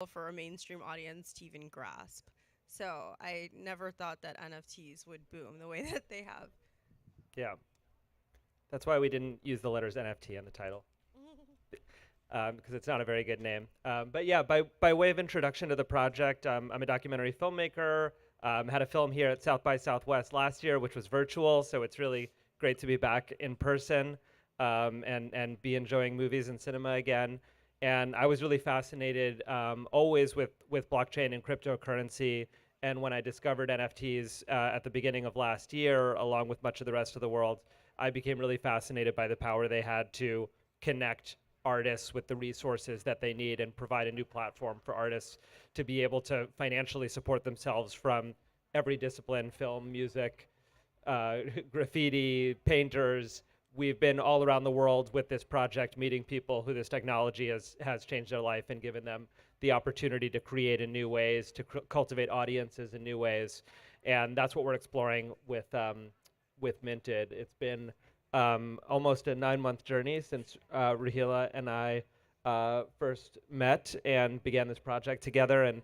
for a mainstream audience to even grasp. So I never thought that NFTs would boom the way that they have. Yeah, that's why we didn't use the letters NFT in the title because it's not a very good name. But yeah, by way of introduction to the project, I'm a documentary filmmaker. Had a film here at South by Southwest last year, which was virtual, so it's really great to be back in person and be enjoying movies and cinema again. And I was really fascinated always with blockchain and cryptocurrency. And when I discovered NFTs at the beginning of last year, along with much of the rest of the world, I became really fascinated by the power they had to connect artists with the resources that they need and provide a new platform for artists to be able to financially support themselves from every discipline: film, music, graffiti, painters. We've been all around the world with this project, meeting people who this technology has changed their life and given them the opportunity to create in new ways, to cultivate audiences in new ways, and that's what we're exploring with Minted. It's been almost a 9-month journey since Rahila and I first met and began this project together. And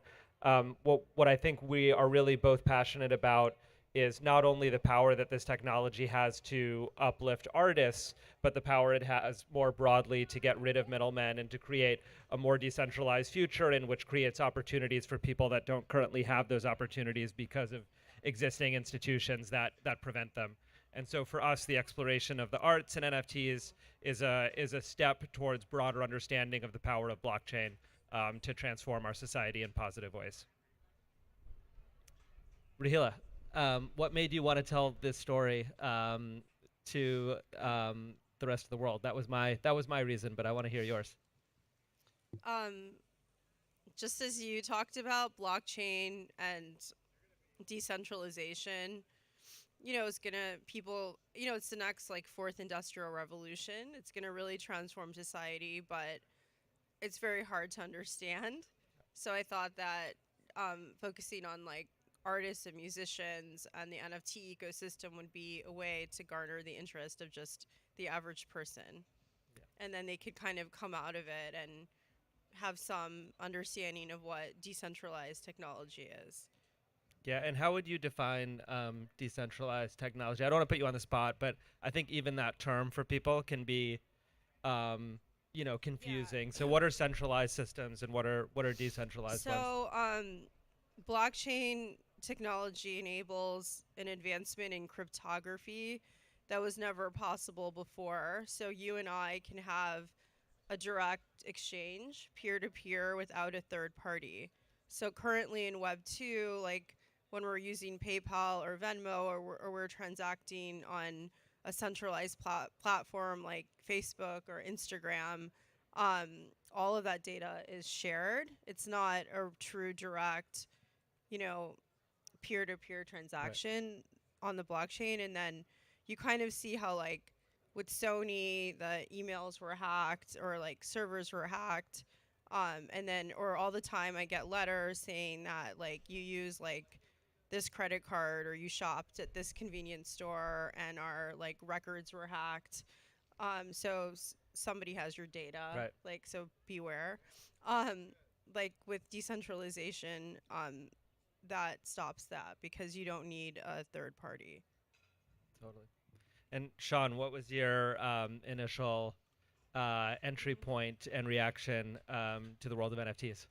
what I think we are really both passionate about is not only the power that this technology has to uplift artists, but the power it has more broadly to get rid of middlemen and to create a more decentralized future in which creates opportunities for people that don't currently have those opportunities because of existing institutions that prevent them. And so for us, the exploration of the arts and NFTs is a step towards broader understanding of the power of blockchain to transform our society in positive ways. Rahila, what made you want to tell this story to the rest of the world? That was my reason, but I want to hear yours. Um, just as you talked about blockchain and decentralization, it's gonna people, it's the next like fourth industrial revolution. It's gonna really transform society, but it's very hard to understand. So I thought that focusing on like artists and musicians and the NFT ecosystem would be a way to garner the interest of just the average person. And then they could kind of come out of it and have some understanding of what decentralized technology is. Yeah, and how would you define decentralized technology? I don't want to put you on the spot, but I think even that term for people can be, confusing. Yeah. So, what are centralized systems, and what are decentralized ones? So, blockchain technology enables an advancement in cryptography that was never possible before. So, you and I can have a direct exchange peer to peer without a third party. So, currently in Web 2, like when we're using PayPal or Venmo, or we're transacting on a centralized platform like Facebook or Instagram, um, all of that data is shared. It's not a true direct, you know, peer to peer Right. transaction on the blockchain. And then you kind of see how, like, with Sony, the emails were hacked or like servers were hacked. And then, or all the time, I get letters saying that, like, you use like this credit card or you shopped at this convenience store and our like records were hacked. So somebody has your data, Right. like, so beware. Um, like with decentralization, that stops that because you don't need a third party. Totally. And Sean, what was your initial entry point and reaction to the world of NFTs?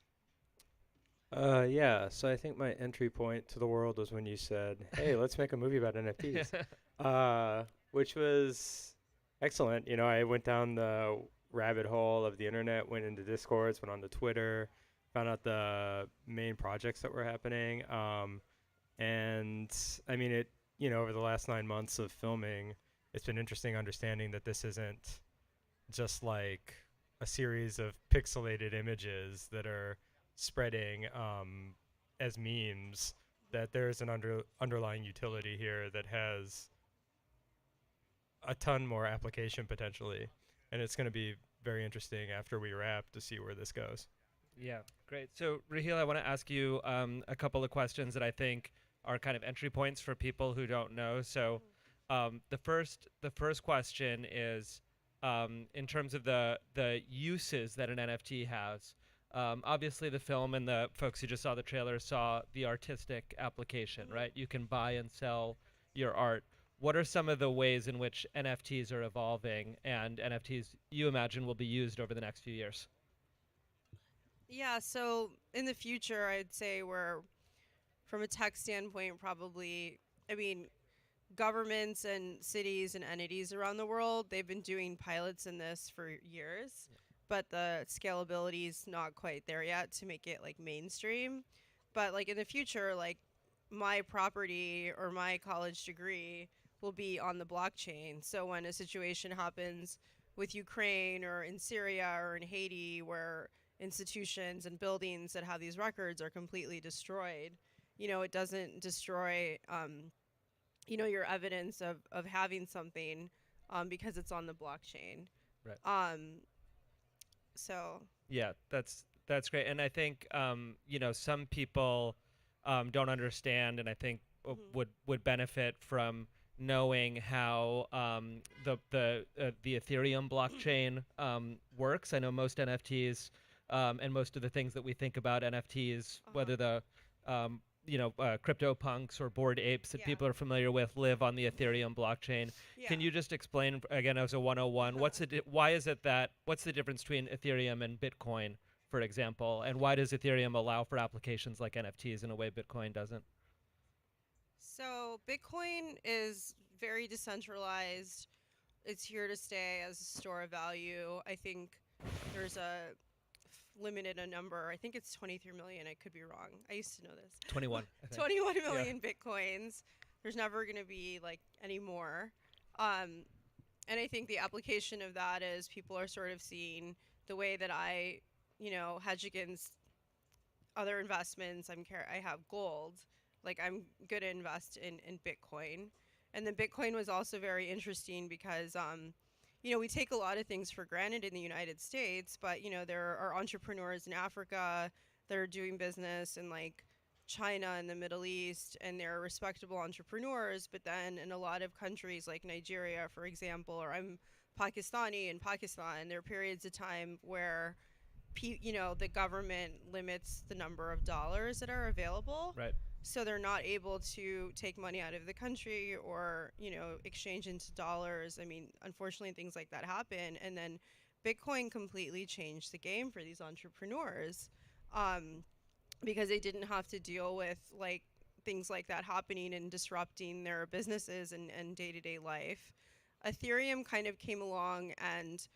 Yeah, so I think my entry point to the world was when you said, "Hey, let's make a movie about NFTs," which was excellent. You know, I went down the rabbit hole of the internet, went into Discords, went on to Twitter, found out the main projects that were happening. And I mean, over the last 9 months of filming, it's been interesting understanding that this isn't just like a series of pixelated images that are spreading as memes, that there's an underlying utility here that has a ton more application potentially, and it's going to be very interesting after we wrap to see where this goes. Yeah, great. So, Raheel, I want to ask you a couple of questions that I think are kind of entry points for people who don't know. So, the first question is, in terms of the uses that an NFT has. Obviously, the film and the folks who just saw the trailer saw the artistic application, right? You can buy and sell your art. What are some of the ways in which NFTs are evolving and NFTs you imagine will be used over the next few years? Yeah, so in the future, I'd say we're, from a tech standpoint, probably, I mean, governments and cities and entities around the world, they've been doing pilots in this for years, but the scalability is not quite there yet to make it like mainstream. But like in the future, like my property or my college degree will be on the blockchain. So when a situation happens with Ukraine or in Syria or in Haiti where institutions and buildings that have these records are completely destroyed, it doesn't destroy your evidence of having something because it's on the blockchain. Right. So Yeah, that's great, and I think some people don't understand, and I think would benefit from knowing how the Ethereum blockchain works. I know most NFTs and most of the things that we think about NFTs, whether the crypto punks or bored apes that people are familiar with, live on the Ethereum blockchain. yeah. Can you just explain again as a 101 what's the difference between Ethereum and Bitcoin, for example, and why does Ethereum allow for applications like NFTs in a way Bitcoin doesn't? So Bitcoin is very decentralized. It's here to stay as a store of value. I think there's limited a number. I think it's 23 million. I could be wrong. I used to know this. 21. I think. 21 million Bitcoins. There's never going to be like any more. And I think the application of that is people are sort of seeing the way that I, hedge against other investments. I have gold. Like I'm good to invest in Bitcoin. And then Bitcoin was also very interesting because we take a lot of things for granted in the United States, but there are entrepreneurs in Africa that are doing business in like China and the Middle East, and they're respectable entrepreneurs. But then in a lot of countries like Nigeria, for example, or I'm Pakistani in Pakistan, there are periods of time where the government limits the number of dollars that are available. Right. So they're not able to take money out of the country or, exchange into dollars. I mean, unfortunately, things like that happen. And then Bitcoin completely changed the game for these entrepreneurs because they didn't have to deal with like things like that happening and disrupting their businesses and day-to-day life. Ethereum kind of came along, and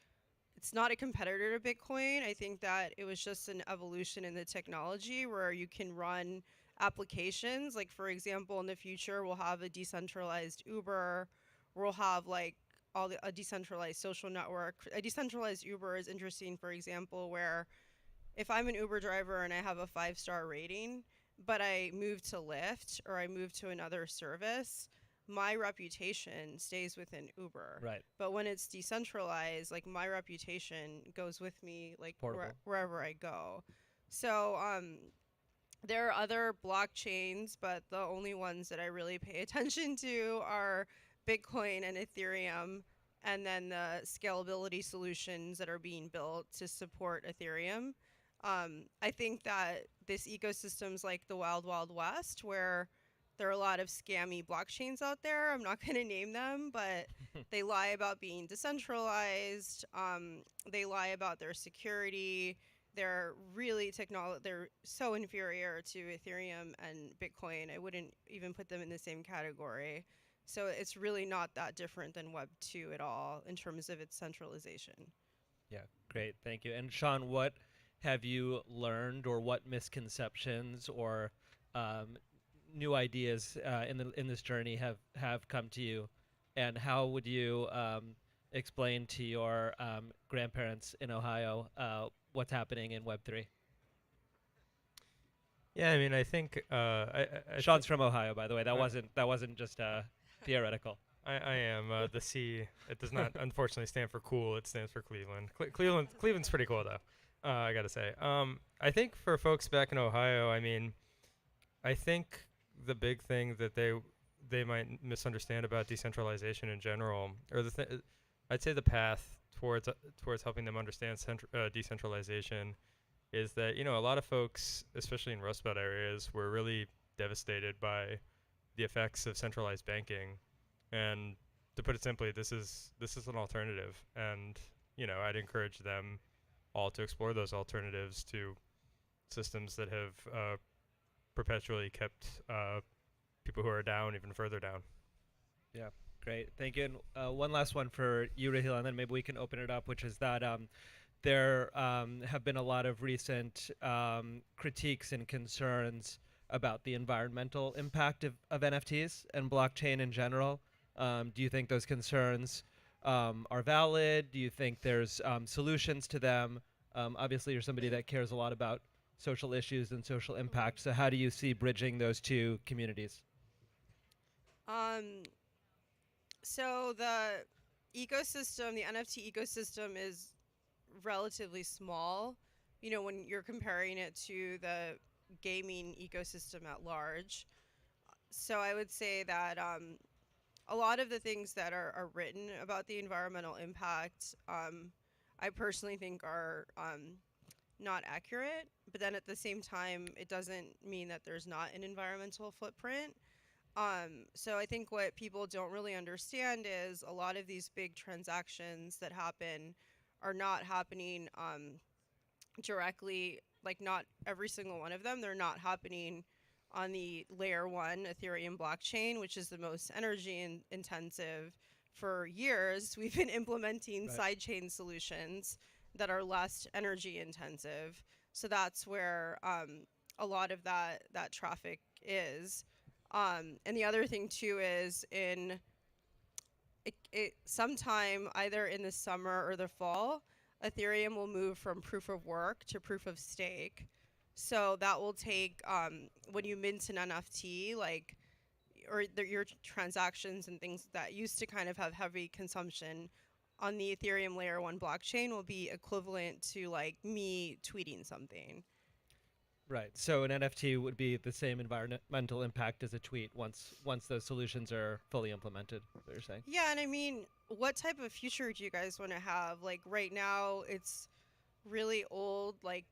it's not a competitor to Bitcoin. I think that it was just an evolution in the technology where you can run applications. Like, for example, in the future, we'll have a decentralized Uber. We'll have like a decentralized social network. A decentralized Uber is interesting, for example, where if I'm an Uber driver and I have a 5-star rating, but I move to Lyft or I move to another service, my reputation stays within Uber. Right. But when it's decentralized, like my reputation goes with me like wherever I go. So there are other blockchains, but the only ones that I really pay attention to are Bitcoin and Ethereum, and then the scalability solutions that are being built to support Ethereum. I think that this ecosystem's like the Wild Wild West, where there are a lot of scammy blockchains out there. I'm not going to name them, but they lie about being decentralized. They lie about their security. They're really they're so inferior to Ethereum and Bitcoin. I wouldn't even put them in the same category. So it's really not that different than Web 2 at all in terms of its centralization. Yeah, great. Thank you. And Sean, what have you learned, or what misconceptions or new ideas in this journey have come to you, and how would you explain to your grandparents in Ohio what's happening in Web3? Yeah, I mean, I think Sean's from Ohio, by the way. That wasn't just theoretical. I am the C. It does not unfortunately stand for cool. It stands for Cleveland. Cleveland's pretty cool though. I gotta say. I think for folks back in Ohio, I mean, I think the big thing that they might misunderstand about decentralization in general, or I'd say the path towards helping them understand decentralization is that, you know, a lot of folks, especially in Rust Belt areas, were really devastated by the effects of centralized banking. And to put it simply, this is an alternative. And, you know, I'd encourage them all to explore those alternatives to systems that have perpetually kept people who are down even further down. Yeah, great. Thank you. And one last one for you, Raheel, and then maybe we can open it up, which is that there have been a lot of recent critiques and concerns about the environmental impact of NFTs and blockchain in general. Do you think those concerns are valid? Do you think there's solutions to them? Obviously, you're somebody that cares a lot about social issues and social impact. So how do you see bridging those two communities? Um, so the ecosystem, the NFT ecosystem is relatively small, you know, when you're comparing it to the gaming ecosystem at large. So I would say that a lot of the things that are written about the environmental impact, I personally think are not accurate. But then at the same time, it doesn't mean that there's not an environmental footprint. So I think what people don't really understand is a lot of these big transactions that happen are not happening directly, like not every single one of them. They're not happening on the layer one Ethereum blockchain, which is the most energy intensive. For years, we've been implementing sidechain solutions that are less energy intensive. So that's where a lot of that traffic is. And the other thing too is it sometime either in the summer or the fall, Ethereum will move from proof of work to proof of stake. So that will take when you mint an NFT, like your transactions and things that used to kind of have heavy consumption on the Ethereum layer one blockchain will be equivalent to like me tweeting something. Right. So an NFT would be the same environmental impact as a tweet once those solutions are fully implemented. Is what you're saying? Yeah, and I mean, what type of future do you guys want to have? Like right now, it's really old, like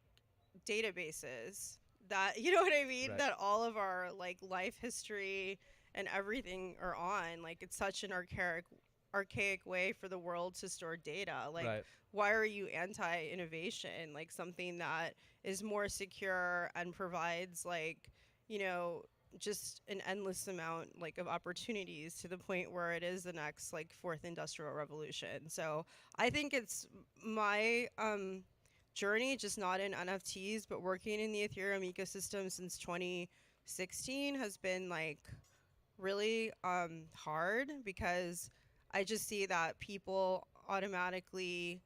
databases that you know what I mean. Right. That all of our like life history and everything are on. Like it's such an archaic way for the world to store data. Like, Right. why are you anti-innovation? Like something that is more secure and provides like, you know, just an endless amount like of opportunities to the point where it is the next like fourth industrial revolution. So I think it's my journey, just not in NFTs, but working in the Ethereum ecosystem since 2016 has been like really hard because I just see that people automatically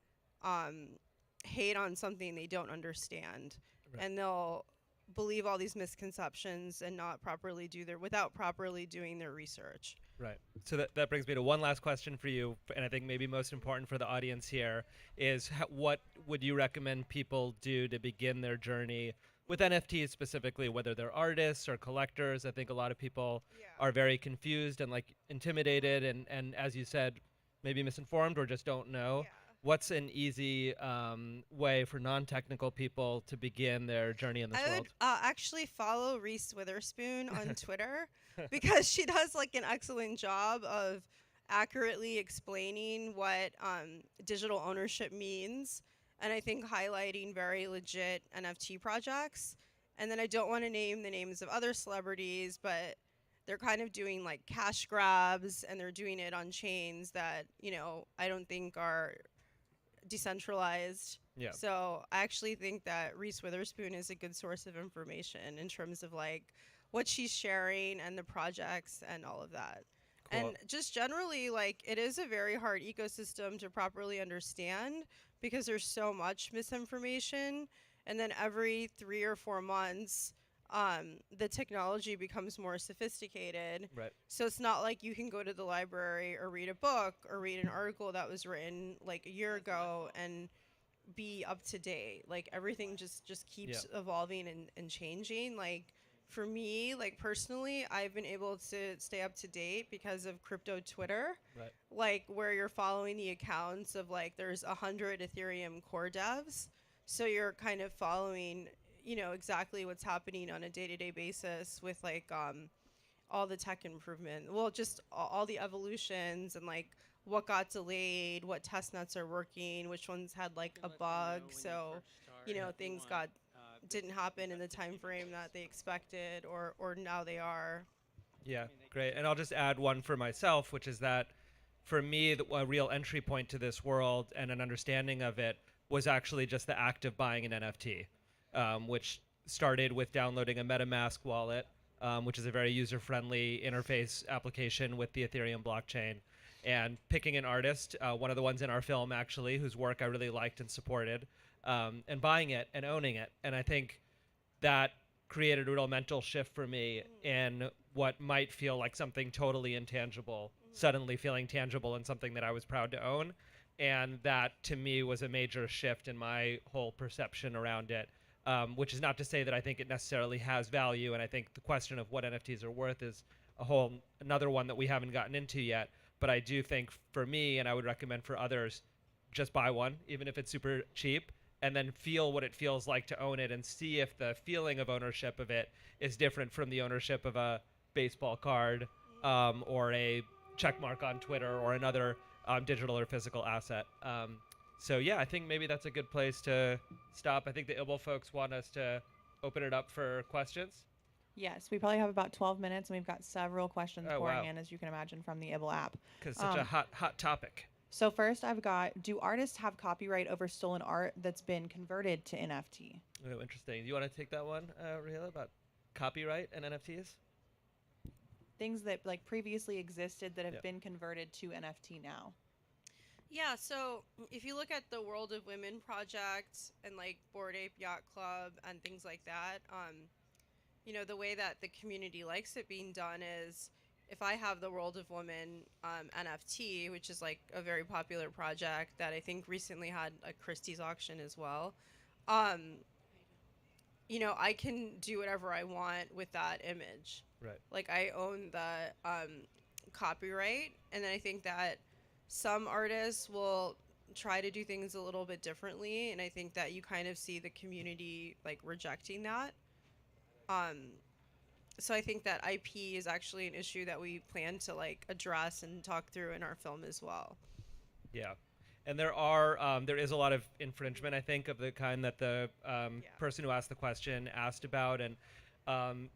hate on something they don't understand. Right. And they'll believe all these misconceptions and not properly without properly doing their research. Right. So that brings me to one last question for you, and I think maybe most important for the audience here is what would you recommend people do to begin their journey with NFTs specifically, whether they're artists or collectors? I think a lot of people are very confused and like intimidated and as you said, maybe misinformed or just don't know. Yeah. What's an easy way for non-technical people to begin their journey in this I world? would actually follow Reese Witherspoon on Twitter because she does like an excellent job of accurately explaining what digital ownership means, and I think highlighting very legit NFT projects. And then I don't want to name the names of other celebrities, but they're kind of doing like cash grabs and they're doing it on chains that, you know, I don't think are decentralized. Yeah. So I actually think that Reese Witherspoon is a good source of information in terms of like what she's sharing and the projects and all of that. Cool. And just generally, like, it is a very hard ecosystem to properly understand because there's so much misinformation. And then every 3 or 4 months, the technology becomes more sophisticated. Right. So it's not like you can go to the library or read a book or read an article that was written like a year ago and be up to date. Like everything just keeps evolving and changing. Like for me, like personally, I've been able to stay up to date because of crypto Twitter. Right. Like where you're following the accounts of like there's 100 Ethereum core devs. So you're kind of following, exactly what's happening on a day-to-day basis with like all the tech improvement. Well, just all the evolutions and like what got delayed, what test nets are working, which ones had like a bug. So, things got didn't happen in the time frame that they expected or now they are. Yeah, great. And I'll just add one for myself, which is that for me, a real entry point to this world and an understanding of it was actually just the act of buying an NFT, which started with downloading a MetaMask wallet, which is a very user-friendly interface application with the Ethereum blockchain, and picking an artist, one of the ones in our film actually, whose work I really liked and supported, and buying it and owning it. And I think that created a real mental shift for me in what might feel like something totally intangible, suddenly feeling tangible and something that I was proud to own. And that to me was a major shift in my whole perception around it, which is not to say that I think it necessarily has value. And I think the question of what NFTs are worth is another one that we haven't gotten into yet. But I do think for me, and I would recommend for others, just buy one, even if it's super cheap, and then feel what it feels like to own it and see if the feeling of ownership of it is different from the ownership of a baseball card or a check mark on Twitter or another digital or physical asset. So yeah, I think maybe that's a good place to stop. I think the ibble folks want us to open it up for questions. Yes, we probably have about 12 minutes, and we've got several questions pouring in, as you can imagine, from the ibble app. Because such a hot topic. So first I've got, do artists have copyright over stolen art that's been converted to NFT? Oh, interesting. Do you want to take that one, Rahila, about copyright and NFTs? Things that like previously existed that have been converted to NFT now. Yeah, so if you look at the World of Women project and like Bored Ape Yacht Club and things like that, the way that the community likes it being done is if I have the World of Women NFT, which is like a very popular project that I think recently had a Christie's auction as well, I can do whatever I want with that image. Right. Like I own the copyright, and then I think that some artists will try to do things a little bit differently, and I think that you kind of see the community like rejecting that. So I think that IP is actually an issue that we plan to like address and talk through in our film as well. Yeah. And there is a lot of infringement, I think, of the kind that the person who asked the question asked about. And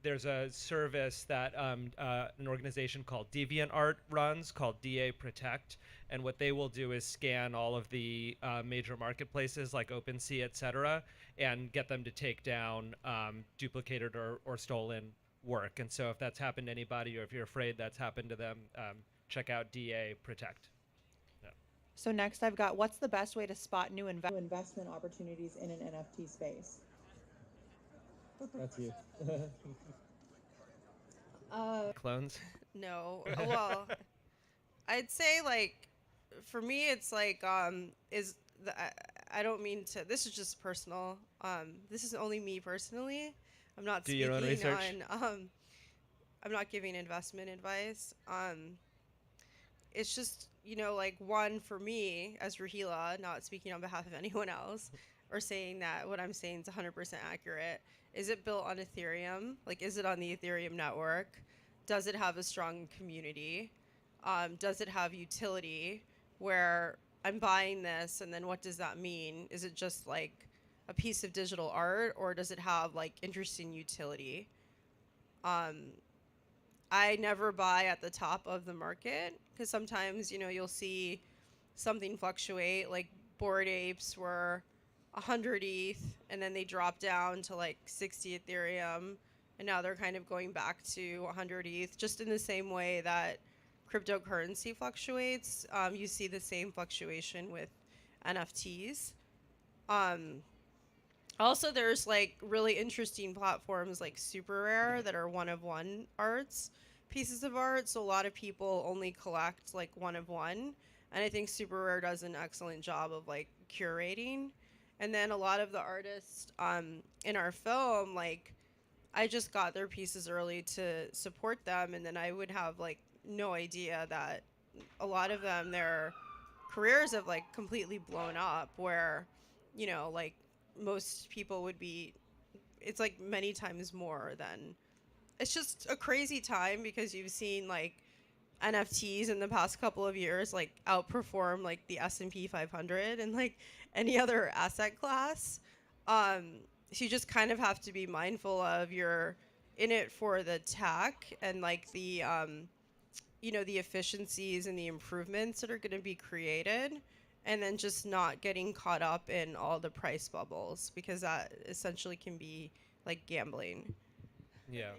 there's a service that an organization called DeviantArt runs called DA Protect. And what they will do is scan all of the major marketplaces like OpenSea, et cetera, and get them to take down duplicated or stolen work. And so if that's happened to anybody, or if you're afraid that's happened to them, check out DA Protect. So next I've got, what's the best way to spot new investment opportunities in an NFT space? That's you. Clones? No. Well, I'd say like for me it's like I don't mean to, this is just personal. This is only me personally. I'm not Do your own speaking research. on I'm not giving investment advice. It's just, like one for me as Rahila, not speaking on behalf of anyone else or saying that what I'm saying is 100% accurate. Is it built on Ethereum? Like, is it on the Ethereum network? Does it have a strong community? Does it have utility where I'm buying this and then what does that mean? Is it just like a piece of digital art, or does it have like interesting utility? I never buy at the top of the market because sometimes, you'll see something fluctuate. Like Bored Apes were 100 ETH and then they dropped down to like 60 Ethereum, and now they're kind of going back to 100 ETH, just in the same way that cryptocurrency fluctuates. You see the same fluctuation with NFTs. Also, there's like really interesting platforms like Super Rare that are one of one pieces of art. So a lot of people only collect like one of one. And I think Super Rare does an excellent job of like curating. And then a lot of the artists in our film, like I just got their pieces early to support them. And then I would have like no idea that a lot of them, their careers have like completely blown up where, like most people would be, it's like many times more than, it's just a crazy time because you've seen like NFTs in the past couple of years like outperform like the S&P 500 and like any other asset class. So you just kind of have to be mindful of you're in it for the tech and like the the efficiencies and the improvements that are going to be created, and then just not getting caught up in all the price bubbles because that essentially can be like gambling. Yeah.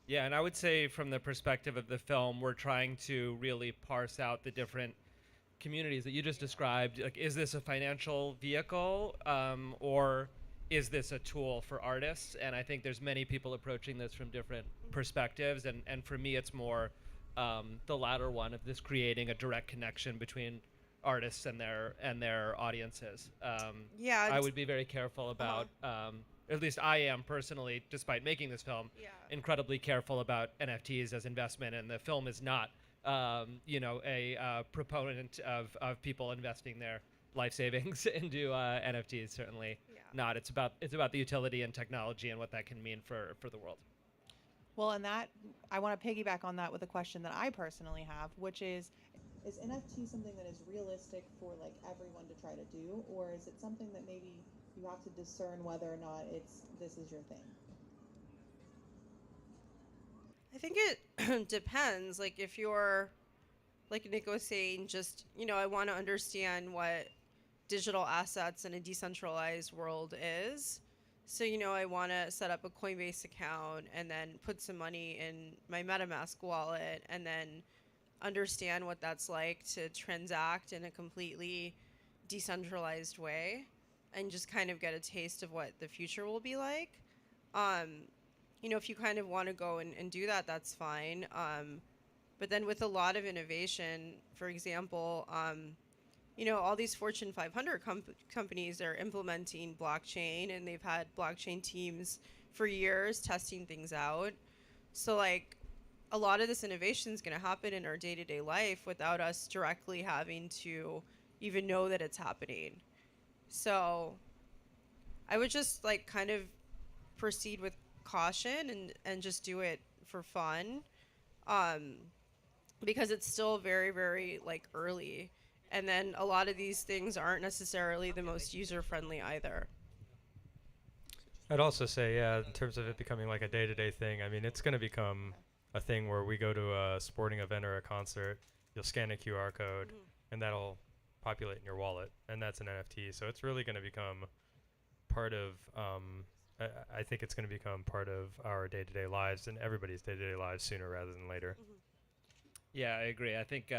Yeah, and I would say from the perspective of the film, we're trying to really parse out the different communities that you just described. Like, is this a financial vehicle, or is this a tool for artists? And I think there's many people approaching this from different perspectives. And for me, it's more the latter one of this creating a direct connection between artists and their audiences. Yeah, I would be very careful about. At least I am personally, despite making this film, Yeah. incredibly careful about NFTs as investment, and the film is not, a proponent of people investing their life savings into NFTs. Certainly not. It's about the utility and technology and what that can mean for the world. Well, and that I want to piggyback on that with a question that I personally have, which is NFT something that is realistic for like everyone to try to do, or is it something that maybe you have to discern whether or not this is your thing? I think it depends. Like if you're, like Nick was saying, just, I want to understand what digital assets in a decentralized world is. So, I want to set up a Coinbase account and then put some money in my MetaMask wallet and then understand what that's like to transact in a completely decentralized way and just kind of get a taste of what the future will be like. If you kind of want to go and do that, that's fine. But then with a lot of innovation, for example, all these Fortune 500 companies are implementing blockchain, and they've had blockchain teams for years testing things out. So like a lot of this innovation is going to happen in our day-to-day life without us directly having to even know that it's happening. So I would just like kind of proceed with caution and just do it for fun, because it's still very, very like early. And then a lot of these things aren't necessarily the most user-friendly either. I'd also say, yeah, in terms of it becoming like a day-to-day thing, I mean, it's going to become a thing where we go to a sporting event or a concert, you'll scan a QR code, and that'll populate in your wallet, and that's an NFT. So it's really going to become part of, I think it's going to become part of our day-to-day lives and everybody's day-to-day lives sooner rather than later. Yeah, I agree. I think,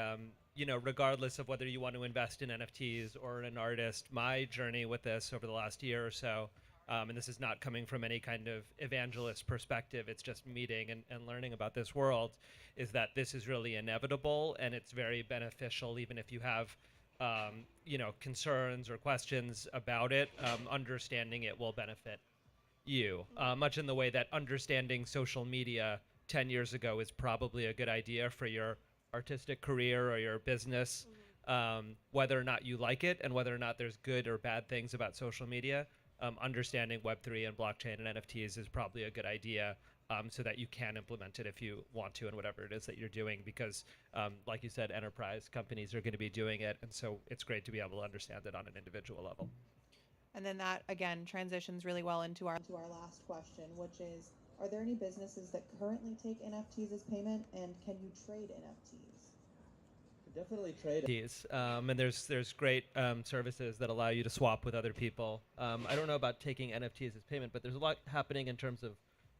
regardless of whether you want to invest in NFTs or in an artist, my journey with this over the last year or so, and this is not coming from any kind of evangelist perspective, it's just meeting and learning about this world, is that this is really inevitable, and it's very beneficial even if you have concerns or questions about it. Understanding it will benefit you, much in the way that understanding social media 10 years ago is probably a good idea for your artistic career or your business. Whether or not you like it and whether or not there's good or bad things about social media, understanding Web3 and blockchain and NFTs is probably a good idea, so that you can implement it if you want to in whatever it is that you're doing, because like you said, enterprise companies are going to be doing it, and so it's great to be able to understand it on an individual level. And then that again transitions really well into our last question, which is, are there any businesses that currently take NFTs as payment, and can you trade NFTs? Definitely trade these, and there's great services that allow you to swap with other people. I don't know about taking NFTs as payment, but there's a lot happening in terms of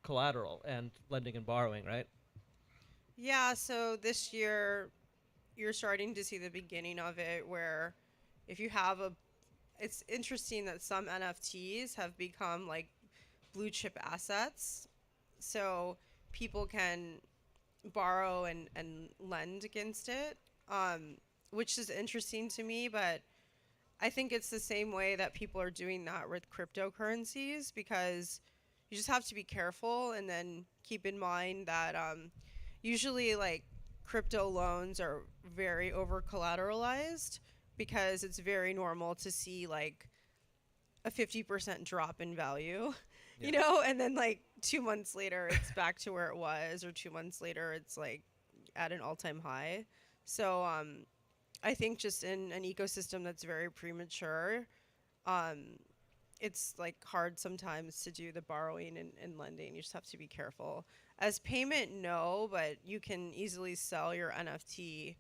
collateral and lending and borrowing, right? Yeah, so this year you're starting to see the beginning of it, where if you have it's interesting that some NFTs have become like blue chip assets. So people can borrow and lend against it, which is interesting to me. But I think it's the same way that people are doing that with cryptocurrencies, because you just have to be careful and then keep in mind that usually like crypto loans are very over collateralized, because it's very normal to see like a 50% drop in value, Yeah. you know, and then like 2 months later it's back to where it was, or 2 months later it's like at an all-time high. So I think just in an ecosystem that's very premature, um, it's like hard sometimes to do the borrowing and lending. You just have to be careful. As payment, no, but you can easily sell your NFT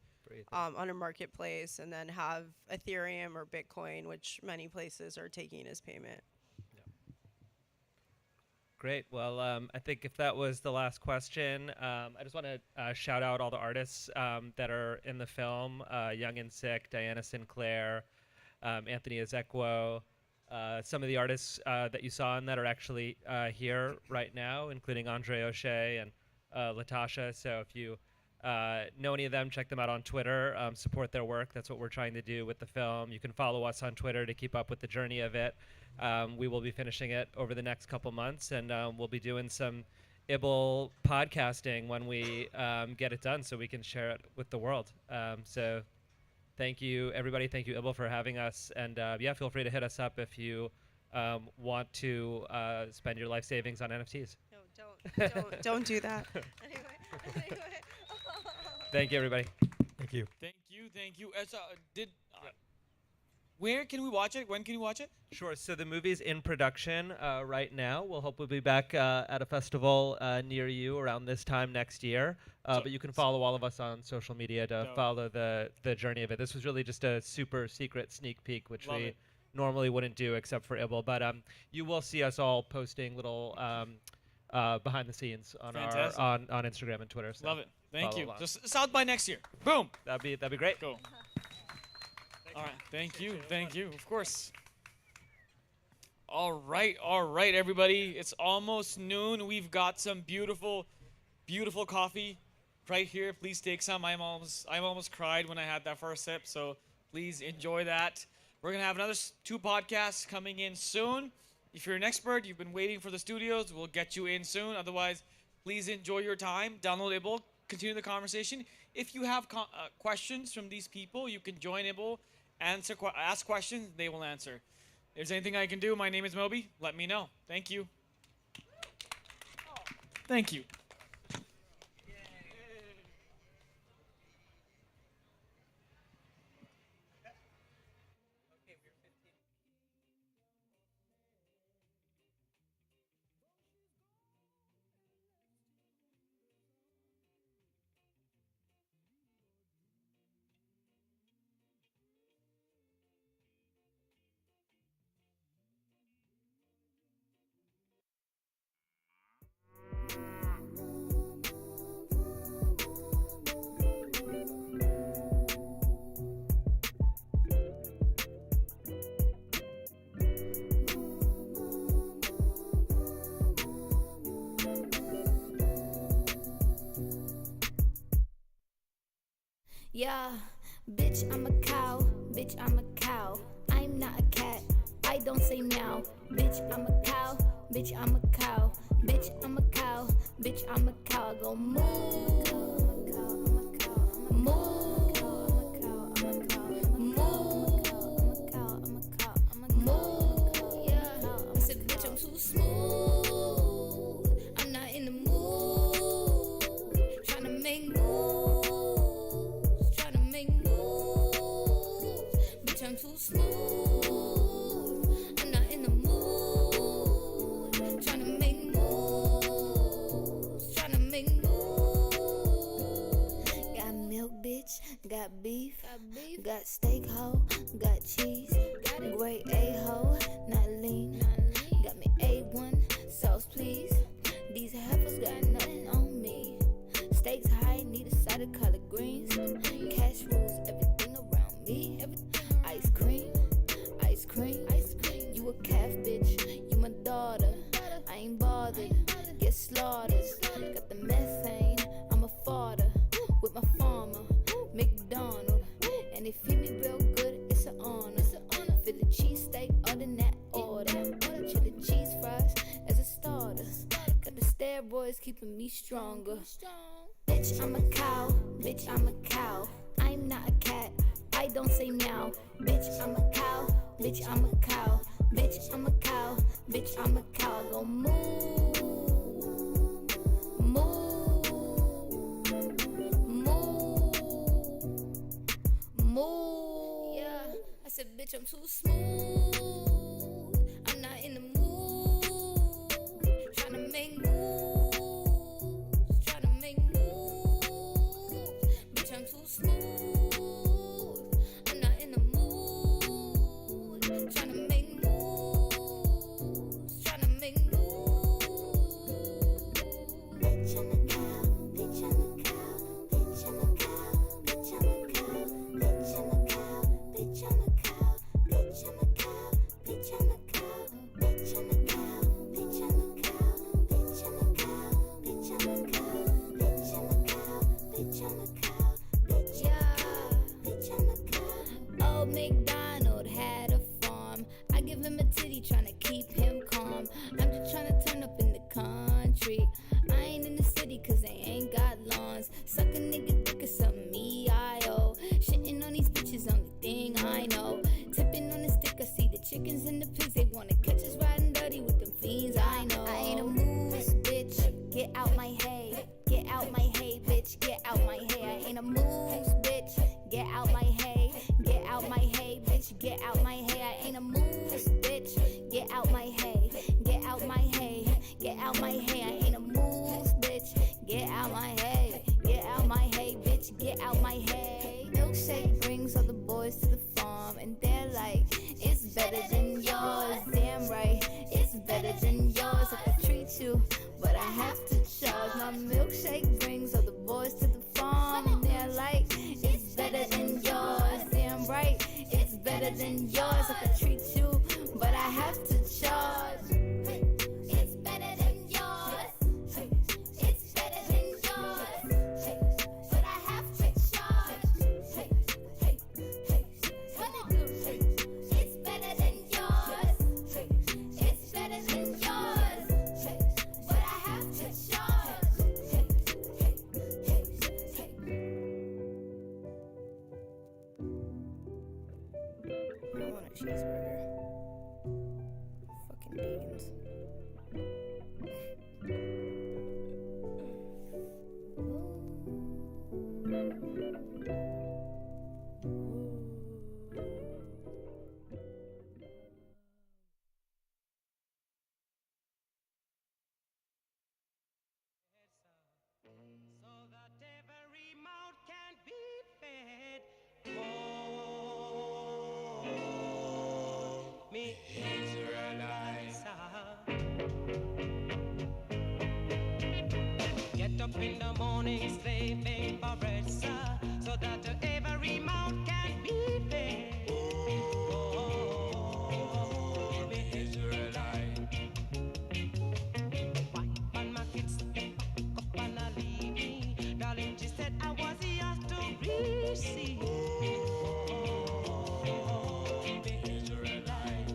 on a marketplace and then have Ethereum or Bitcoin, which many places are taking as payment. Great. Well, I think if that was the last question, I just want to shout out all the artists that are in the film: Young and Sick, Diana Sinclair, Anthony Ezekwo. Some of the artists that you saw in that are actually here right now, including Andre O'Shea and Latasha. So if you know any of them, check them out on Twitter. Support their work. That's what we're trying to do with the film. You can follow us on Twitter to keep up with the journey of it. We will be finishing it over the next couple months, and we'll be doing some ibble podcasting when we get it done so we can share it with the world. So thank you, everybody. Thank you, ibble, for having us. And yeah, feel free to hit us up if you want to spend your life savings on NFTs. No, don't do that. Anyway. Thank you, everybody. Thank you. Thank you. Where can we watch it? When can we watch it? Sure. So the movie's in production right now. We'll hope we'll be back at a festival near you around this time next year. But you can follow all of us on social media to follow the journey of it. This was really just a super secret sneak peek, which we normally wouldn't do except for ibble. But you will see us all posting little behind the scenes on Fantastic. our on Instagram and Twitter. So Love it. Thank you. along. Just South by next year. Boom. That'd be great. Go. All right. Thank you. Of course. All right, everybody. It's almost noon. We've got some beautiful coffee right here. Please take some. I almost cried when I had that first sip, so please enjoy that. We're gonna have another 2 podcasts coming in soon. If you're an expert, you've been waiting for the studios, we'll get you in soon. Otherwise, please enjoy your time. Download ibble. Continue the conversation. If you have questions from these people, you can join ibble, ask questions, they will answer. If there's anything I can do, my name is Moby. Let me know. Thank you. Thank you. Yeah, bitch, I'm a cow. Bitch, I'm a cow. I'm not a cat. I don't say meow. Bitch, I'm a cow. Bitch, I'm a cow. Bitch, I'm a cow. Bitch, I'm a cow. I go moo. Moo. Yeah, I said, bitch, I'm too smooth. I'm not in the mood. Tryna make moves. Bitch, I'm too smooth. I'm not in the mood. Tryna make moves. Got milk, bitch. Got beef. Got steak, ho. Got cheese. Great A-ho. Not lean. Got me A1. Sauce, please. These heifers got nothing on me. Stakes high. Need a side of collard greens. Cash rules everything around me. Ice cream. You a calf, bitch. You my daughter. I ain't bothered. Get slaughtered. Got the methane. I'm a farter. With my farmer. McDonald. And they feed me real good. It's an honor. Philly cheesesteak. Other than that order. Chili cheese fries as a starter. Got the steroids keeping me stronger. Bitch, I'm a cow. Bitch, I'm a cow. I'm not a cat. I don't say meow. Bitch, I'm a cow. Bitch, I'm a cow. Bitch, I'm a cow. Bitch, I'm a cow. Go move. Move. Move. Move. Yeah. I said, bitch, I'm too smooth. I'm not in the mood. Tryna make moves. Tryna make moves. Bitch, I'm too smooth. I'm not in the mood. Tryna make moves. Tryna make moves. Bitch, I'm a cow. Bitch, I'm a cow. Bitch, I'm a cow. Bitch, I'm a cow. Bitch, I'm a cow. Bitch, I'm a cow. Bitch, I'm a cow. Bitch, I'm a cow. Bitch, I'm a cow. Bitch, I'm a cow. Bitch, I'm a cow. Bitch, I'm a cow. Bitch, I'm a cow. Bitch, I'm a cow. Bitch, I'm a cow. Old MacDonald had a farm. I give him a titty tryna keep him calm. I'm just tryna turn up in the country. I ain't in the city cause they ain't got lawns. Suck a nigga dick or something E-I-O. Shitting on these bitches, only thing I know. Tipping on the stick, I see the chickens and the pigs. They wanna catch us riding dirty with them fiends, I know. I ain't a moose, bitch. Get out my hay. Get out my hay, bitch. Get out my hay. I ain't a moose, bitch. Get out my hay. Get out my hay, bitch. Get out my hay. I ain't a moose, bitch. Get out my hay. Get out my hay. Get out my hay. I ain't a moose, bitch. Get out my hay. Get out my hay, bitch. Get out my hay. Milkshake brings all the boys to the farm, and they're like, it's better than yours. Damn right, it's better than yours. I could treat you, but I have to charge. My milkshake brings all the boys to the farm, and they're like, it's better than yours. Damn right, it's better than yours. I could treat you, but I have to charge. It's better than yours. It's better than yours. But I have to charge. What it do? It's better than yours. It's better than yours. But I have to charge. I want a cheeseburger. Fucking beans. So that every mouth can be fed. Oh, me Israelites. Get up in the morning, slaving for bread, sir, so that every mouth can be fed. Oh, me Israelite. Why on my kids step up and I leave me? Darling, she said I was yours to receive. Me Israelite.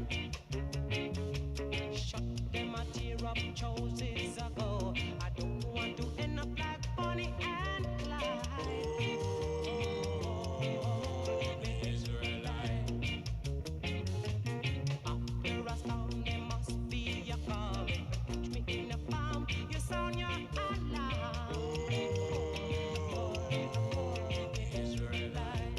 Shut them a tear up choices ago. I don't want to end up like Bonnie and Clyde. Me Israelite. After a storm, there must be a calm. Catch me in a farm, you sound your alarm. Me Israelite.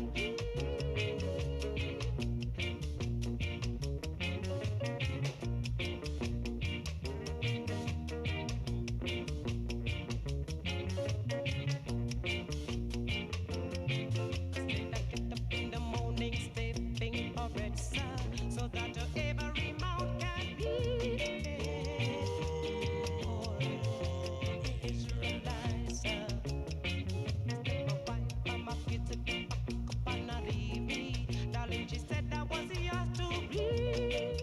Get up in the morning, stepping for bread, sir, so that every mouth can be fed. Oh, Israelites, sir. My wife and my kids pick up and I leave me. Darling, she said I was yours to receive.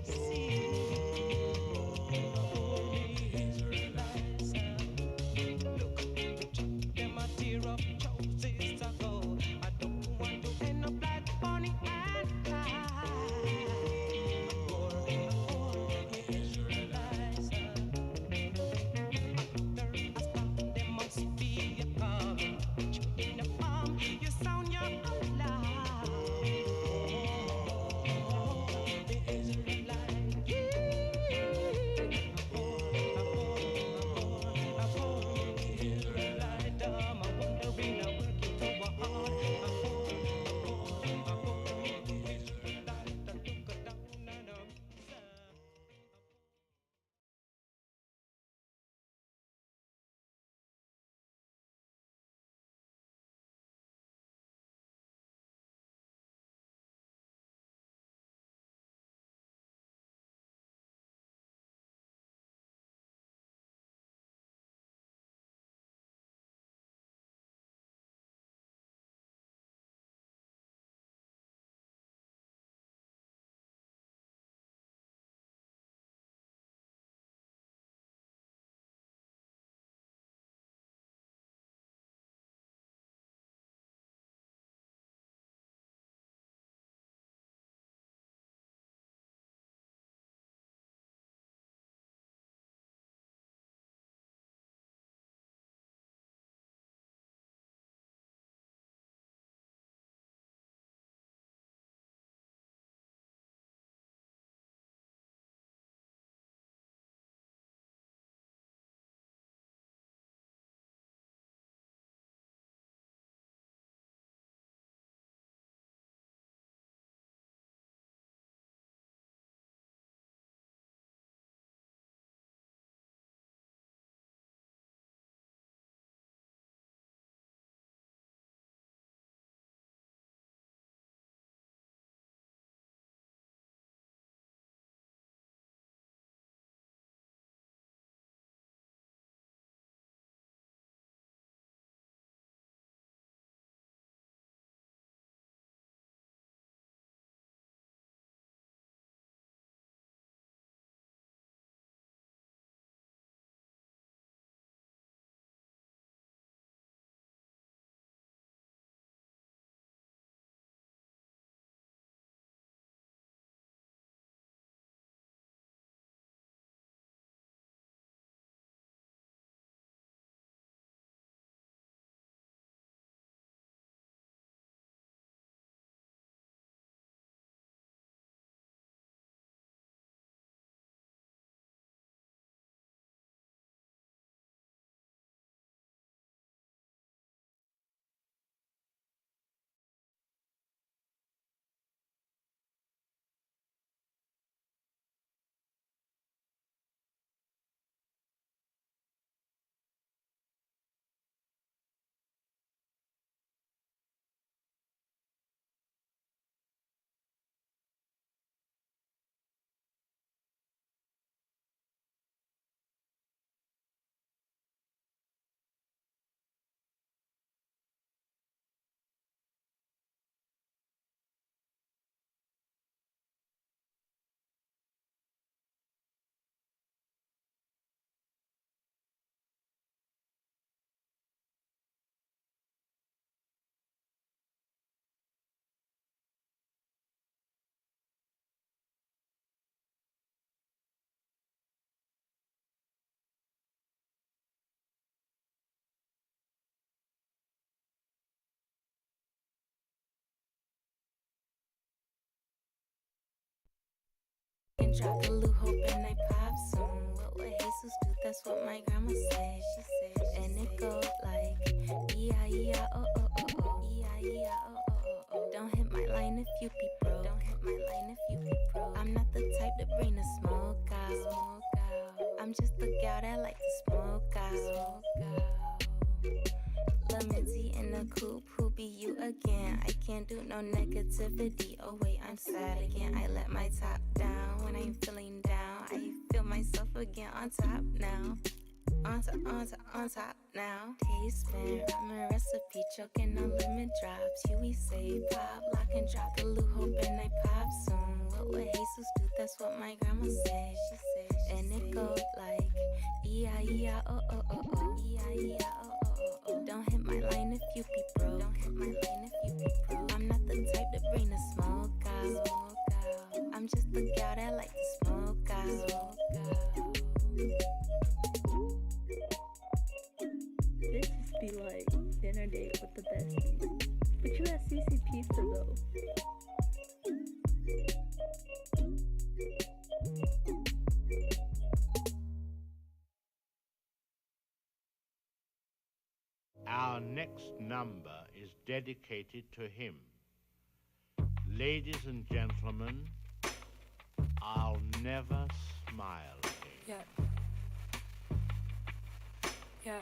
Holy Israelites, sir. Look, them a tear up choices ago. I don't want to end up like Bonnie and Clyde. drop the loop, hoping I pop soon. What would Jesus do? That's what my grandma said. She said, and it goes like E-I-E-I-O-O-O-O, E-I-E-I-O-O-O-O. Don't hit my line if you be broke. Don't hit my line if you be broke. I'm not the type to bring the smoke out. I'm just the gal that like to smoke out. Minty in the coupe, who be you again? I can't do no negativity. Oh wait, I'm sad again. I let my top down when I'm feeling down. I feel myself again on top now. On top now. Taste spin, ramen recipe, choking on lemon drops. Huey say pop, lock and drop the loop, hoping I pop soon. What would Jesus do? That's what my grandma said. She said, and it goes like E-I-E-I-O-O-O-O, E-I-E-I-O-O-O-O. Don't hit my line if you be broke. Don't hit my line if you be broke. I'm not the type to bring the smoke out. I'm just the gal that like to smoke out. This just be like dinner date with the besties. But you at CC Pizza though. Our next number is dedicated to him. Ladies and gentlemen, I'll never smile again. Yeah.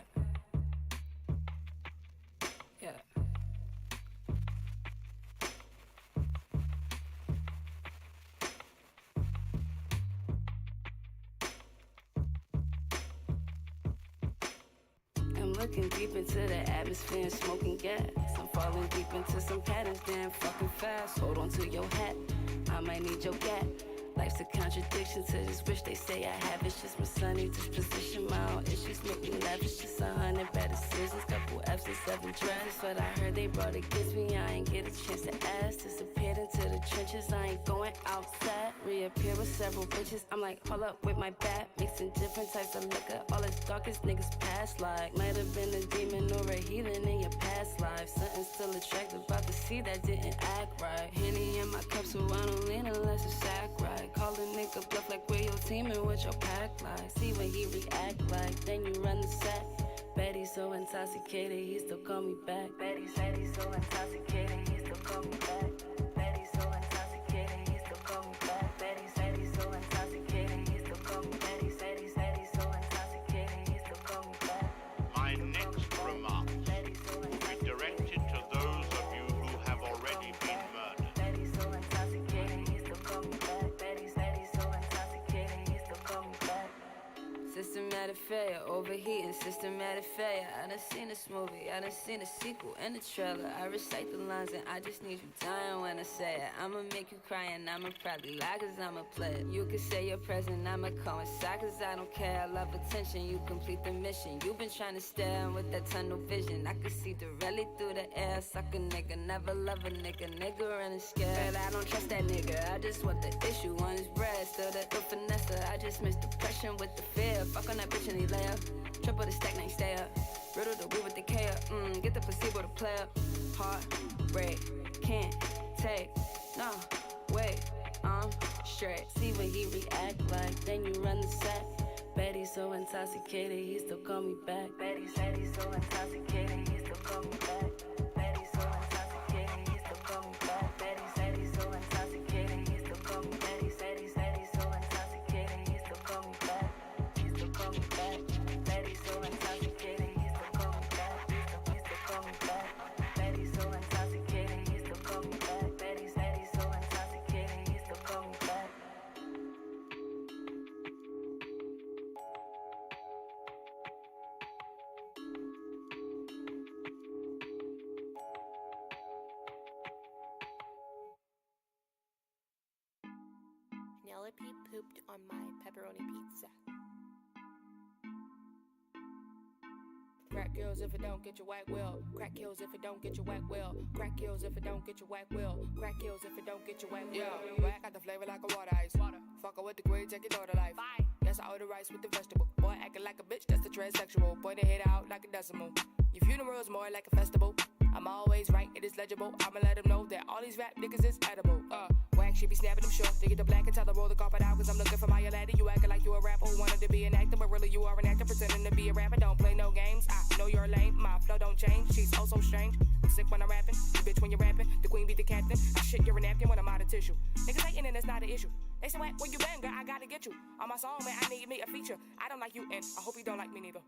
I'm looking deep into the atmosphere and smoking gas. I'm falling deep into some patterns, damn fucking fast. Hold on to your hat, I might need your gap. Life's a contradiction to this wish they say I have. It's just my sunny disposition, my own issues make me lavish. Just 100 bad decisions, couple F's and 7 drafts. But I heard they brought against me, I ain't get a chance to ask. Disappeared into the trenches, I ain't going outside. Reappear with several bitches, I'm like, hold up with my bat. Mixing different types of liquor, all the darkest niggas past like. Might have been a demon or a heathen in your past life. Something still attractive, about to see that didn't act right. Henny in my cup, so I don't lean unless it's sack right. Call a nigga bluff like where your team and what your pack like. See when he react like, then you run the sack. Betty's so intoxicated, he still call me back. Betty's so intoxicated, he still call me back. Betty's so intoxicated, he still call me back. Betty's so intoxicated, he still call me back. Betty's so intoxicated, he still call me back. My next remarks will be directed to those of you who have already been murdered. Betty's so intoxicated, he still call me back. Betty's so intoxicated, he still call me back. Systematic failure, overheating, systematic failure. I done seen this movie, I done seen the sequel and the trailer. I recite the lines and I just need you dying when I say it. I'ma make you cry and I'ma probably lie cause I'm a player. You can say you're present, I'ma coincide cause I don't care. I love attention, you complete the mission. You've been trying to stare with that tunnel vision. I can see directly through the air. Suck a nigga, never love a nigga. Nigga running scared, I don't trust that nigga. I just want the issue on his bread. Still the ill finesse, I just miss depression with the fear. Fuck on that bitch and he lay up. Triple the stack, now stay up. Riddle the weed with the K up. Get the placebo to play up. Heart break, can't take, no, wait, I'm straight. See when he react like, then you run the sack. Betty's so intoxicated, he still call me back. Betty's so intoxicated, he still call me back. Betty's so intoxicated, he still call me back. Betty's so intoxicated, he still call me back. Betty's so intoxicated, he still call me back. He still call me back. Betty's so intoxicated, he still call me back. He still call me back. Betty's so intoxicated, he still call me back. Betty's so intoxicated, he still call me back. Penelope pooped on my pepperoni pizza. Crack kills if it don't get your whack well. Crack kills if it don't get your whack well. Crack kills if it don't get your whack well. Crack kills if it don't get your whack well. Yeah, whack got the flavor like a water ice. Fucker with the grade, take your daughter life. Bye. Yes, I order rice with the vegetable. Boy acting like a bitch, that's the transsexual. Point the head out like a decimal. Your funeral's more like a festival. I'm always right, it is legible. I'ma let them know that all these rap niggas is edible. Wax should be snapping them short. They get the black and tell them roll the carpet out, cause I'm looking for my lady. You acting like you a rapper who wanted to be an actor, but really you are an actor pretending to be a rapper. Don't play no games. I know you're lame, my flow don't change. She's oh so strange. I'm sick when I'm rapping. You bitch when you're rapping. The queen beat the captain. I shit, you're a napkin when I'm out of tissue. Niggas hating and it's not an issue. They say, where you been, girl? I gotta get you. On my song, man, I need me a feature. I don't like you, and I hope you don't like me neither.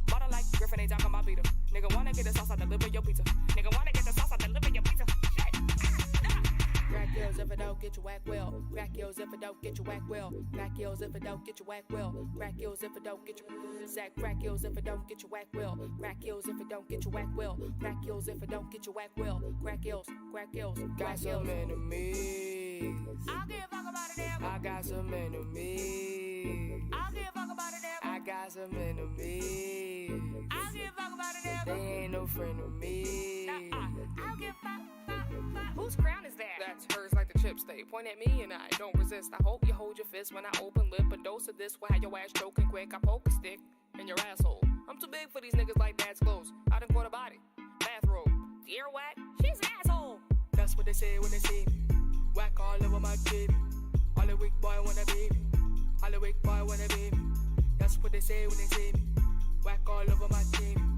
Bottle like Griffin ain't talking about beater. Nigga wanna get the sauce, I deliver your pizza. Nigga wanna get the sauce, I deliver your pizza. Crack yours if it don't get you whack well. Crack yours if it don't get you whack well. Crack yours if it don't get you whack well. Crack yours if it don't get you sack. Crack yours if it don't get you whack well. Crack yours if it don't get you whack well. Crack yours if it don't get you whack well. Crack yours, crack yours. Got some enemies. I'll give a fuck about it now. I got some enemies. I'll give a fuck about it now. I got some enemies. I'll give a fuck about it now. They ain't no friend of me. I'll give a fuck. Whose crown is that? That's hers like the chips. They point at me and I don't resist. I hope you hold your fist when I open lip. A dose of this will have your ass choking quick. I poke a stick in your asshole. I'm too big for these niggas like dad's clothes. I done caught a body. Bathrobe. Earwax? She's an asshole. That's what they say when they see me. Whack all over my baby. All the weak boy wanna be me. All the weak boy wanna be me. That's what they say when they see me. Whack all over my team.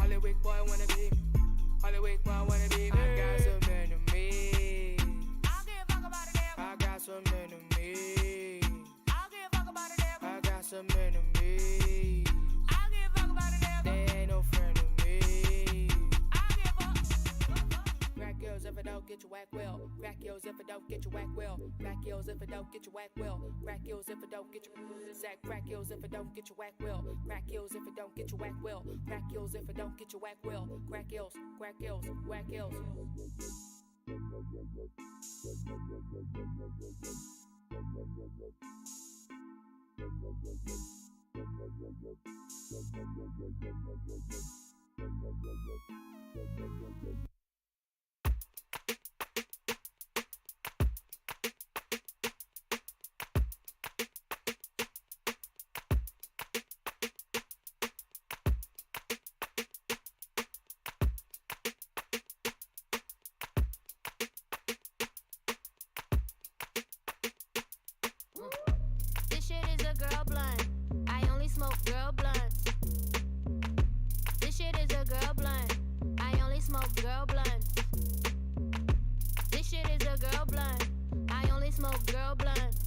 All the weak boy wanna be me. All the weak boy wanna be me. I got some enemies. I'll give a fuck about it now. I got some enemies. I'll give a fuck about it now. I got some enemies. I'll give a fuck about it now. They ain't no friend of me. I'll give a fuck. Crack yours if it don't get you whack well. Crack yours if it don't get you whack well. Crack yours if it don't get you whack well. Crack yours if it don't get you sack. Crack yours if it don't get you whack well. Crack yours if it don't get you whack well. Crack yours if it don't get you whack well. Crack yours, whack yours. This shit is a girl blunt. I only smoke girl blunts. This shit is a girl blunt. I only smoke girl blunts. This shit is a girl blunt. I only smoke girl blunts.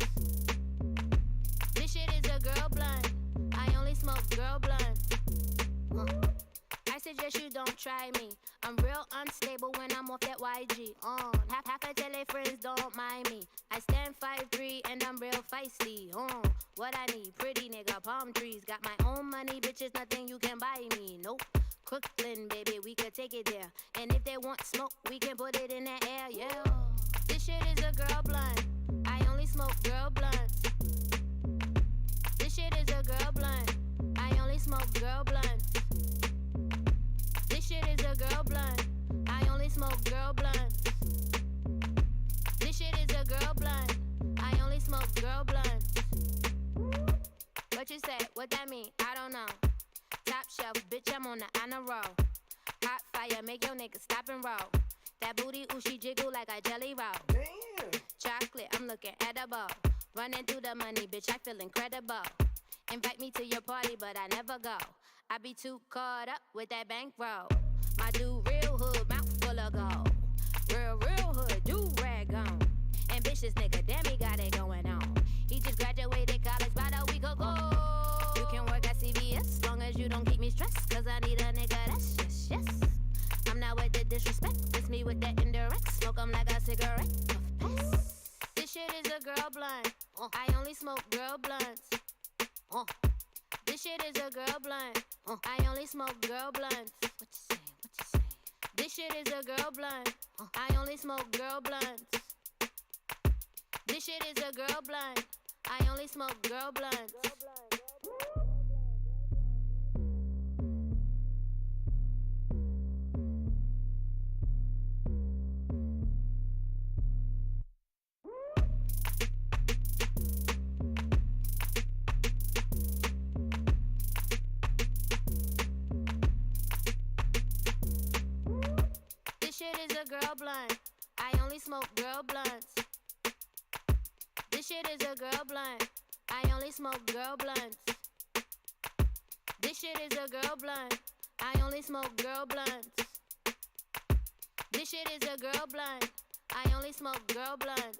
This shit is a girl blunt. I only smoke girl blunts. I suggest you don't try me. I'm real unstable when I'm off that YG. Half a tell they friends don't mind me. I stand 5'3" and I'm real feisty. What I need, pretty nigga, palm trees. Got my own money, bitches, nothing you can buy me. Nope. Crooklyn, baby, we could take it there. And if they want smoke, we can put it in the air, yeah. This shit is a girl blunt. I only smoke girl blunts. This shit is a girl blunt. I only smoke girl blunts. This shit is a girl blunt. I only smoke girl blunts. This shit is a girl blunt. I only smoke girl blunts. What you say? What that mean? I don't know. Top shelf, bitch, I'm on the honor roll. Hot fire, make your nigga stop and roll. That booty, ooh, she jiggle like a jelly roll. Damn. Chocolate, I'm looking edible. Running through the money, bitch, I feel incredible. Invite me to your party, but I never go. I be too caught up with that bankroll. My dude real hood, mouth full of gold. Real hood, do rag on. Ambitious nigga, damn he got it going on. He just graduated college about a week ago. You can work at CVS, long as you don't keep me stressed. Cause I need a nigga that's yes. I'm not with the disrespect, it's me with that indirect. Smoke 'em like a cigarette, puff pass. This shit is a girl blunt. I only smoke girl blunts. This shit is a girl blunt. I only smoke girl blunts. What you say? What you say? This shit is a girl blunt. I only smoke girl blunts. This shit is a girl blunt. I only smoke girl blunts. girl blunt. I only smoke girl blunts. This shit is a girl blunt. I only smoke girl blunts. This shit is a girl blunt. I only smoke girl blunts. This shit is a girl blunt. I only smoke girl blunts.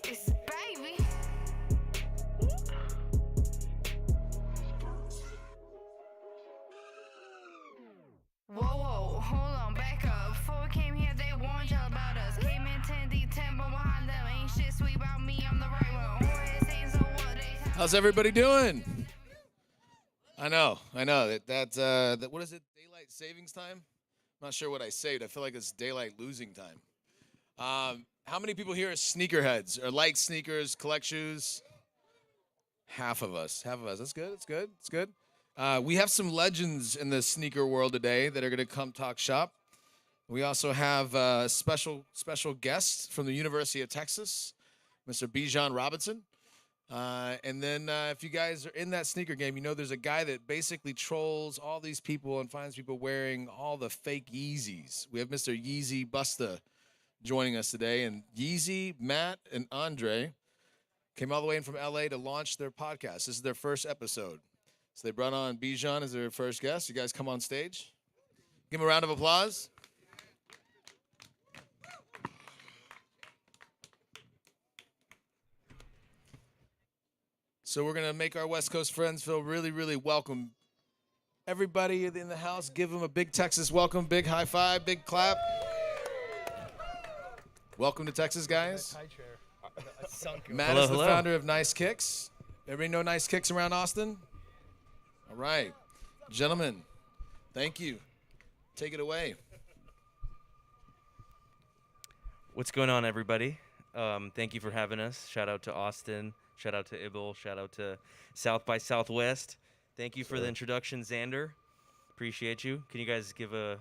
It's baby. Whoa, whoa, hold on, back up. Before we came here, they warned y'all about us. Came in 10D10, but behind them ain't shit sweet about me. I'm the right one. Who is saying so what they How's everybody doing? I know. That what is it? Daylight savings time? I'm not sure what I saved. I feel like it's daylight losing time. How many people here are sneakerheads or like sneakers, collect shoes? Half of us. That's good. It's good. We have some legends in the sneaker world today that are going to come talk shop. We also have a special guest from the University of Texas, Mr. Bijan Robinson. And then if you guys are in that sneaker game, you know there's a guy that basically trolls all these people and finds people wearing all the fake Yeezys. We have Mr. Yeezy Busta joining us today. And Yeezy, Matt, and Andre came all the way in from LA to launch their podcast. This is their first episode. So they brought on Bijan as their first guest. You guys come on stage. Give him a round of applause. So we're going to make our West Coast friends feel really, really welcome. Everybody in the house, give them a big Texas welcome, big high five, big clap. Welcome to Texas, guys. Matt is the founder of Nice Kicks. Everybody know Nice Kicks around Austin? All right. Gentlemen, thank you. Take it away. What's going on, everybody? Thank you for having us. Shout out to Austin. Shout out to Ibble. Shout out to South by Southwest. Thank you for the introduction, Xander. Appreciate you. Can you guys give a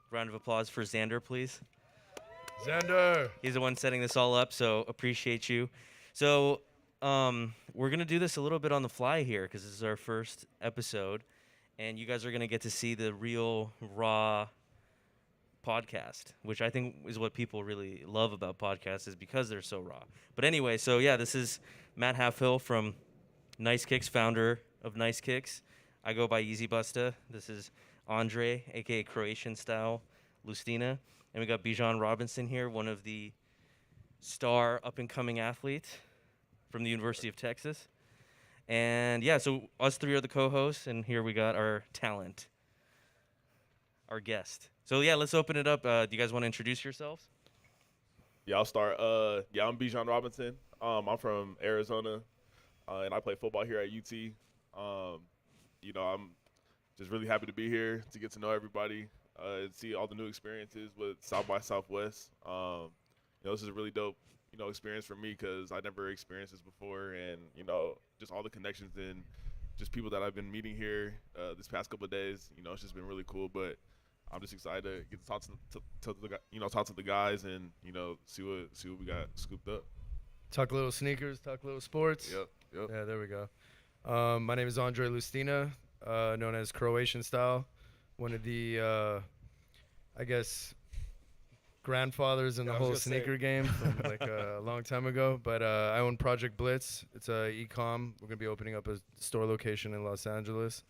round of applause for Xander, please? Xander. He's the one setting this all up, so appreciate you. So we're going to do this a little bit on the fly here because this is our first episode, and you guys are going to get to see the real, raw podcast, which I think is what people really love about podcasts is because they're so raw. But anyway, so yeah, this is Matt Halfhill from Nice Kicks, founder of Nice Kicks. I go by Yeezy Busta. This is Andre, a.k.a. Croatian Style Lustina. And we got Bijan Robinson here, one of the star up-and-coming athletes from the University of Texas. And yeah, so us three are the co-hosts, and here we got our talent, our guest. So yeah, let's open it up. Do you guys want to introduce yourselves? Yeah, I'll start. I'm Bijan Robinson. I'm from Arizona, and I play football here at UT. I'm just really happy to be here to get to know everybody, and see all the new experiences with South by Southwest. This is a really dope, experience for me because I never experienced this before, and just all the connections and just people that I've been meeting here this past couple of days. It's just been really cool, but I'm just excited to get to talk to the guys and see what we got scooped up. Talk a little sneakers, talk a little sports. Yep. Yeah, there we go. My name is Andre Lustina, known as Croatian Style, one of the grandfathers in the whole sneaker game from like a long time ago. But I own Project Blitz. It's a e-com. We're gonna be opening up a store location in Los Angeles.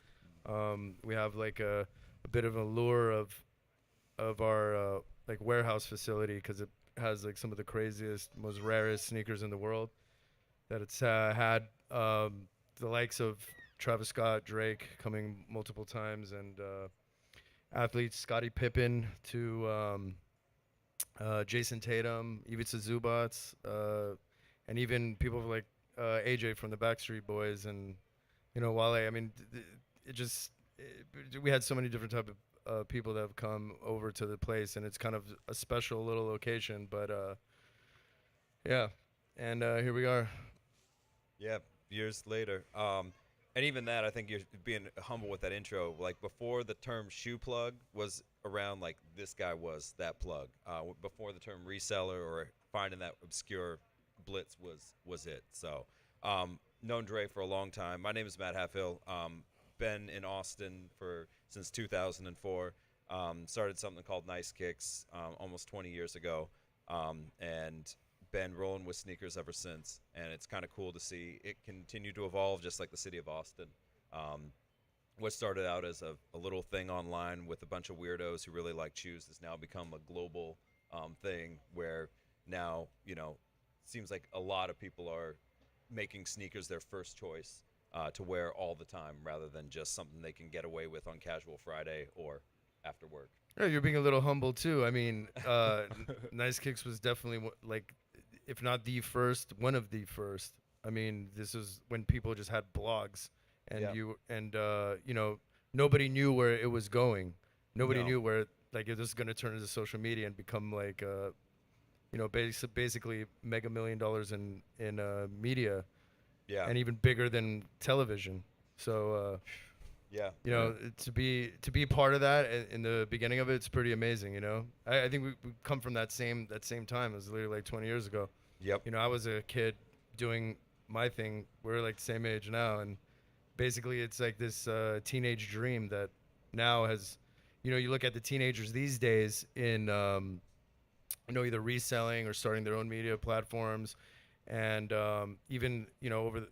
We have like a bit of a lure of our like warehouse facility because it has like some of the craziest, most rarest sneakers in the world. That it's had the likes of Travis Scott, Drake coming multiple times, and athletes Scottie Pippen to Jason Tatum, Ivica Zubac, and even people like AJ from the Backstreet Boys and Wale. I mean, we had so many different type people that have come over to the place, and it's kind of a special little location. But yeah, and here we are. Yeah, years later. And even that, I think you're being humble with that intro. Like before the term shoe plug was around, like this guy was that plug. Before the term reseller or finding that obscure blitz was it. So known Dre for a long time. My name is Matt Hatfield. Been in Austin since 2004. Started something called Nice Kicks almost 20 years ago. And been rolling with sneakers ever since, and it's kind of cool to see it continue to evolve, just like the city of Austin. What started out as a little thing online with a bunch of weirdos who really like shoes has now become a global thing, where now, seems like a lot of people are making sneakers their first choice to wear all the time, rather than just something they can get away with on casual Friday or after work. Yeah, you're being a little humble too. I mean, Nice Kicks was definitely like, if not the first, one of the first. I mean, this is when people just had blogs, and nobody knew where it was going. Nobody knew where, like, it was going to turn into social media and become like, basically mega $1 million in media, and even bigger than television. So, to be part of that in the beginning of it, it's pretty amazing. I think we come from that same time. It was literally like 20 years ago. Yep. I was a kid doing my thing. We're like the same age now, and basically it's like this teenage dream that now has, you look at the teenagers these days in, either reselling or starting their own media platforms, and even over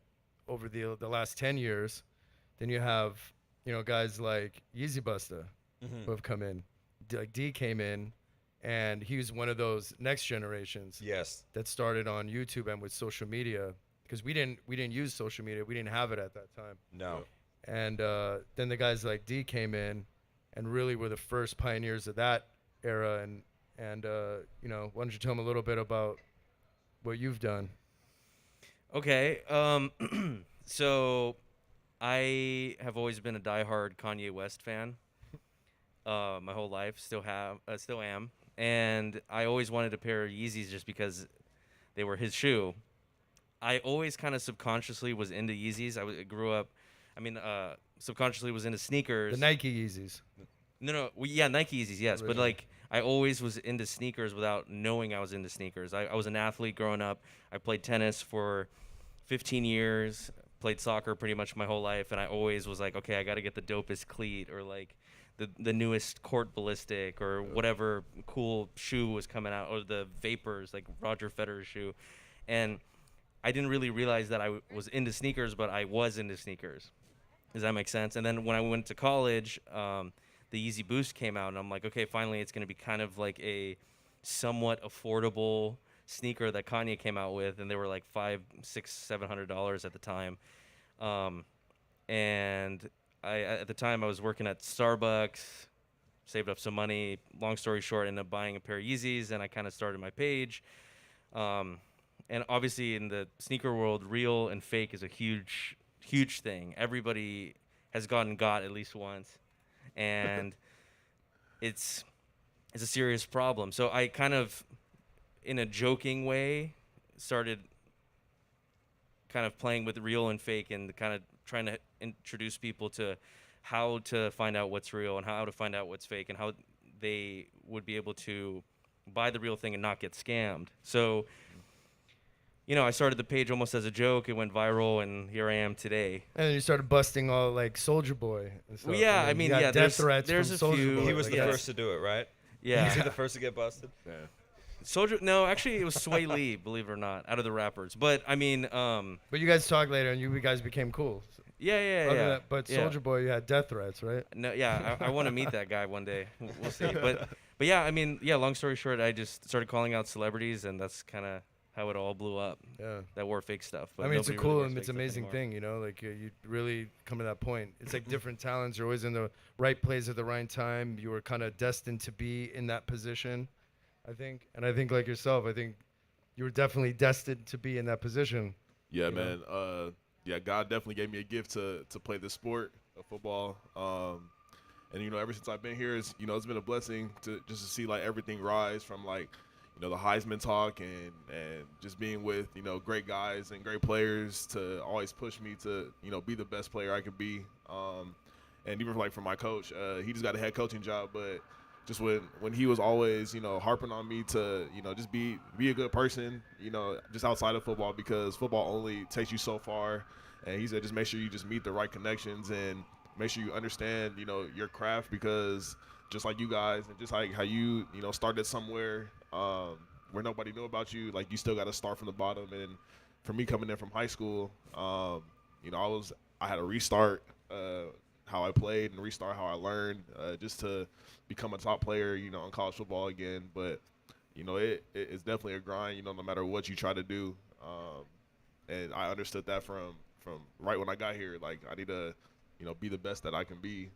the last 10 years, then you have guys like Yeezy Busta who have come in. Like D came in, and he was one of those next generations. Yes. That started on YouTube and with social media, because we didn't use social media. We didn't have it at that time. No. And then the guys like D came in, and really were the first pioneers of that era. And why don't you tell them a little bit about what you've done? Okay. So I have always been a diehard Kanye West fan. My whole life, still am, and I always wanted a pair of Yeezys just because they were his shoe. I always kind of subconsciously was into Yeezys. Grew up, subconsciously was into sneakers. The Nike Yeezys. No, Nike Yeezys, yes, but like I always was into sneakers without knowing I was into sneakers. I was an athlete growing up. I played tennis for 15 years. Played soccer pretty much my whole life, and I always was like, okay, I got to get the dopest cleat, or like the newest court ballistic, or whatever cool shoe was coming out, or the Vapors, like Roger Federer's shoe. And I didn't really realize that I was into sneakers, but I was into sneakers. Does that make sense? And then when I went to college, the Yeezy Boost came out, and I'm like, okay, finally it's going to be kind of like a somewhat affordable sneaker that Kanye came out with, and they were like $500, $600, $700 at the time. And at the time I was working at Starbucks, saved up some money. Long story short, ended up buying a pair of Yeezys, and I kind of started my page. And obviously in the sneaker world, real and fake is a huge thing. Everybody has got at least once, and it's a serious problem. So I kind of, in a joking way, started kind of playing with real and fake, and kind of trying to introduce people to how to find out what's real and how to find out what's fake, and how they would be able to buy the real thing and not get scammed. So, I started the page almost as a joke. It went viral, and here I am today. And then you started busting all like Soulja Boy and stuff. Well, yeah, and then you got death threats there's from a Soulja few. Boy. He was like, the first to do it, right? Yeah. Was he the first to get busted? Yeah. Soldier, no, actually it was Sway Lee, believe it or not, out of the rappers. But I mean, but you guys talked later, and you guys became cool. Yeah. But Soulja Boy, you had death threats, right? No, yeah, I want to meet that guy one day. We'll see. But yeah, I mean, yeah. Long story short, I just started calling out celebrities, and that's kind of how it all blew up. Yeah. That wore fake stuff. But I mean, it's a nobody really cool wears and fake it's stuff amazing anymore. thing, Like you really come to that point. It's like different talents. You're always in the right place at the right time. You were kind of destined to be in that position, I think. And I think like yourself, I think you were definitely destined to be in that position. Yeah, man. God definitely gave me a gift to play the sport of football. And ever since I've been here, it's it's been a blessing to just to see like everything rise from like the Heisman talk and just being with great guys and great players to always push me to be the best player I could be. And even like for my coach, he just got a head coaching job, but just when he was always harping on me to just be a good person, just outside of football, because football only takes you so far. And he said just make sure you just meet the right connections and make sure you understand your craft, because just like you guys and just like how you started somewhere where nobody knew about you, like you still got to start from the bottom. And for me coming in from high school, I had to restart how I played and restart how I learned just to become a top player, in college football again. But, it's definitely a grind, no matter what you try to do. And I understood that from right when I got here. Like, I need to, be the best that I can be,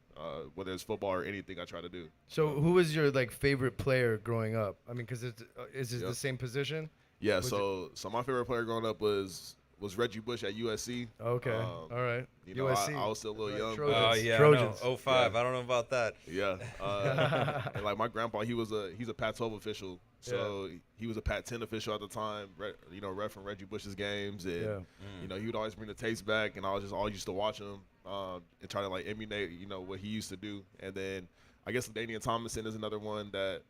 whether it's football or anything I try to do. So who was your favorite player growing up? I mean, because is it the same position? Yeah, so my favorite player growing up was Reggie Bush at USC. Okay, all right. USC. I was still a little young. Oh yeah, Trojans. No, 05. Yeah. I don't know about that. Yeah, and like my grandpa, he's a Pac-12 official, so he was a Pac-10 official at the time. Ref from Reggie Bush's games, and he would always bring the tapes back, and I was just all used to watch him and try to like emulate what he used to do. And then I guess Danian Thomason is another one that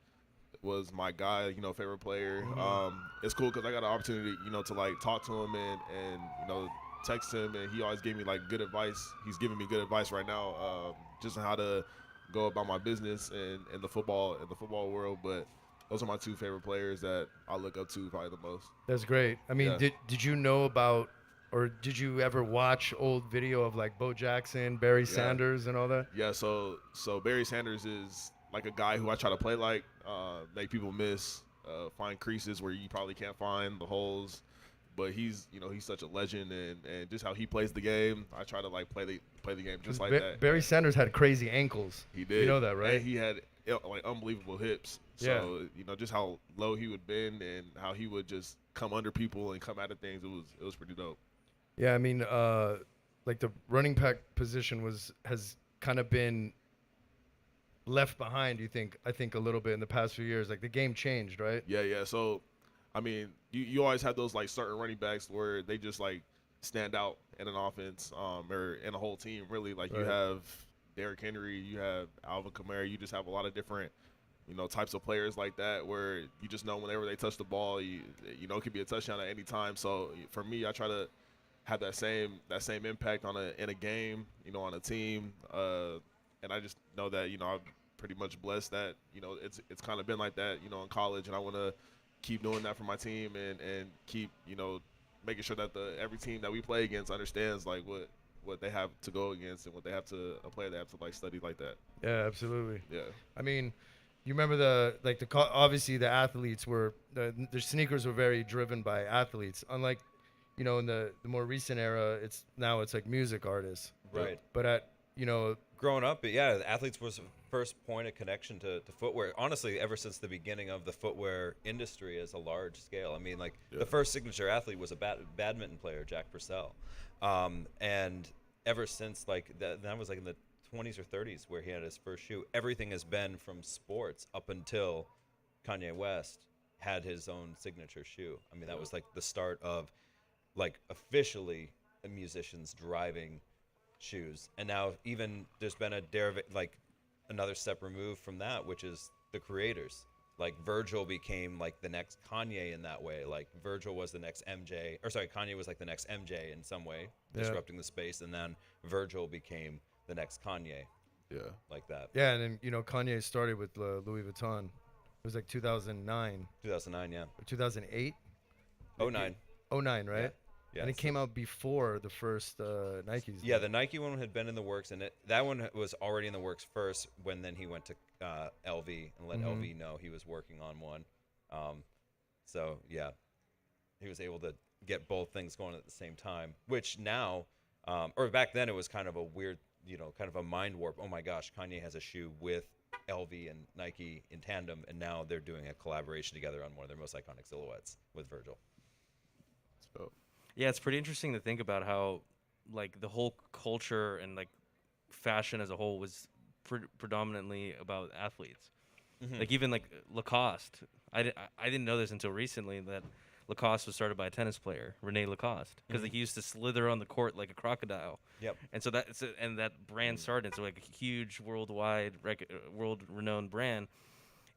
was my guy, favorite player. It's cool because I got an opportunity, to like talk to him and text him, and he always gave me like good advice. He's giving me good advice right now, just on how to go about my business and in the football world. But those are my two favorite players that I look up to probably the most. That's great. I mean, did you know about, or did you ever watch old video of like Bo Jackson, Barry Sanders, and all that? Yeah. So Barry Sanders is like a guy who I try to play like, make people miss, find creases where you probably can't find the holes. But he's such a legend, and just how he plays the game, I try to like play the game just like that. Barry Sanders had crazy ankles. He did. You know that, right? And he had like unbelievable hips. So just how low he would bend and how he would just come under people and come out of things. It was pretty dope. Yeah, I mean, like the running back position has kind of been left behind. I think a little bit in the past few years. Like the game changed, right? Yeah. So, I mean, you always have those like certain running backs where they just like stand out in an offense, or in a whole team. Really, like you have Derrick Henry, you have Alvin Kamara. You just have a lot of different, types of players like that where you just know whenever they touch the ball, it could be a touchdown at any time. So for me, I try to have that same impact in a game, on a team, and I just know that I'm pretty much blessed that it's kind of been like that, in college, and I want to keep doing that for my team and keep making sure that every team that we play against understands like what they have to go against and what they have to a player they have to like study like that. Yeah, absolutely. Yeah. I mean, you remember obviously the athletes were the sneakers were very driven by athletes. Unlike, in the more recent era, it's like music artists. Right. But growing up, the athletes was the first point of connection to footwear. Honestly, ever since the beginning of the footwear industry as a large scale. I mean, the first signature athlete was a badminton player, Jack Purcell. And ever since that was like in the 20s or 30s where he had his first shoe. Everything has been from sports up until Kanye West had his own signature shoe. I mean, that was like the start of like officially musicians driving shoes. And now even there's been another step removed from that, which is the creators. Like Virgil became like the next Kanye in that way. Like Virgil was the next MJ, or sorry, Kanye was like the next MJ in some way, disrupting the space, and then Virgil became the next Kanye. Yeah. Like that. Yeah, and then Kanye started with Louis Vuitton. It was like 2009. 2009, yeah. Or 2008. 09. 09, right? Yeah. Yeah, and it came out before the first Nikes. Yeah, the Nike one had been in the works, and that one was already in the works first. When then he went to LV and let LV know he was working on one. So yeah, he was able to get both things going at the same time. Which now, or back then, it was kind of a weird, kind of a mind warp. Oh my gosh, Kanye has a shoe with LV and Nike in tandem, and now they're doing a collaboration together on one of their most iconic silhouettes with Virgil. So. Yeah, it's pretty interesting to think about how, like, the whole culture and, like, fashion as a whole was predominantly about athletes. Mhm. Like even like Lacoste. I didn't know this until recently that Lacoste was started by a tennis player, Rene Lacoste, because Mhm. he used to slither on the court like a crocodile. Yep. And so and that brand started, so like a huge worldwide, world-renowned brand.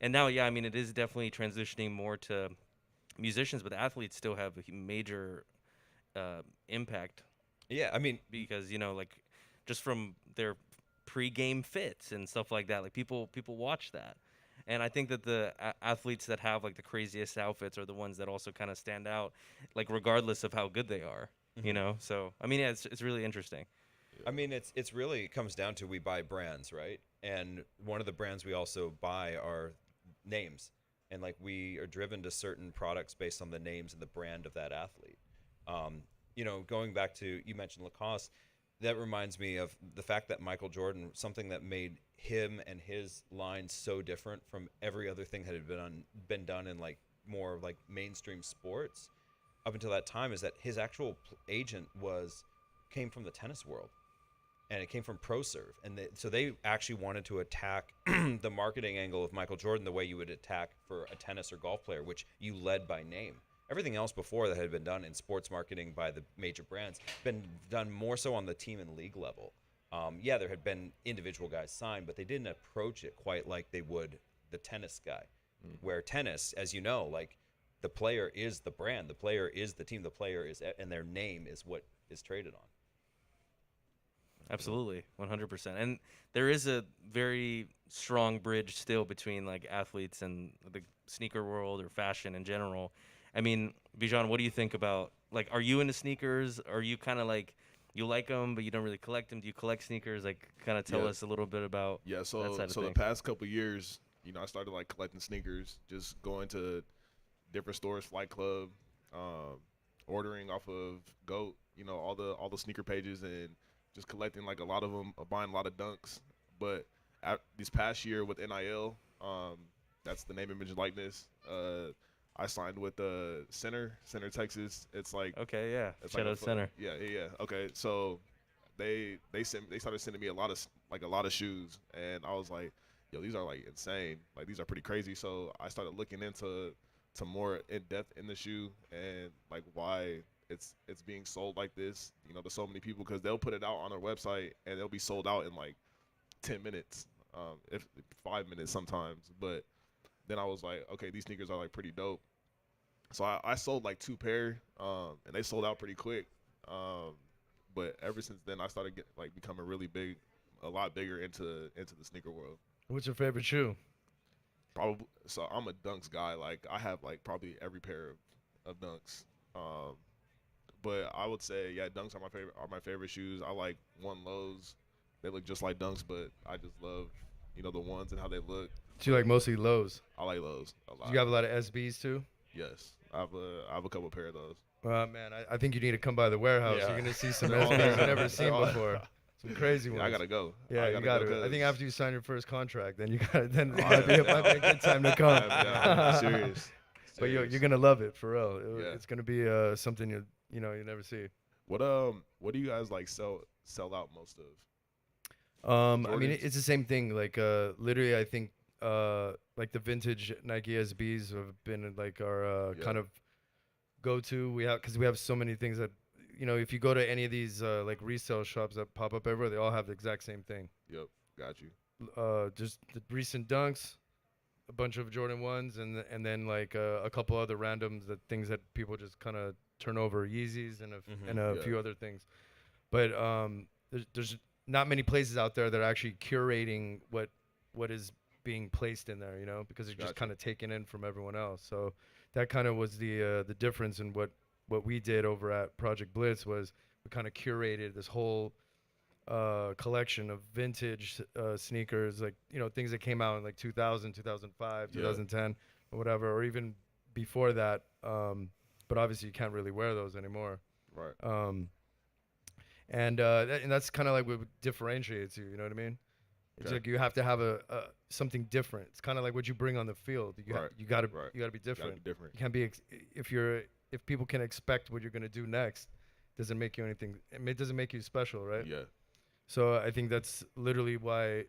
And now, yeah, I mean, it is definitely transitioning more to musicians, but athletes still have a major impact. Yeah, I mean, because like just from their pre-game fits and stuff like that, like people watch that. And I think that the athletes that have like the craziest outfits are the ones that also kind of stand out, like regardless of how good they are, Mhm. So I mean, yeah, it's really interesting. I mean, it's really it comes down to we buy brands, right? And one of the brands we also buy are names, and like we are driven to certain products based on the names and the brand of that athlete. Going back to you mentioned Lacoste, that reminds me of the fact that Michael Jordan, something that made him and his line so different from every other thing that had been done in like more like mainstream sports up until that time, is that his actual agent came from the tennis world, and it came from ProServe, and so they actually wanted to attack the marketing angle of Michael Jordan the way you would attack for a tennis or golf player, which you led by name. Everything else before that had been done in sports marketing by the major brands been done more so on the team and league level. Yeah, there had been individual guys signed, but they didn't approach it quite like they would the tennis guy. Where tennis, as you know, like the player is the brand, the player is the team, the player is, and their name is what is traded on. Absolutely, 100%. And there is a very strong bridge still between like athletes and the sneaker world or fashion in general. I mean, Bijan, what do you think about, like, are you into sneakers? Are you kind of like, you like them, but you don't really collect them? Do you collect sneakers? Like, kind of tell us a little bit about Yeah, that so side of the things. past couple years, I started like collecting sneakers, just going to different stores, Flight Club, ordering off of GOAT, all the sneaker pages, and just collecting like a lot of them, buying a lot of dunks. But this past year with NIL, that's the name, image, and likeness. I signed with Center Texas. It's like Okay, yeah. it's Shout like out Center. Yeah. Okay, so they started sending me a lot of shoes, and I was like, yo, these are like insane. Like these are pretty crazy. So I started looking into more in depth in the shoe and like why it's being sold like this. To so many people, because they'll put it out on their website and they'll be sold out in like 10 minutes, if 5 minutes sometimes. But then I was like, okay, these sneakers are like pretty dope. So I sold like 2 pair, and they sold out pretty quick. But ever since then, I started becoming really big, a lot bigger into the sneaker world. What's your favorite shoe? Probably, so I'm a Dunks guy. Like I have like probably every pair of Dunks. But I would say, yeah, Dunks are my favorite shoes. I like One Lows. They look just like Dunks, but I just love the ones and how they look. Do you like mostly lows? I like lows a lot. Do you have a lot of SBs too? Yes, I have a couple pair of those. Man, I think you need to come by the warehouse. Yeah. You're gonna see some They're all SBs there. you've never They're seen all- before. Some crazy Yeah, ones. I gotta go. Yeah, you gotta got go to. I think 'cause- after you sign your first contract, then you got. Then it Oh, might be yeah, might be a good time to come. Yeah, serious. But you're Serious. gonna love it for real. Yeah. It's gonna be something you never see. What do you guys like sell out most of? I mean, Jordans? it's the same thing. Like, literally, I think, like the vintage Nike SBs have been like our Yeah. kind of go-to. Because we have so many things that, if you go to any of these like resale shops that pop up everywhere, they all have the exact same thing. Yep, got you. Just the recent Dunks, a bunch of Jordan 1s, and then like a couple other randoms, things that people just kind of turn over, Yeezys and a Yeah. few other things. But there's not many places out there that are actually curating what is being placed in there, because it's just Gotcha. kind of taken in from everyone else. So that kind of was the difference in what we did over at Project Blitz. Was we kind of curated this whole collection of vintage sneakers, like things that came out in like 2000, 2005, Yeah. 2010, or whatever, or even before that. But obviously you can't really wear those anymore. Right. And that's kind of like what differentiates you. You know what I mean? It's Okay. like you have to have a something different. It's kind of like what you bring on the field. Right. You gotta Right. you gotta be different. Gotta be different. You can't be if people can expect what you're gonna do next, doesn't make you anything. It doesn't make you special, right? Yeah. So I think that's literally why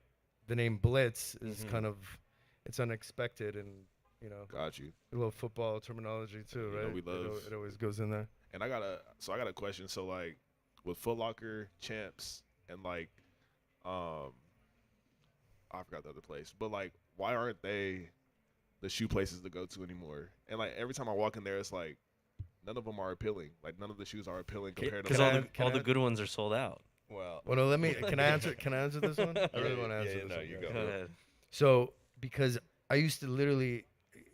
the name Blitz is kind of, it's unexpected, and got you. A little football terminology too, You know, right? we love It always goes in there. And I got a question. So like with Foot Locker, Champs, and like I forgot the other place, but like why aren't they the shoe places to go to anymore? And like every time I walk in there, it's like none of them are appealing. Like none of the shoes are appealing compared to Because all the good ones are sold out. Well, no, let me. Can I answer? Can I answer this one? I really want to answer this no, one. you guys. go. ahead. So because I used to literally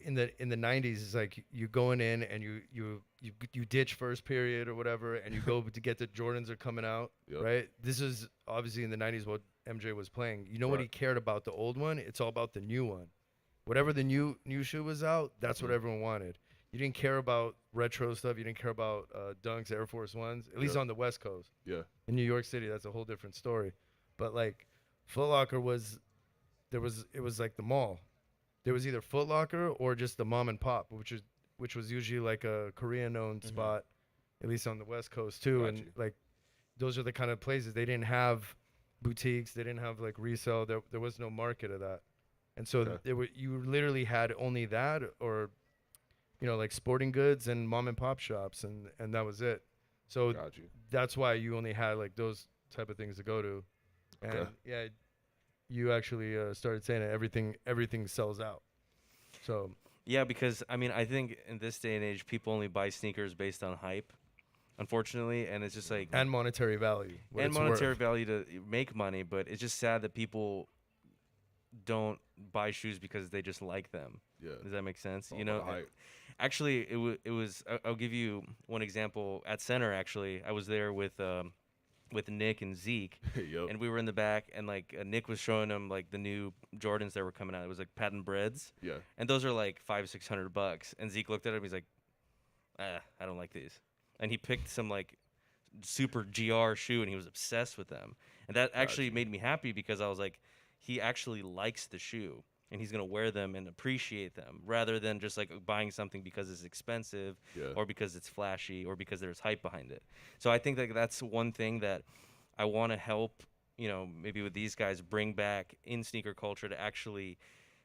in the 90s, it's like you going in and you ditch first period or whatever, and you go to get the Jordans are coming out, right? This is obviously in the 90s what MJ was playing. You know what he cared about the old one? It's all about the new one. Whatever the new shoe was out, that's what everyone wanted. You didn't care about retro stuff. You didn't care about Dunks, Air Force Ones, at least on the West Coast. Yeah. In New York City, that's a whole different story. But like Foot Locker it was like the mall. There was either Foot Locker or just the mom and pop, which was usually like a Korean-owned spot, at least on the West Coast too. Got and you. like those are the kind of places they didn't have boutiques, they didn't have like resale. There was no market of that, and so you literally had only that, or like sporting goods and mom and pop shops, and that was it. So that's why you only had like those type of things to go to, and you actually started saying that everything sells out. So yeah, because I mean, I think in this day and age, people only buy sneakers based on hype, unfortunately, and it's just like and monetary value and monetary value to make money. But it's just sad that people don't buy shoes because they just like them. Yeah. Does that make sense? All You know, about hype. actually, it was. I'll give you one example. At center, actually, I was there with Nick and Zeke, and we were in the back, and like Nick was showing them like the new Jordans that were coming out. It was like patent breads, and those are like $500-600. And Zeke looked at him, he's like, I don't like these, and he picked some like super GR shoe, and he was obsessed with them, and that actually made me happy because I was like, he actually likes the shoe, and he's gonna wear them and appreciate them rather than just like buying something because it's expensive or because it's flashy or because there's hype behind it. So I think that that's one thing that I want to help, maybe with these guys, bring back in sneaker culture, to actually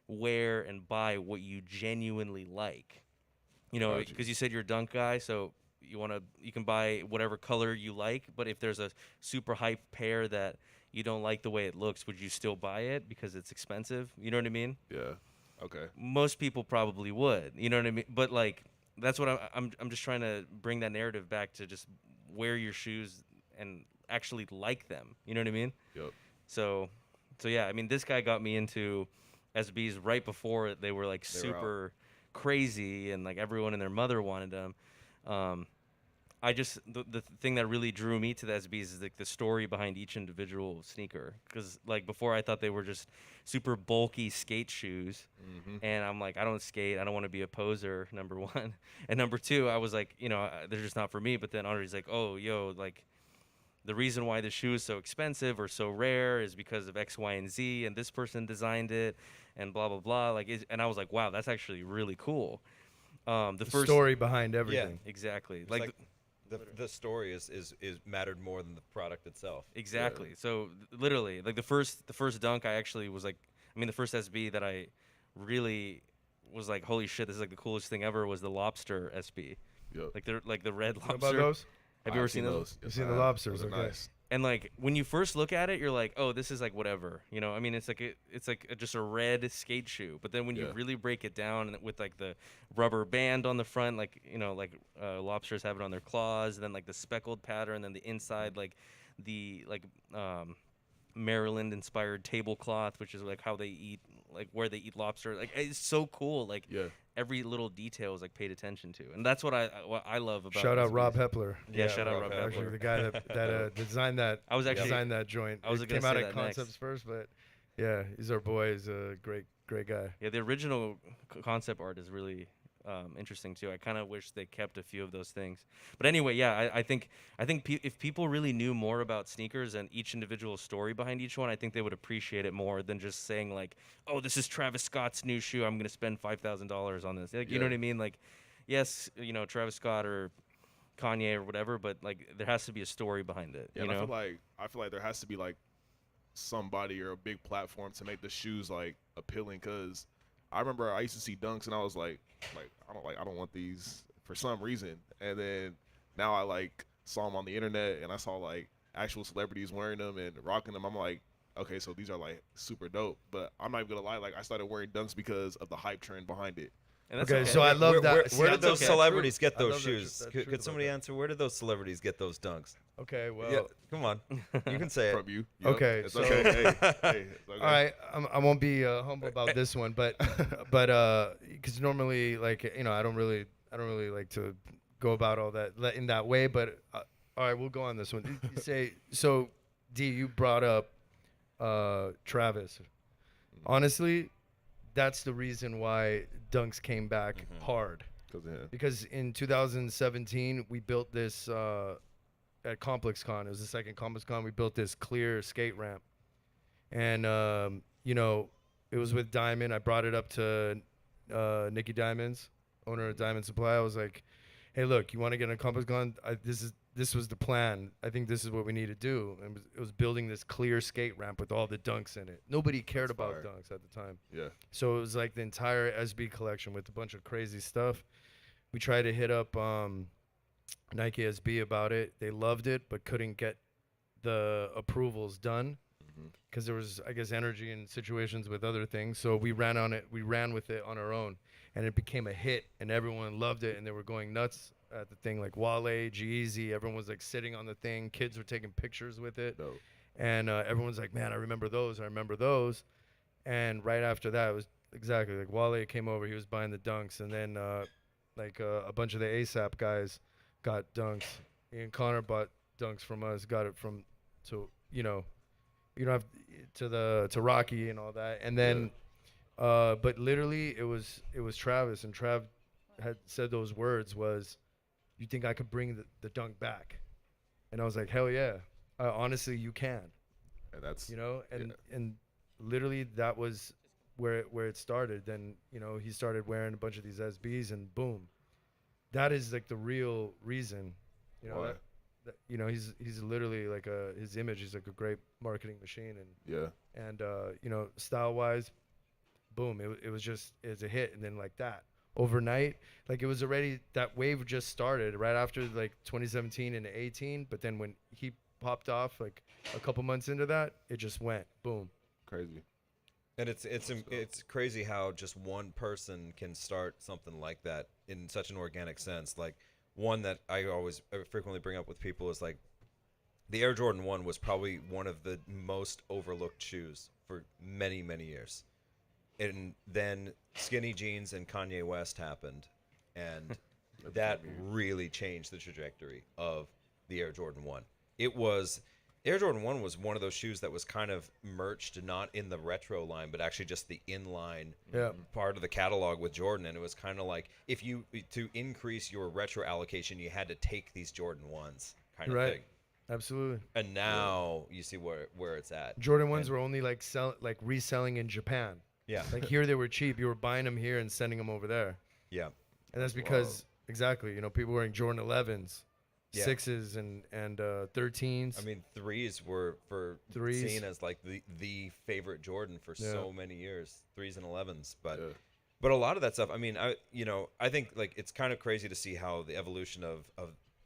wear and buy what you genuinely like. Because you said you're a Dunk guy, so you can buy whatever color you like, but if there's a super hype pair that you don't like the way it looks, would you still buy it because it's expensive? You know what I mean? Yeah. Okay. Most people probably would. You know what I mean? But like, that's what I'm just trying to bring that narrative back to just wear your shoes and actually like them. You know what I mean? Yep. So yeah, I mean, this guy got me into SBs right before they were like super crazy and like everyone and their mother wanted them. The thing that really drew me to the SBs is like the story behind each individual sneaker. Because like before, I thought they were just super bulky skate shoes, and I'm like, I don't skate. I don't want to be a poser. Number one, and number two, I was like, they're just not for me. But then Andre's like, oh, yo, like the reason why the shoe is so expensive or so rare is because of X, Y, and Z, and this person designed it, and blah blah blah. And I was like, wow, that's actually really cool. The first story behind everything. Yeah, exactly. Like the story is mattered more than the product itself. Exactly. Yeah. So literally, like the first Dunk, I actually was like, the first SB that I really was like, holy shit, this is like the coolest thing ever, was the lobster SB. Yep. Like the red lobster. What about those? Have you ever seen those? You've seen the lobsters, okay. Nice. And like when you first look at it, you're like, oh, this is like whatever, it's like just a red skate shoe. But then when you really break it down with like the rubber band on the front, like lobsters have it on their claws, and then like the speckled pattern, and then the inside like the Maryland inspired tablecloth, which is like how they eat, like where they eat lobster. Like it's so cool. Like every little detail is like paid attention to, and that's what I love about. Shout out Rob Hepler. Yeah, shout out Rob Hepler. Actually, the guy that designed that. Designed that joint. It came out at Concepts first, but yeah, he's our boy. He's a great guy. Yeah, the original concept art is really interesting too. I kind of wish they kept a few of those things. But anyway, yeah, I think if people really knew more about sneakers and each individual story behind each one, I think they would appreciate it more than just saying like, oh, this is Travis Scott's new shoe, I'm gonna spend $5,000 on this. Like, you know what I mean? Like, yes, Travis Scott or Kanye or whatever, but like there has to be a story behind it. Yeah, you and know? I feel like there has to be like somebody or a big platform to make the shoes like appealing. Cause I remember I used to see dunks and I was like I don't want these for some reason. And then now I like saw them on the internet and I saw like actual celebrities wearing them and rocking them. I'm like, okay, so these are like super dope. But I'm not even gonna lie, like I started wearing dunks because of the hype trend behind it. Okay, so I love that. Where did those celebrities get I those love that shoes? that's Could true somebody about answer? Where did those celebrities get those dunks? Okay, well, Yeah, come on, you can say it. From you. Yep, Okay, it's so okay. Hey, it's okay. all right, I won't be humble about this one, but because normally, like, you know, I don't really like to go about all that in that way. But all right, we'll go on this one. You say so, D. You brought up Travis. Honestly, that's the reason why Dunks came back hard. Because in 2017, we built this at ComplexCon. It was the second ComplexCon. We built this clear skate ramp. And, you know, it was with Diamond. I brought it up to Nikki Diamonds, owner of Diamond Supply. I was like, hey, look, you want to get on ComplexCon? This was the plan. I think this is what we need to do. And it was building this clear skate ramp with all the dunks in it. Nobody cared about dunks at the time. Yeah. So it was like the entire SB collection with a bunch of crazy stuff. We tried to hit up Nike SB about it. They loved it, but couldn't get the approvals done because there was, I guess, energy in situations with other things. So we ran on it. We ran with it on our own, and it became a hit, and everyone loved it, and they were going nuts at the thing. Like Wale, G-Eazy, everyone was like sitting on the thing. Kids were taking pictures with it, and everyone's like, "Man, I remember those. I remember those." And right after that, it was exactly like Wale came over. He was buying the dunks, and then like a bunch of the ASAP guys got dunks. And Connor bought dunks from us. Got it from you don't have to Rocky and all that. And then but literally it was Travis, and Trav had said those words was, you think I could bring the dunk back? And I was like, hell yeah. Honestly, you can. And that's, you know, and literally that was where it started. Then, you know, he started wearing a bunch of these SBs, and boom. That is like the real reason, you know. That, you know, he's literally like his image is like a great marketing machine, and you know, style wise, boom, it was a hit. And then like that overnight, like it was already, that wave just started right after like 2017 and 18, but then when he popped off like a couple months into that, it just went boom. Crazy. And it's crazy how just one person can start something like that in such an organic sense. Like, one that I always frequently bring up with people is like, the Air Jordan 1 was probably one of the most overlooked shoes for many, many years. And then skinny jeans and Kanye West happened, and that really changed the trajectory of the Air Jordan 1. Air Jordan 1 was one of those shoes that was kind of merged, not in the retro line, but actually just the inline part of the catalog with Jordan. And it was kind of like, to increase your retro allocation, you had to take these Jordan 1s kind of thing. Absolutely. And now you see where it's at. Jordan 1s were only like reselling in Japan. Yeah. Like here they were cheap. You were buying them here and sending them over there. Yeah. And that's because, exactly, you know, people wearing Jordan 11s. Yeah. 6s and 13s. I mean, 3s were seen as like the favorite Jordan for so many years. 3s and 11s, but a lot of that stuff. I mean, I think like it's kind of crazy to see how the evolution of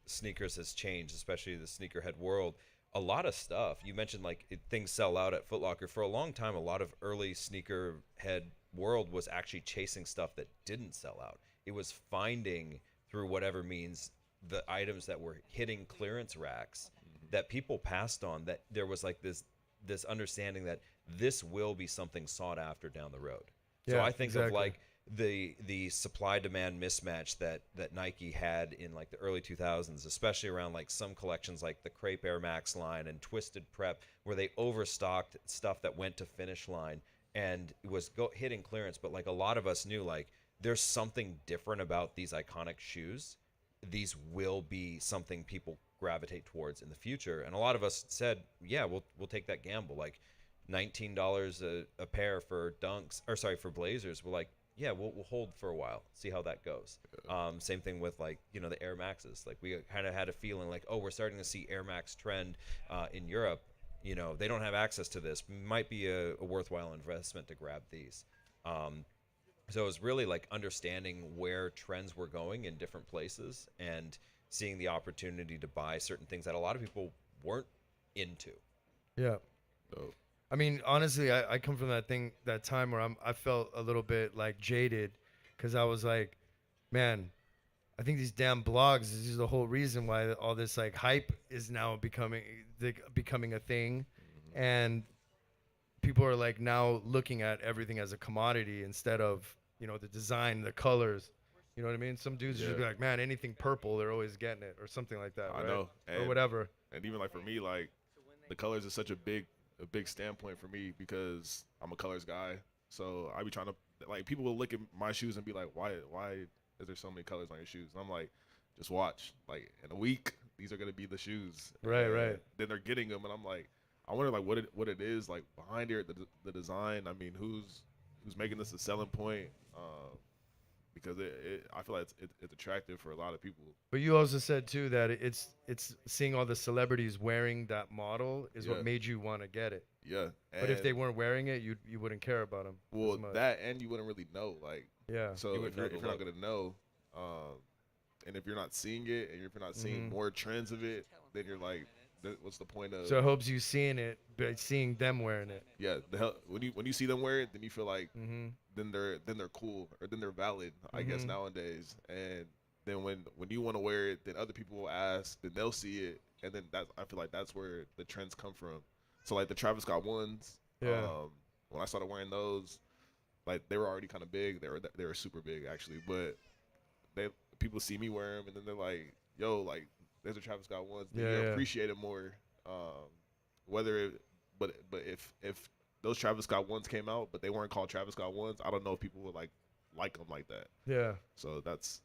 sneakers has changed, especially the sneakerhead world. A lot of stuff you mentioned, like things sell out at Foot Locker. For a long time, a lot of early sneakerhead world was actually chasing stuff that didn't sell out. It was finding through whatever means the items that were hitting clearance racks that people passed on, that there was like this understanding that this will be something sought after down the road. So I think of like the supply demand mismatch that Nike had in like the early 2000s, especially around like some collections like the Crepe Air Max line and Twisted Prep, where they overstocked stuff that went to finish line and was hitting clearance. But like a lot of us knew, like, there's something different about these iconic shoes. These will be something people gravitate towards in the future. And a lot of us said, yeah, we'll take that gamble. Like $19 a pair for for Blazers. We're like, yeah, we'll hold for a while, see how that goes. Same thing with like, you know, the Air Maxes. Like we kind of had a feeling like, oh, we're starting to see Air Max trend in Europe. they don't have access to this. Might be a worthwhile investment to grab these. So it was really like understanding where trends were going in different places and seeing the opportunity to buy certain things that a lot of people weren't into. Yeah. I mean, honestly, I come from that time where I felt a little bit like jaded, because I was like, man, I think these damn blogs is the whole reason why all this like hype is now becoming a thing, and people are like now looking at everything as a commodity instead of the design, the colors. You know what I mean? Some dudes just be like, man, anything purple, they're always getting it, or something like that. I right? know, or whatever. And even like for me, like the colors is such a big standpoint for me because I'm a colors guy. So I be trying to, like, people will look at my shoes and be like, why is there so many colors on your shoes? And I'm like, just watch. Like in a week, these are gonna be the shoes. Right, and right. Then they're getting them, and I'm like, I wonder like what it is like behind it, the design. I mean, who's making this a selling point? Because I feel like it's attractive for a lot of people. But you also said too that it's seeing all the celebrities wearing that model is what made you want to get it. Yeah. But if they weren't wearing it, you wouldn't care about them. Well, that, and you wouldn't really know, like. Yeah. So if you're not gonna know, and if you're not seeing it, and if you're not seeing more trends of it, then you're like, what's the point of? So it hopes you seeing it, but seeing them wearing it. Yeah. When you see them wear it, then you feel like then they're cool, or then they're valid, I guess, nowadays. And then when you want to wear it, then other people will ask, then they'll see it, and then I feel like that's where the trends come from. So like the Travis Scott ones, when I started wearing those, like they were already kind of big. They were super big actually, but people see me wear them, and then they're like, "Yo, like there's a Travis Scott ones." Then you appreciate it more. But if those Travis Scott ones came out, but they weren't called Travis Scott ones, I don't know if people would like them like that. Yeah. So that's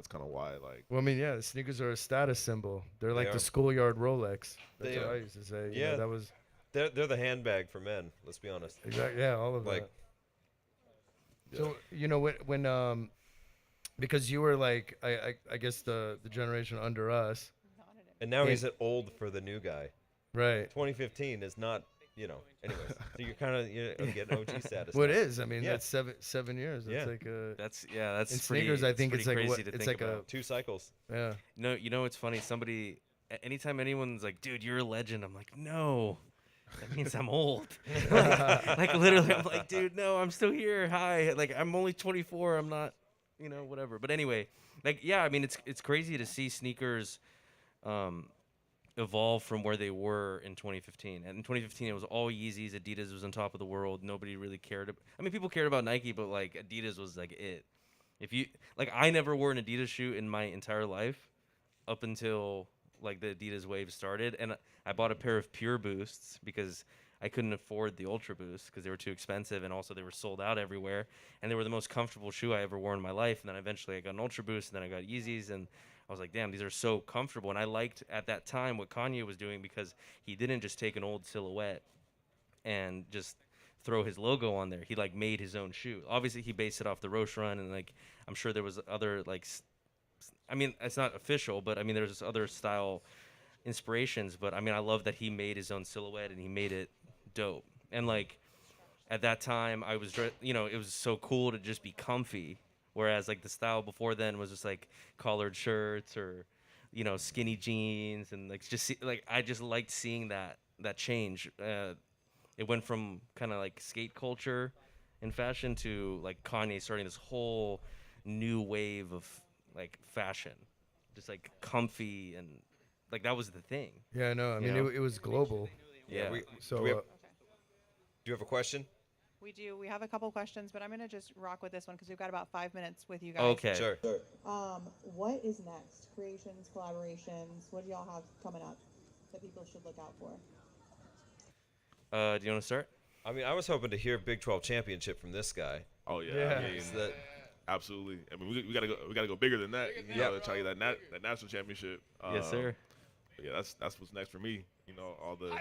kind of why, like. Well, I mean, yeah, the sneakers are a status symbol. They're like They the are. schoolyard Rolex. That's They what are. I used to say. Yeah. That was. They're the handbag for men. Let's be honest. Exactly. Yeah, all of like. that. So when because you were like I guess the generation under us. And now he's old for the new guy. Right. 2015 is not, anyways. So you're kind of getting OG status. Well, it now. is. I mean, that's 7 years. That's like a. That's in pretty, sneakers. I think it's it's like pretty what? crazy to It's think like about. 2 cycles. Yeah. No, it's funny. Somebody, anytime anyone's like, "Dude, you're a legend," I'm like, "No, that means I'm old." like literally, I'm like, "Dude, no, I'm still here. Hi." Like I'm only 24. I'm not, whatever. But anyway, like yeah, I mean, it's crazy to see sneakers evolve from where they were in 2015. And in 2015, it was all Yeezys. Adidas was on top of the world. Nobody really cared. I mean, people cared about Nike, but like Adidas was like it. If you I never wore an Adidas shoe in my entire life, up until like the Adidas wave started, and I bought a pair of Pure Boosts because I couldn't afford the Ultra Boost because they were too expensive, and also they were sold out everywhere. And they were the most comfortable shoe I ever wore in my life. And then eventually I got an Ultra Boost, and then I got Yeezys, and I was like, damn, these are so comfortable. And I liked at that time what Kanye was doing because he didn't just take an old silhouette and just throw his logo on there. He like made his own shoe. Obviously, he based it off the Roche Run, and like I'm sure there was other like, I mean, it's not official, but I mean there's other style inspirations. But I mean, I love that he made his own silhouette and he made it dope. And like at that time, I was it was so cool to just be comfy. Whereas like the style before then was just like collared shirts or, skinny jeans, and like I just liked seeing that change. It went from kind of like skate culture in fashion to like Kanye starting this whole new wave of like fashion, just like comfy, and like that was the thing. Yeah, no, I mean it was global. Yeah. So. Do you have a question? We do. We have a couple questions, but I'm going to just rock with this one because we've got about 5 minutes with you guys. Okay. Sure. What is next? Creations, collaborations? What do y'all have coming up that people should look out for? Do you want to start? I mean, I was hoping to hear Big 12 championship from this guy. Oh yeah. Yeah. I mean, absolutely. I mean, we gotta go bigger than that. To try to get that national championship. Yes, sir. Yeah, that's what's next for me. All the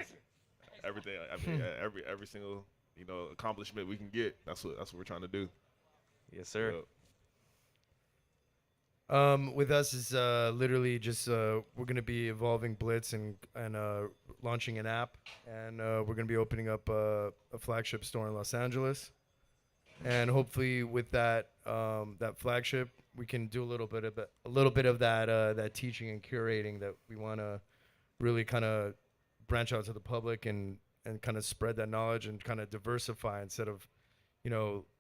everything. I mean, every single accomplishment we can get. That's what we're trying to do. Yes, sir. With us is literally just we're gonna be evolving Blitz and launching an app, and we're gonna be opening up a flagship store in Los Angeles, and hopefully with that that flagship we can do a little bit of that teaching and curating that we want to really kind of branch out to the public and kind of spread that knowledge and kind of diversify instead of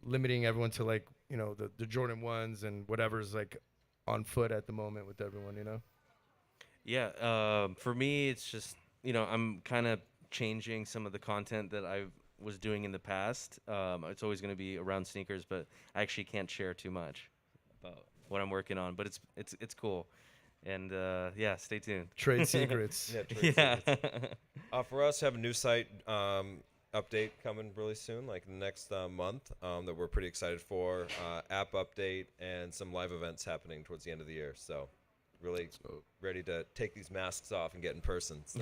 limiting everyone to like the Jordan 1s and whatever's like on foot at the moment with everyone, Yeah, for me, it's just, I'm kind of changing some of the content that I was doing in the past. It's always going to be around sneakers, but I actually can't share too much about what I'm working on, but it's cool. And yeah, stay tuned. Trade secrets. Yeah. Secrets. For us, have a new site update coming really soon, like next month, that we're pretty excited for. App update and some live events happening towards the end of the year. So really ready to take these masks off and get in person. So.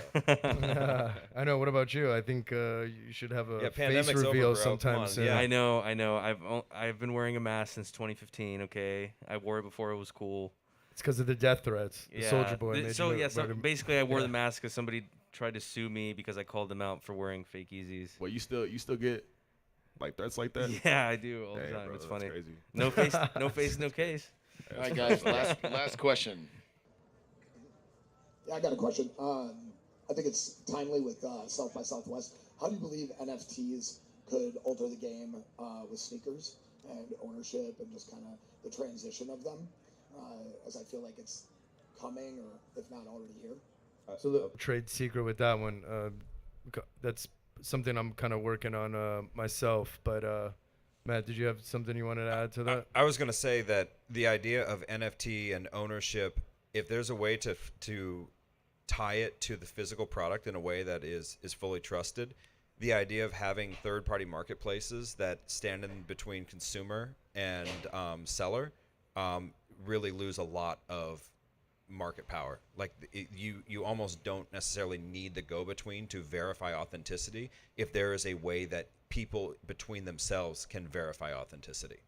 I know. What about you? I think you should have a face pandemic's reveal over, bro. sometime Come on. soon. Yeah, I know. I've been wearing a mask since 2015. Okay, I wore it before it was cool. It's because of the death threats. The Soldier Boy. made So you yeah, wear them. basically, I wore the mask because somebody tried to sue me because I called them out for wearing fake Yeezys. Well, you still get like threats like that? Yeah, I do all the Dang, time. bro, It's that's funny. crazy. No face, no face, no case. All right, guys. Last question. Yeah, I got a question. I think it's timely with South by Southwest. How do you believe NFTs could alter the game with sneakers and ownership and just kind of the transition of them? As I feel like it's coming, or if not already here. So the trade secret with that one, that's something I'm kind of working on myself. But Matt, did you have something you wanted to add to that? I was going to say that the idea of NFT and ownership, if there's a way to tie it to the physical product in a way that is fully trusted, the idea of having third-party marketplaces that stand in between consumer and seller really lose a lot of market power. Like you almost don't necessarily need the go-between to verify authenticity if there is a way that people between themselves can verify authenticity.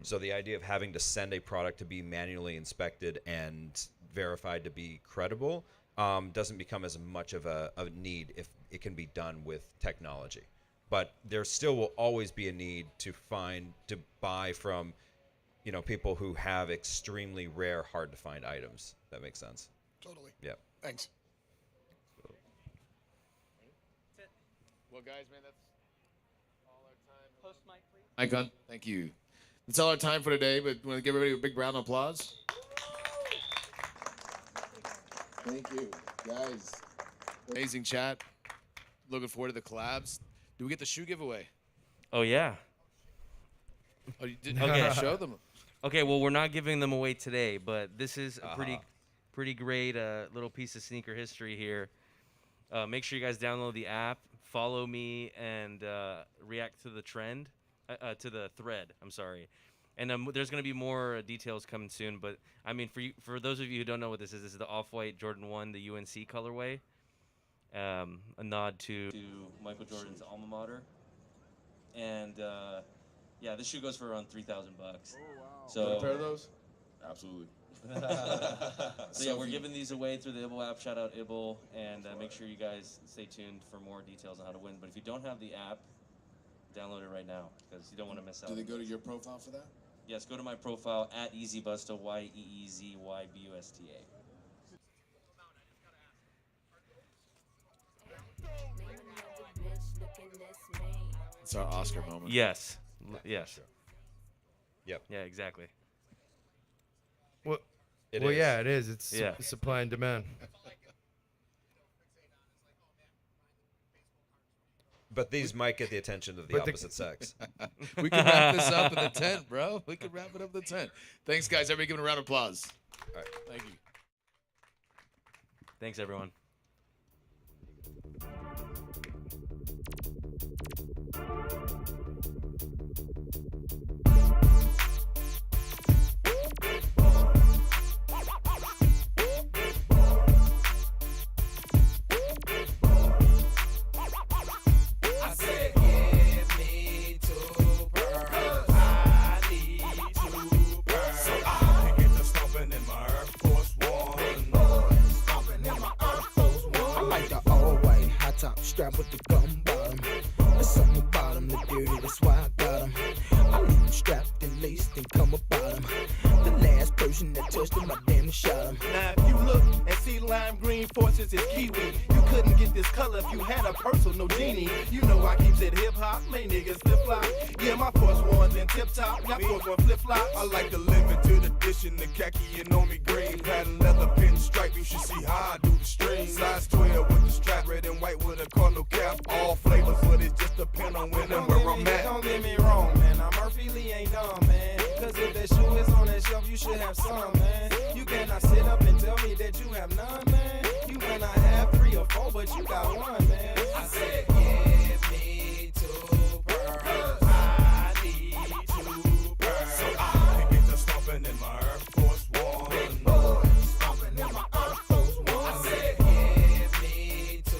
So the idea of having to send a product to be manually inspected and verified to be credible doesn't become as much of a need if it can be done with technology. But there still will always be a need to buy from people who have extremely rare, hard to find items. That makes sense. Totally. Yeah. Thanks. Well, guys, man, that's all our time. Post mic, please. Mic on. Thank you. That's all our time for today, but want to give everybody a big round of applause? Thank you, guys. Amazing chat. Looking forward to the collabs. Do we get the shoe giveaway? Oh yeah. Oh, you didn't Okay. show them? Okay, well, we're not giving them away today, but this is a pretty great little piece of sneaker history here. Make sure you guys download the app, follow me, and react to the trend, to the thread. I'm sorry. And there's going to be more details coming soon. But I mean, for those of you who don't know what this is the off-white Jordan 1, the UNC colorway. A nod to Michael Jordan's alma mater. And yeah, this shoe goes for around $3,000. Oh wow! So a pair of those? Absolutely. So yeah, we're giving these away through the ibble app. Shout out ibble, and make sure you guys stay tuned for more details on how to win. But if you don't have the app, download it right now because you don't want to miss out. Do they go to your profile for that? Yes, go to my profile at EasyBusta, YEEZYBUSTA. It's our Oscar moment. Yes. Yes. Yep. Yeah, exactly. Well, It well, is. yeah, it is. It's Yeah. supply and demand. But these might get the attention of the But the- opposite sex. We can wrap this up in the tent, bro. We can wrap it up in the tent. Thanks, guys. Everybody give it a round of applause. All right. Thank you. Thanks, everyone. I said, give me 2 pearls. I need 2 pearls. So I can get to stomping trap with the gun bottom. There's something about him, the dirty, that's why I got him. I leave him strapped and laced and come about him. The last person that touched him, I damn shot him. Now if you look and see lime green forces is kiwi, you couldn't get this color if you had a purse or no genie. You know I keeps it hip hop, my niggas flip flop. Yeah, my force ones in tip top, got force one flip flop. I like the limited edition, the khaki and on me green. Patent leather pinstripe, you should see how I do the string. Size 12 with the strap, red and white with a cardinal cap. All flavors, but it just depend on when and where I'm at. Don't get me wrong, man, I'm Murphy Lee ain't dumb, man. Cause if that shoe is on that shelf, you should have some, man. You cannot sit up and tell me that you have none, man. You may not have 3 or 4, but you got one, man. I said, give me 2 pearls. I need 2 pearls. So I can get to stomping in my Air Force One. Big boy, stomping in my Air Force One. I said, give me 2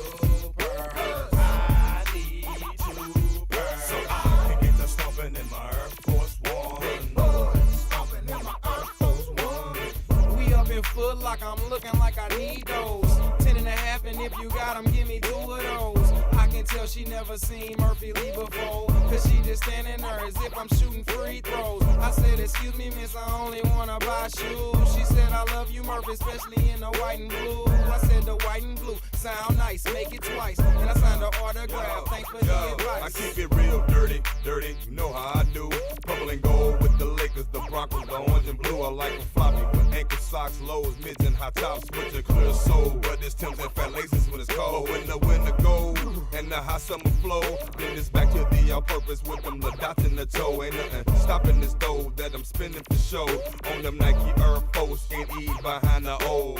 pearls. I need 2 pearls. So I can get to stomping in my Air Force One. Big boy, stomping in my Air Force One. We up in foot like I'm looking like I need those. 10 and a half, and if you got 'em, give me 2 of those. I can tell she never seen Murphy Lee before, cause she just standing there as if I'm shooting free throws. I said, excuse me, miss, I only wanna buy shoes. She said, I love you, Murphy, especially in the white and blue. I said, the white and blue sound nice, make it twice. And I signed the autograph, thanks for the advice. I keep it real dirty, dirty, you know how I do. Purple and gold with the Lakers, the Broncos, the orange and blue. I like them floppy with ankle socks, lows, mids, and high tops with the clear sole. But it's Tim's and fat laces when it's cold. But when the winter gold and the hot summer flow, then it's back to the all-purpose with them little dots in the toe. Ain't nothing stopping this dough that I'm spending for show on them Nike Air Force and E behind the O.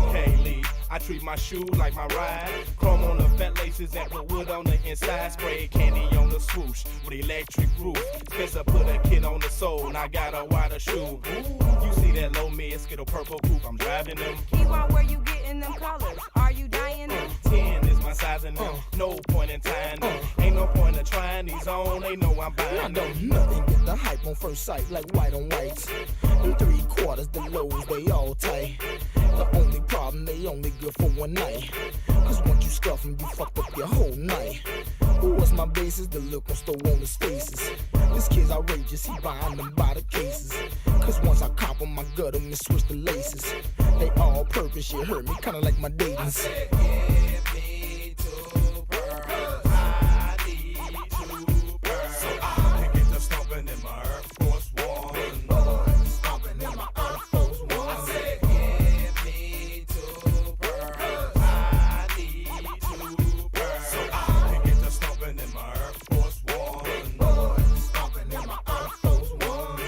Okay, Lee, I treat my shoe like my ride. Chrome on the fat laces and put wood on the inside. Spray candy on the swoosh with electric roof. Spencer put a kid on the sole, and I got a wider shoe. Ooh, you see that low mid Skittle purple coupe, I'm driving them. Keyword, where you getting them colors? Are you dying them? 10 is my size in them, no point in tying them. Ain't no point in trying these on, they know I'm buying I them. don't nothing get the hype on first sight like white on whites. In 3/4, the lows, they all tight. The only problem, they only good for one night. Cause once you scuff them, you fucked up your whole night. Who was my basis? The look on store on his faces. This kid's outrageous, he buying them by the cases. Cause once I cop them, I gut them and switch the laces. They all purpose, shit hurt me, kinda like my datings. I said, give me 2 pearls. I need 2 pearls. So I can get to stomping in my Air Force One. Big boy, stomping in my Air Force One. I said, give me 2 pearls. I need 2 pearls. So I can get to stomping in my Air Force One. Big boy, stomping in my Air Force One.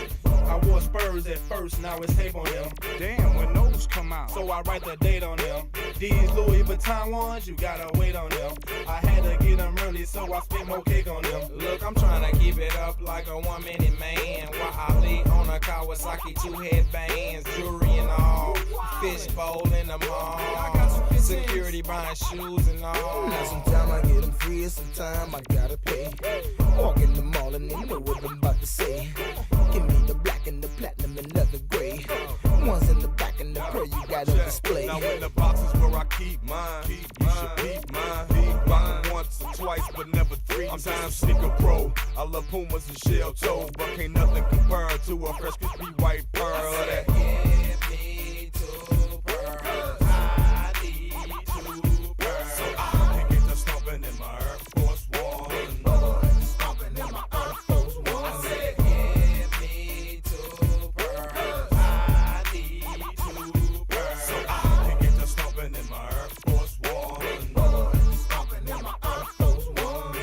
I wore Spurs at first, now it's tape on them. Damn, when those come out, so I write the date on them. These Louis Vuitton ones, you gotta wait on them. I had to get them early, so I spent more cake on them. Look, I'm trying to keep it up like a 1-minute man. While I lay on a Kawasaki, 2 headbands, jewelry and all. Fishbowl in the mall. Security buying shoes and all. Now sometimes I get them free and sometimes I gotta pay. Walk in the mall and they know what I'm about to say. Give me the black and the platinum and leather gray. Ones in the back and the pearl you got on display. Now in the boxes where I keep mine, you should peep mine. Peep mine once or twice, but never 3 times. Sneaker pro, I love Pumas and shell toes, but can't nothing compare to a fresh crispy white pearl. That Give me 2 pearls. I need 2 pearls. so I can get to stomping in my Air Force One. Big boy, stomping in my Air Force One. I said, give me 2 pearls. I need 2 pearls. So I can get to stomping in my Air Force One. Big boy, stomping in my Air Force One.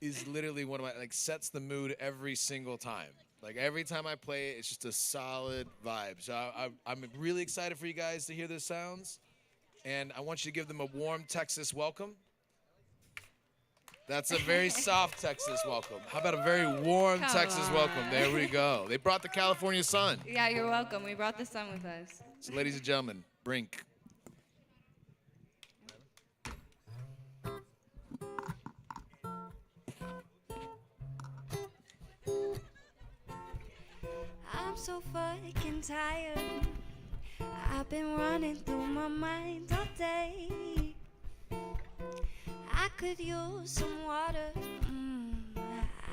is literally one of my, like, sets the mood every single time. Like, every time I play it, it's just a solid vibe. So I'm really excited for you guys to hear those sounds. And I want you to give them a warm Texas welcome. That's a very soft Texas welcome. How about a very warm Come Texas welcome? on. There we go. They brought the California sun. Yeah, you're welcome. We brought the sun with us. So, ladies and gentlemen, Brink. I'm so fucking tired. I've been running through my mind all day. I could use some water.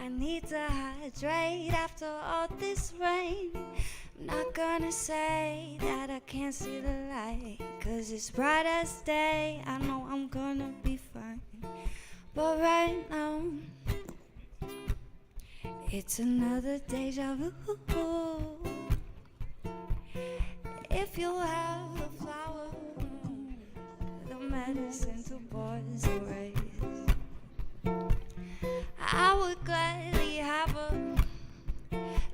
I need to hydrate after all this rain. I'm not gonna say that I can't see the light, 'cause it's bright as day. I know I'm gonna be fine. But right now, it's another deja vu. If you have a flower, the medicine to boys and rays, I would gladly have her.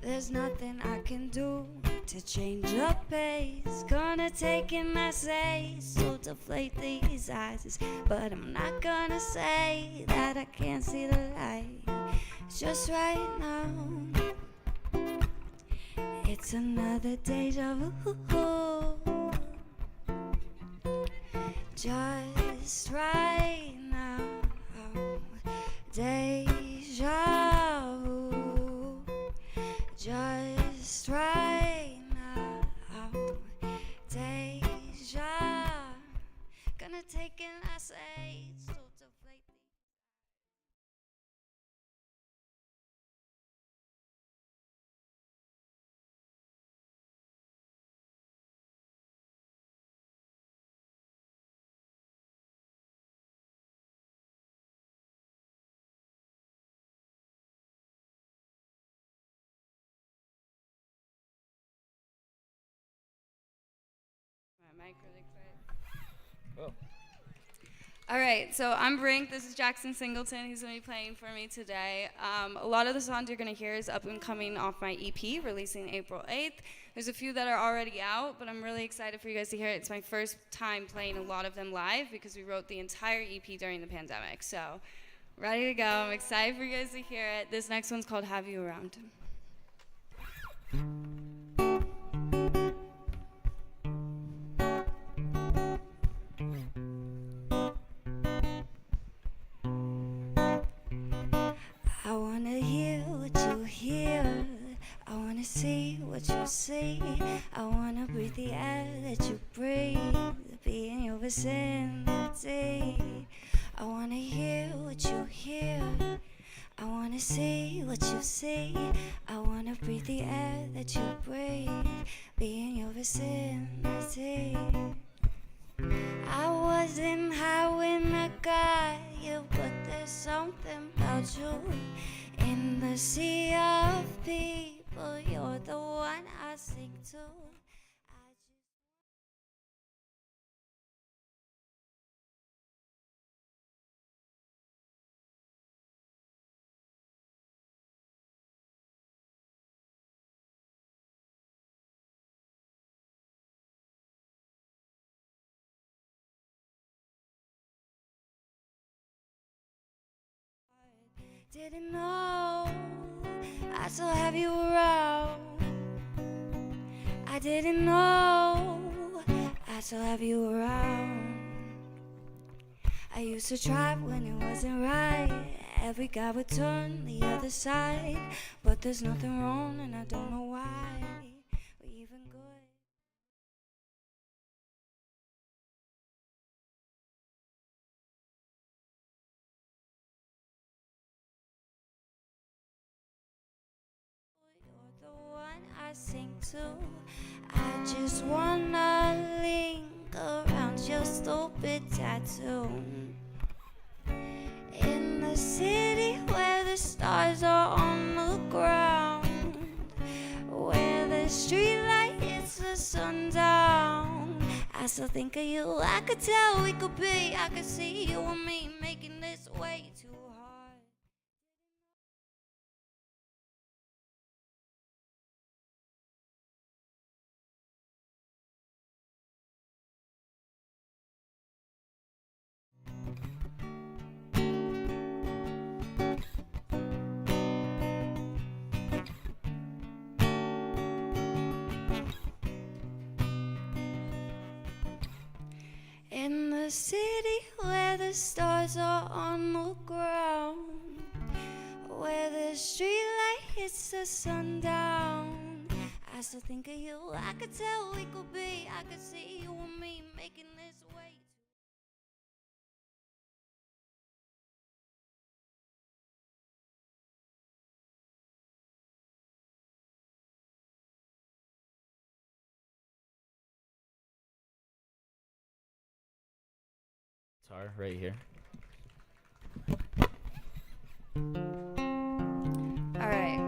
There's nothing I can do to change your pace. Gonna take an essay to deflate these eyes, but I'm not gonna say that I can't see the light. Just right now, it's another deja vu. Just right now, deja vu. Just right now, deja. Gonna take an essay to deflate these. My mic really quick. Oh. All right, so I'm Brink. This is Jackson Singleton. He's going to be playing for me today. A lot of the songs you're going to hear is up and coming off my EP, releasing April 8th. There's a few that are already out, but I'm really excited for you guys to hear it. It's my first time playing a lot of them live because we wrote the entire EP during the pandemic. So, ready to go. I'm excited for you guys to hear it. This next one's called Have You Around. I wanna hear what you hear. I wanna see what you see. I wanna breathe the air that you breathe. Be in your vicinity. I wanna hear what you hear. I wanna see what you see. I wanna breathe the air that you breathe. Be in your vicinity. I wasn't high when I got you, but there's something about you. In the sea of people, you're the one I sing to. Didn't know I still have you around. I didn't know I still have you around. I used to try when it wasn't right. Every guy would turn the other side, but there's nothing wrong and I don't know why. We're even good. The one I sing to. I just wanna link around your stupid tattoo. In the city where the stars are on the ground, where the street light hits the sundown. I still think of you. I could tell we could be. I could see you and me making this way too hard. a city where the stars are on the ground, where the streetlight hits the sundown. I still think of you, I could tell we could be, I could see you and me making this way. Guitar right here. All right.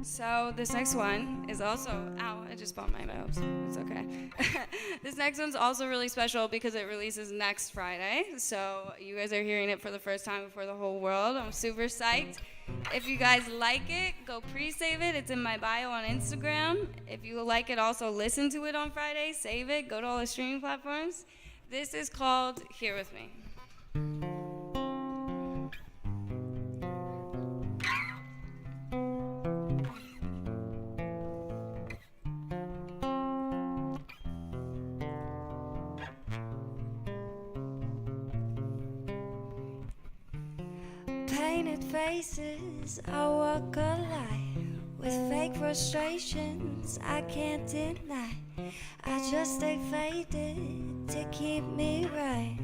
So this next one is also, ow, I just bumped my nose. It's okay. This next one's also really special because it releases next Friday. So you guys are hearing it for the first time before the whole world. I'm super psyched. If you guys like it, go pre-save it. It's in my bio on Instagram. If you like it, also listen to it on Friday. Save it. Go to all the streaming platforms. This is called Here With Me. Painted faces, I walk a line with fake frustrations I can't deny. I just stay faded to keep me right.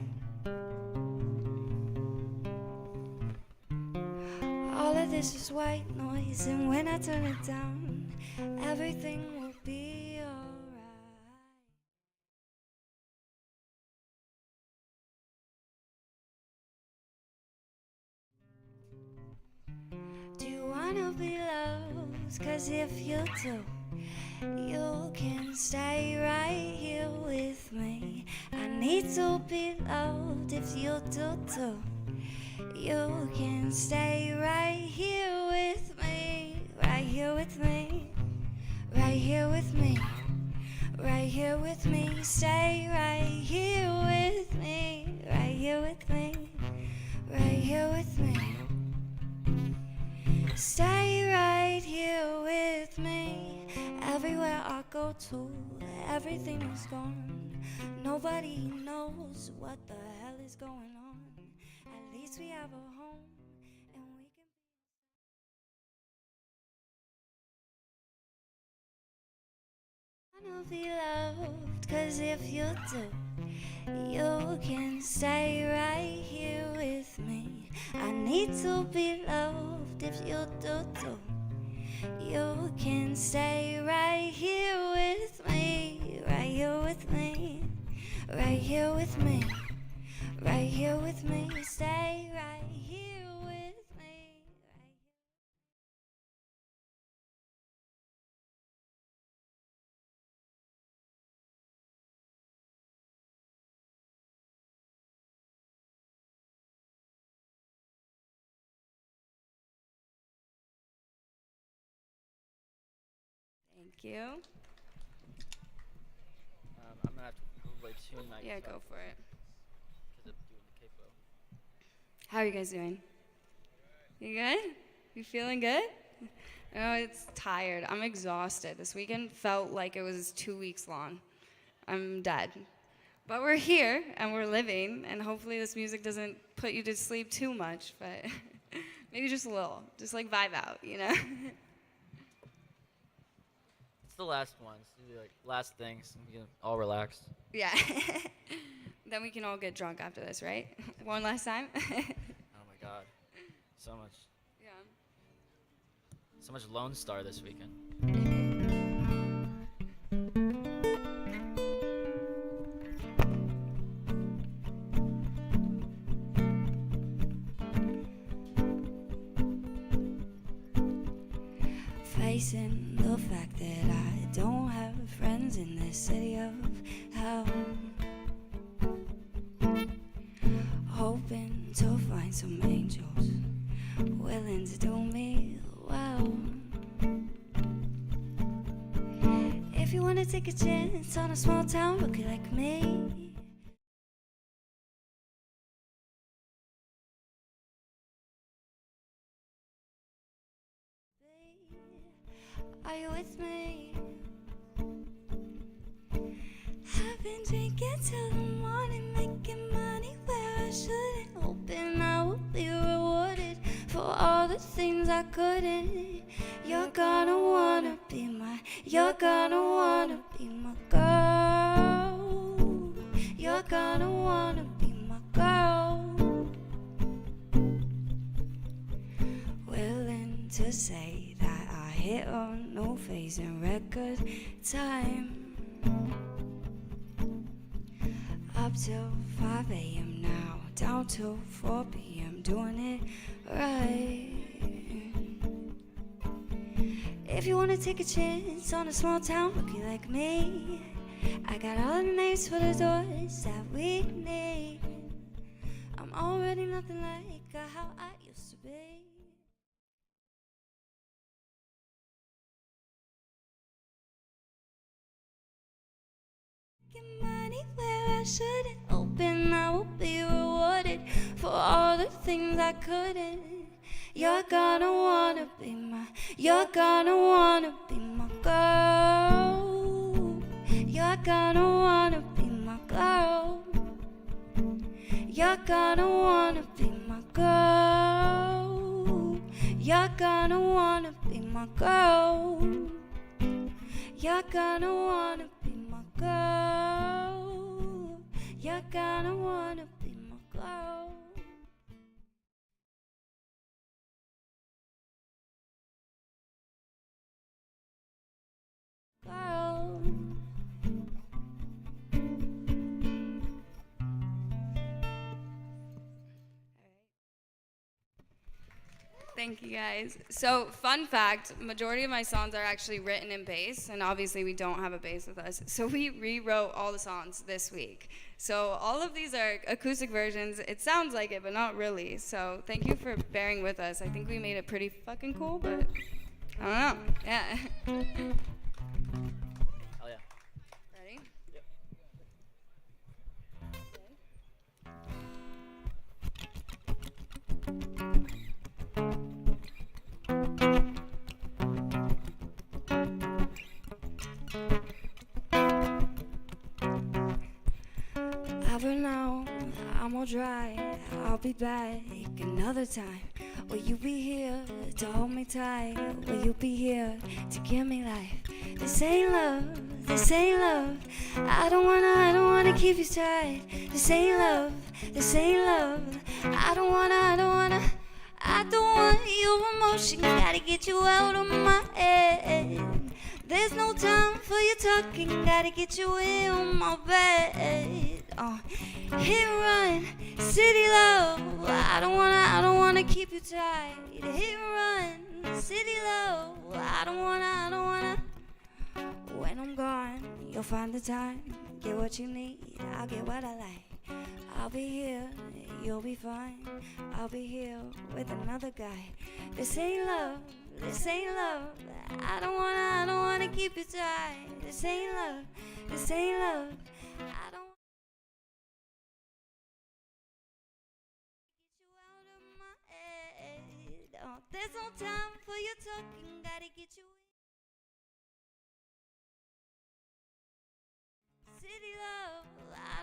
All of this is white noise, and when I turn it down, everything will be alright. Do you wanna be loved? 'Cause if you do, you can stay right here with me. I need to be loved if you do too. You can stay right here with me, right here with me, right here with me, right here with me. Stay right here with me, right here with me, right here with me. Stay right here with me. Everywhere I go to, everything is gone. Nobody knows what the hell is going on. At least we have a home, and we can wanna be loved. 'Cause if you do, you can stay right here with me. I need to be loved if you do too. You can stay right here with me, right here with me, right here with me, right here with me. Stay right here with me. Thank you. I'm gonna have to probably tune my Yeah, guitar go for it. because I'm doing the capo. How are you guys doing? You good? You feeling good? Oh, it's tired. I'm exhausted. This weekend felt like it was 2 weeks long. I'm dead. But we're here and we're living, and hopefully this music doesn't put you to sleep too much, but maybe just a little. Just like vibe out, you know? It's the last one. It's the, like last things. We can all relax. Yeah. Then we can all get drunk after this, right? One last time? Oh my God, so much. Yeah. So much Lone Star this weekend. Facing the fact that I don't have friends in this city of hell. Hoping to find some angels willing to do me well. If you wanna take a chance on a small town rookie like me, are you with me? I've been drinking till the morning, making my shouldn't. Hoping I will be rewarded for all the things I couldn't. You're gonna wanna be my, you're gonna wanna be my girl. You're gonna wanna be my girl. Willing to say that I hit a new phase in record time. Up till 5 a.m. now, down till 4 p.m. doing it right. If you wanna take a chance on a small town rookie like me, I got all the names for the doors that we need. I'm already nothing like how I used to be. Making money where I shouldn't. Hoping I will be rewarded for all the things I couldn't. You're gonna wanna be my, you're gonna wanna be my girl. You're gonna wanna be my girl. You're gonna wanna be my girl. You're gonna wanna be my girl. You're gonna wanna be my girl. You're gonna wanna be my girl. Girl. Thank you guys. So, fun fact, majority of my songs are actually written in bass, and obviously we don't have a bass with us. So we rewrote all the songs this week. So all of these are acoustic versions. It sounds like it, but not really. So thank you for bearing with us. I think we made it pretty fucking cool, but I don't know. Yeah. Oh yeah. Ready? Yep. I've run out, I'm all dry. I'll be back another time. Will you be here to hold me tight? Will you be here to give me life? This ain't love, this ain't love. I don't wanna keep you tight. This ain't love, this ain't love. I don't want your emotion. Gotta get you out of my head. There's no time for your talking. Gotta get you in my bed. Hit run, city love. I don't wanna keep you tight. Hit run, city love. I don't wanna. When I'm gone, you'll find the time. Get what you need, I'll get what I like. I'll be here, you'll be fine. I'll be here with another guy. This ain't love, this ain't love. I don't wanna keep you tight. This ain't love, this ain't love. I don't. There's no time for your talking, gotta get you in. City love, I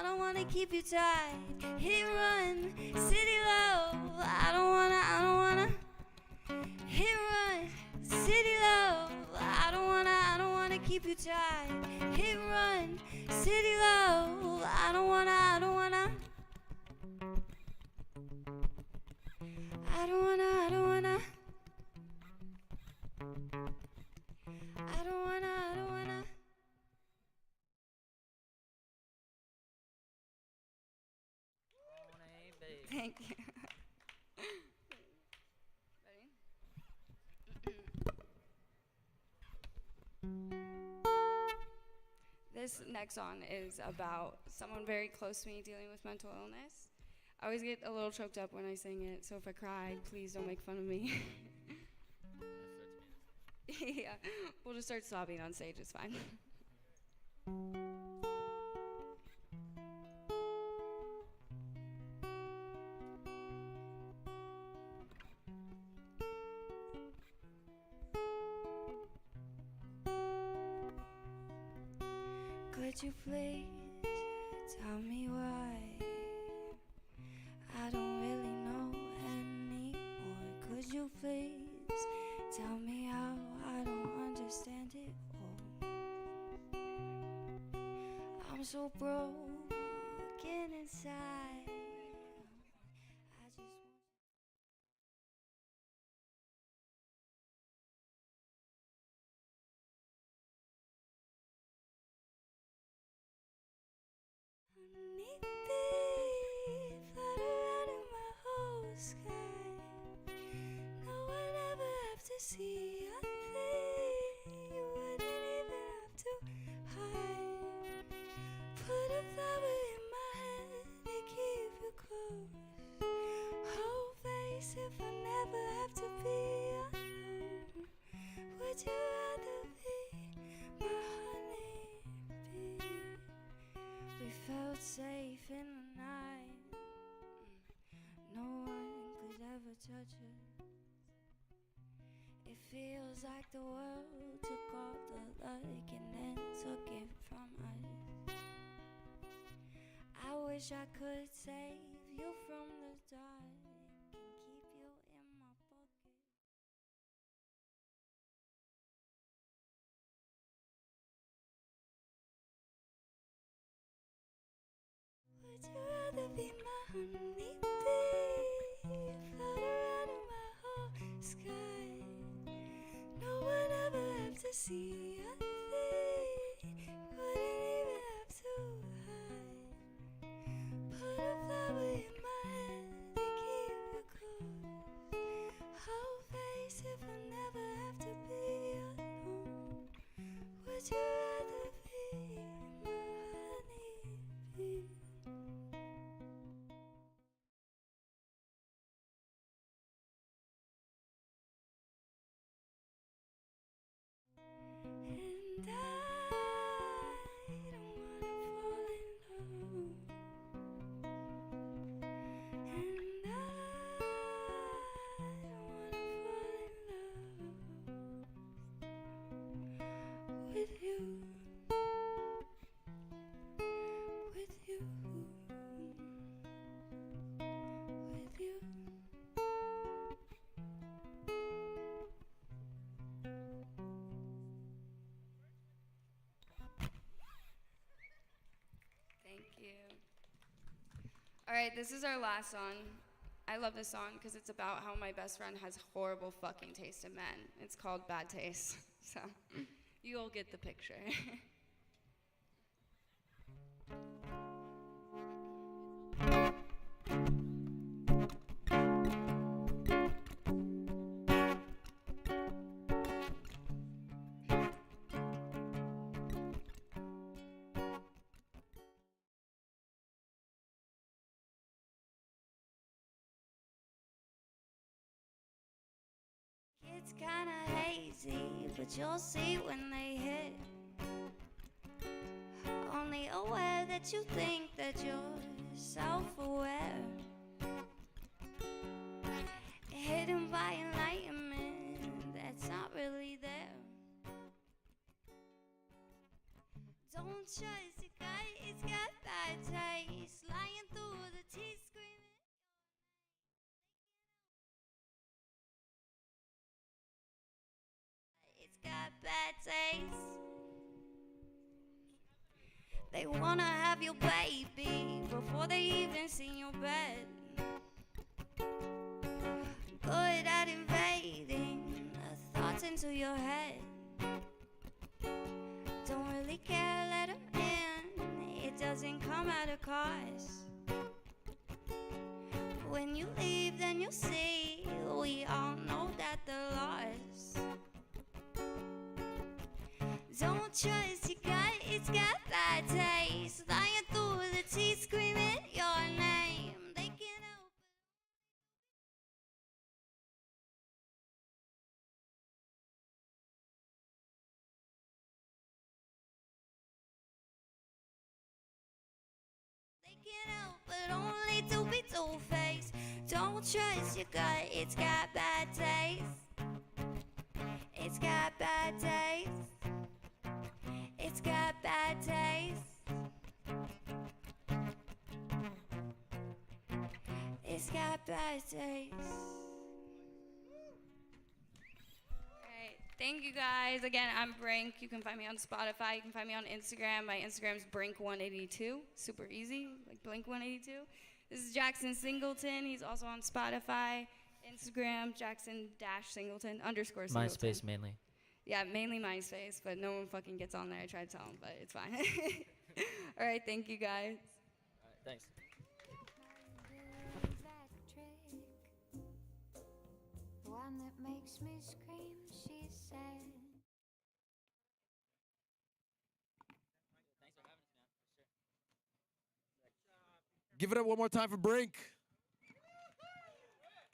don't wanna keep you tight. Hit run, city love, I don't wanna. Hit run, city love, I don't wanna keep you tight. Hit run, city love, I don't wanna. I don't wanna. Thank you. This next song is about someone very close to me dealing with mental illness. I always get a little choked up when I sing it, so if I cry, please don't make fun of me. Yeah, we'll just start sobbing on stage, it's fine. Could you please tell me why Tell me how I don't understand it all. I'm so broken inside. I just want honeybee flutter around in my whole sky. No one ever have to see a thing. You wouldn't even have to hide. Put a flower in my hand to keep you close. Whole face if I never have to be alone. Would you rather be my honeybee? We felt safe in the night. No one could ever touch us. It feels like the world took all the luck and then took it from us. I wish I could save you from the dark and keep you in my pocket. Would you rather be my honeybee? Float around in my whole sky. No one ever have to see a thing. Wouldn't even have to hide. Put a flower in my hand to keep you close. Whole face if I never have to be alone. Would you rather be my honeybee? And I don't wanna fall in love. And I don't wanna fall in love with you. With you. With you. Thank you. All right, this is our last song. I love this song because it's about how my best friend has horrible fucking taste in men. It's called Bad Taste. So you'll get the picture. It's kinda hazy, but you'll see when they hit. Only aware that you think that you're self-aware. Hidden by enlightenment that's not really there. Don't trust your gut, it's got bad taste. Lying through the teeth, screaming. It's got bad taste. They wanna have your baby before they even see your bed. Good at invading the thoughts into your head. Don't really care, let 'em in. It doesn't come at a cost. When you leave, then you'll see. We all know that they're lost. Don't trust your gut, it's got bad taste. Lying through the teeth, screaming your name. They can't help it. They can't help but only to be two-faced. Don't trust your gut, it's got bad taste. It's got bad taste. It's got bad taste. It's got bad taste. Thank you guys. Again, I'm Brink. You can find me on Spotify. You can find me on Instagram. My Instagram's Brink182. Super easy, like Blink182. This is Jackson Singleton. He's also on Spotify, Instagram, Jackson-Singleton _ Singleton. MySpace mainly. Yeah, mainly MySpace, but no one fucking gets on there. I tried to tell them, but it's fine. All right, thank you guys. Thanks. One that makes me scream, she said. Give it up one more time for Brink.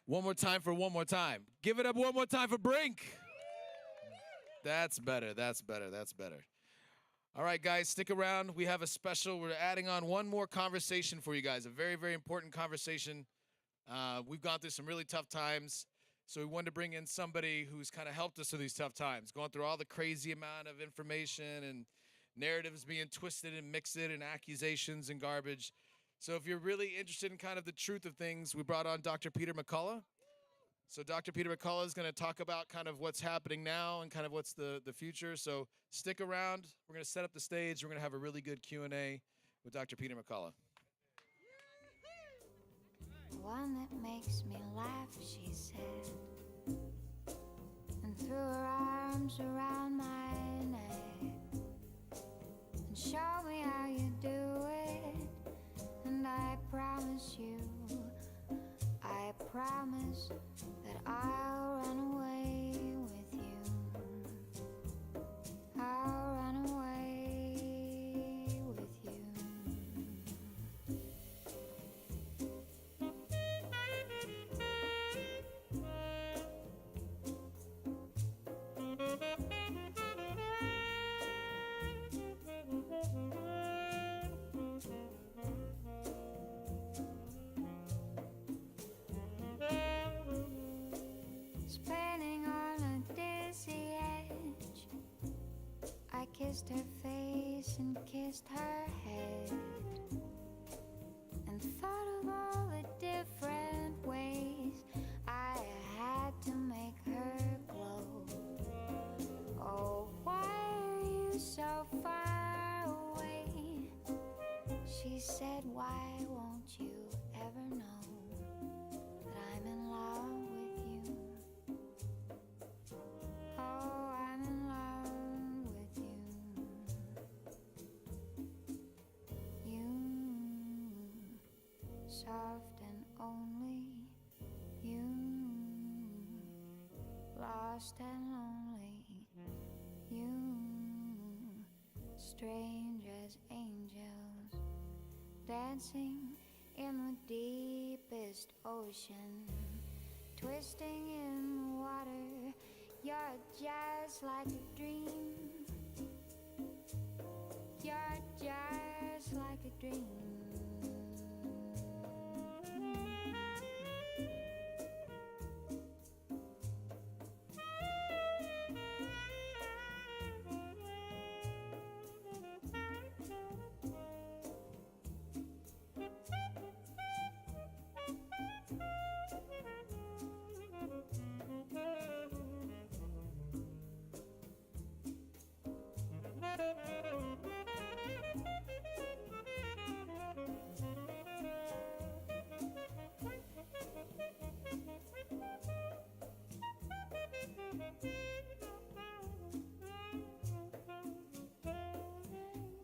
One more time for one more time. Give it up one more time for Brink. That's better. That's better. That's better. All right, guys, stick around. We have a special. We're adding on one more conversation for you guys, a very, very important conversation. We've gone through some really tough times, so we wanted to bring in somebody who's kind of helped us through these tough times, going through all the crazy amount of information and narratives being twisted and mixed and accusations and garbage. So if you're really interested in kind of the truth of things, we brought on Dr. Peter McCullough. So Dr. Peter McCullough is going to talk about kind of what's happening now and kind of what's the future. So stick around. We're going to set up the stage. We're going to have a really good Q&A with Dr. Peter McCullough. One that makes me laugh, she said, and threw her arms around my neck and show me how you do it. And I promise that I'll run away with you. I'll run away with you. Spinning on a dizzy edge, I kissed her face and kissed her head, and thought of all the different ways I had to make her glow. Oh, why are you so far away? She said, why won't you ever know that I'm in love with you? Oh, I'm in love with you. You, soft and only you, lost and lonely you, strange as angels dancing in the deepest ocean, twisting in the water. You're just like a dream. You're just like a dream.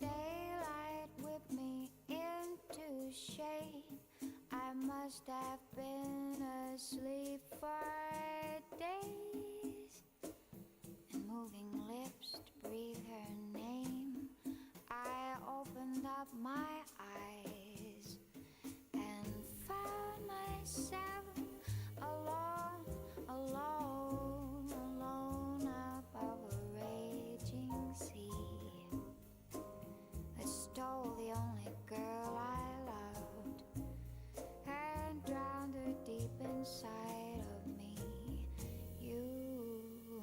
Daylight whipped me into shape. I must have been asleep for days, and moving lips to breathe her name. I opened up my eyes and found myself alone, alone, alone above a raging sea that stole the only girl I loved and drowned her deep inside of me. You,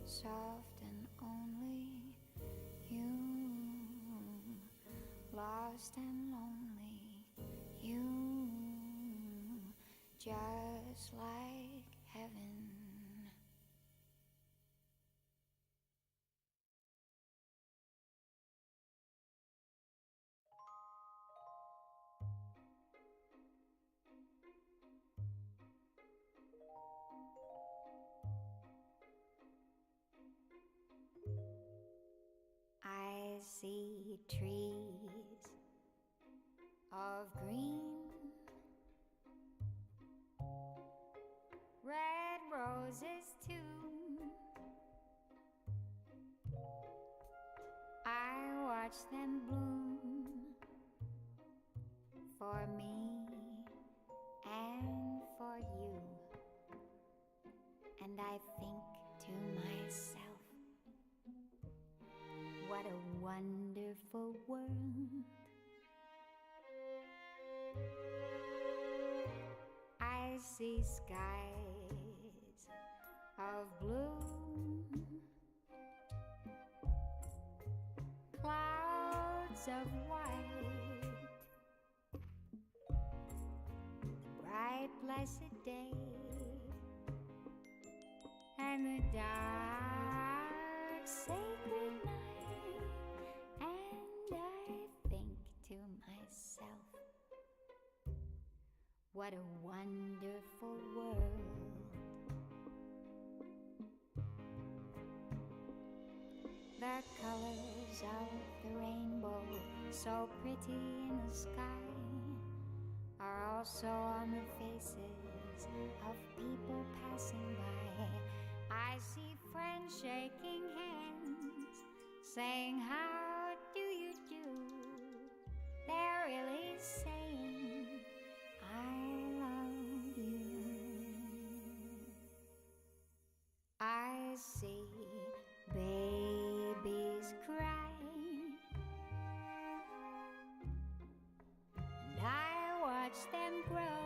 soft and only you, lost and lonely you, just like heaven. see trees of green, red roses too. I watch them bloom for me and for you, and I think to myself, what a wonderful world. I see skies of blue, clouds of white, bright blessed day, and the dark sacred night, and I think to myself, what a wonderful world. The colors of the rainbow, so pretty in the sky, are also on the faces of people passing by. I see friends shaking hands, saying, how do you do? They're really saying, I love you. I see babies cry, and I watch them grow.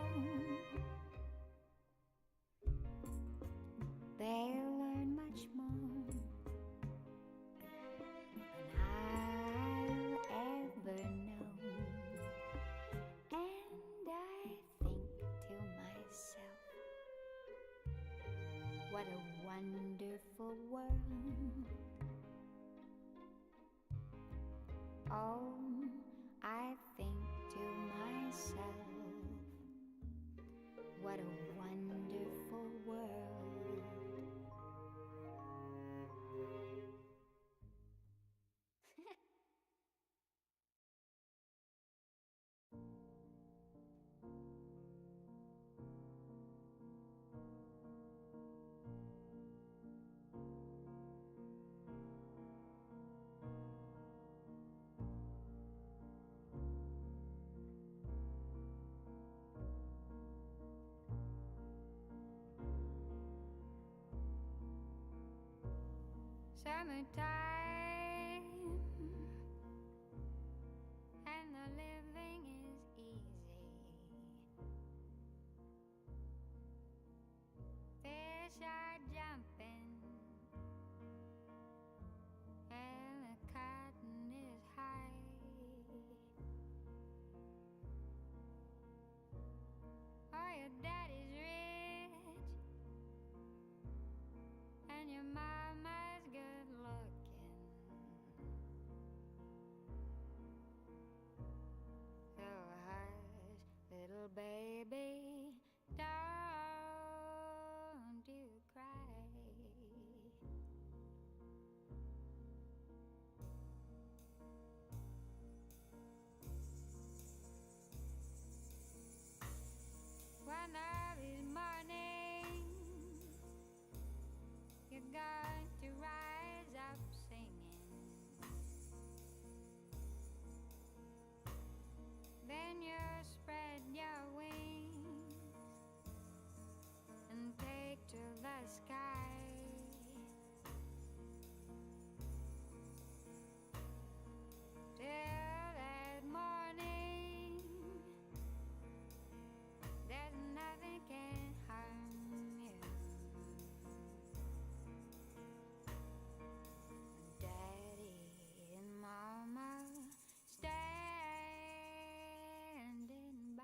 They'll learn much more than I'll ever know. And I think to myself, what a wonderful world. Oh, I think to myself, what a wonderful world. Summertime, and the living is easy. Fish are jumping, and the cotton is high. Oh, your daddy's rich, and your mama's good looking. So hush, little baby, don't you cry. One of these mornings, you're going to rise up singing. Then you spread your wings and take to the sky. Till that morning, there's nothing can harm you. Daddy and Mama standing by.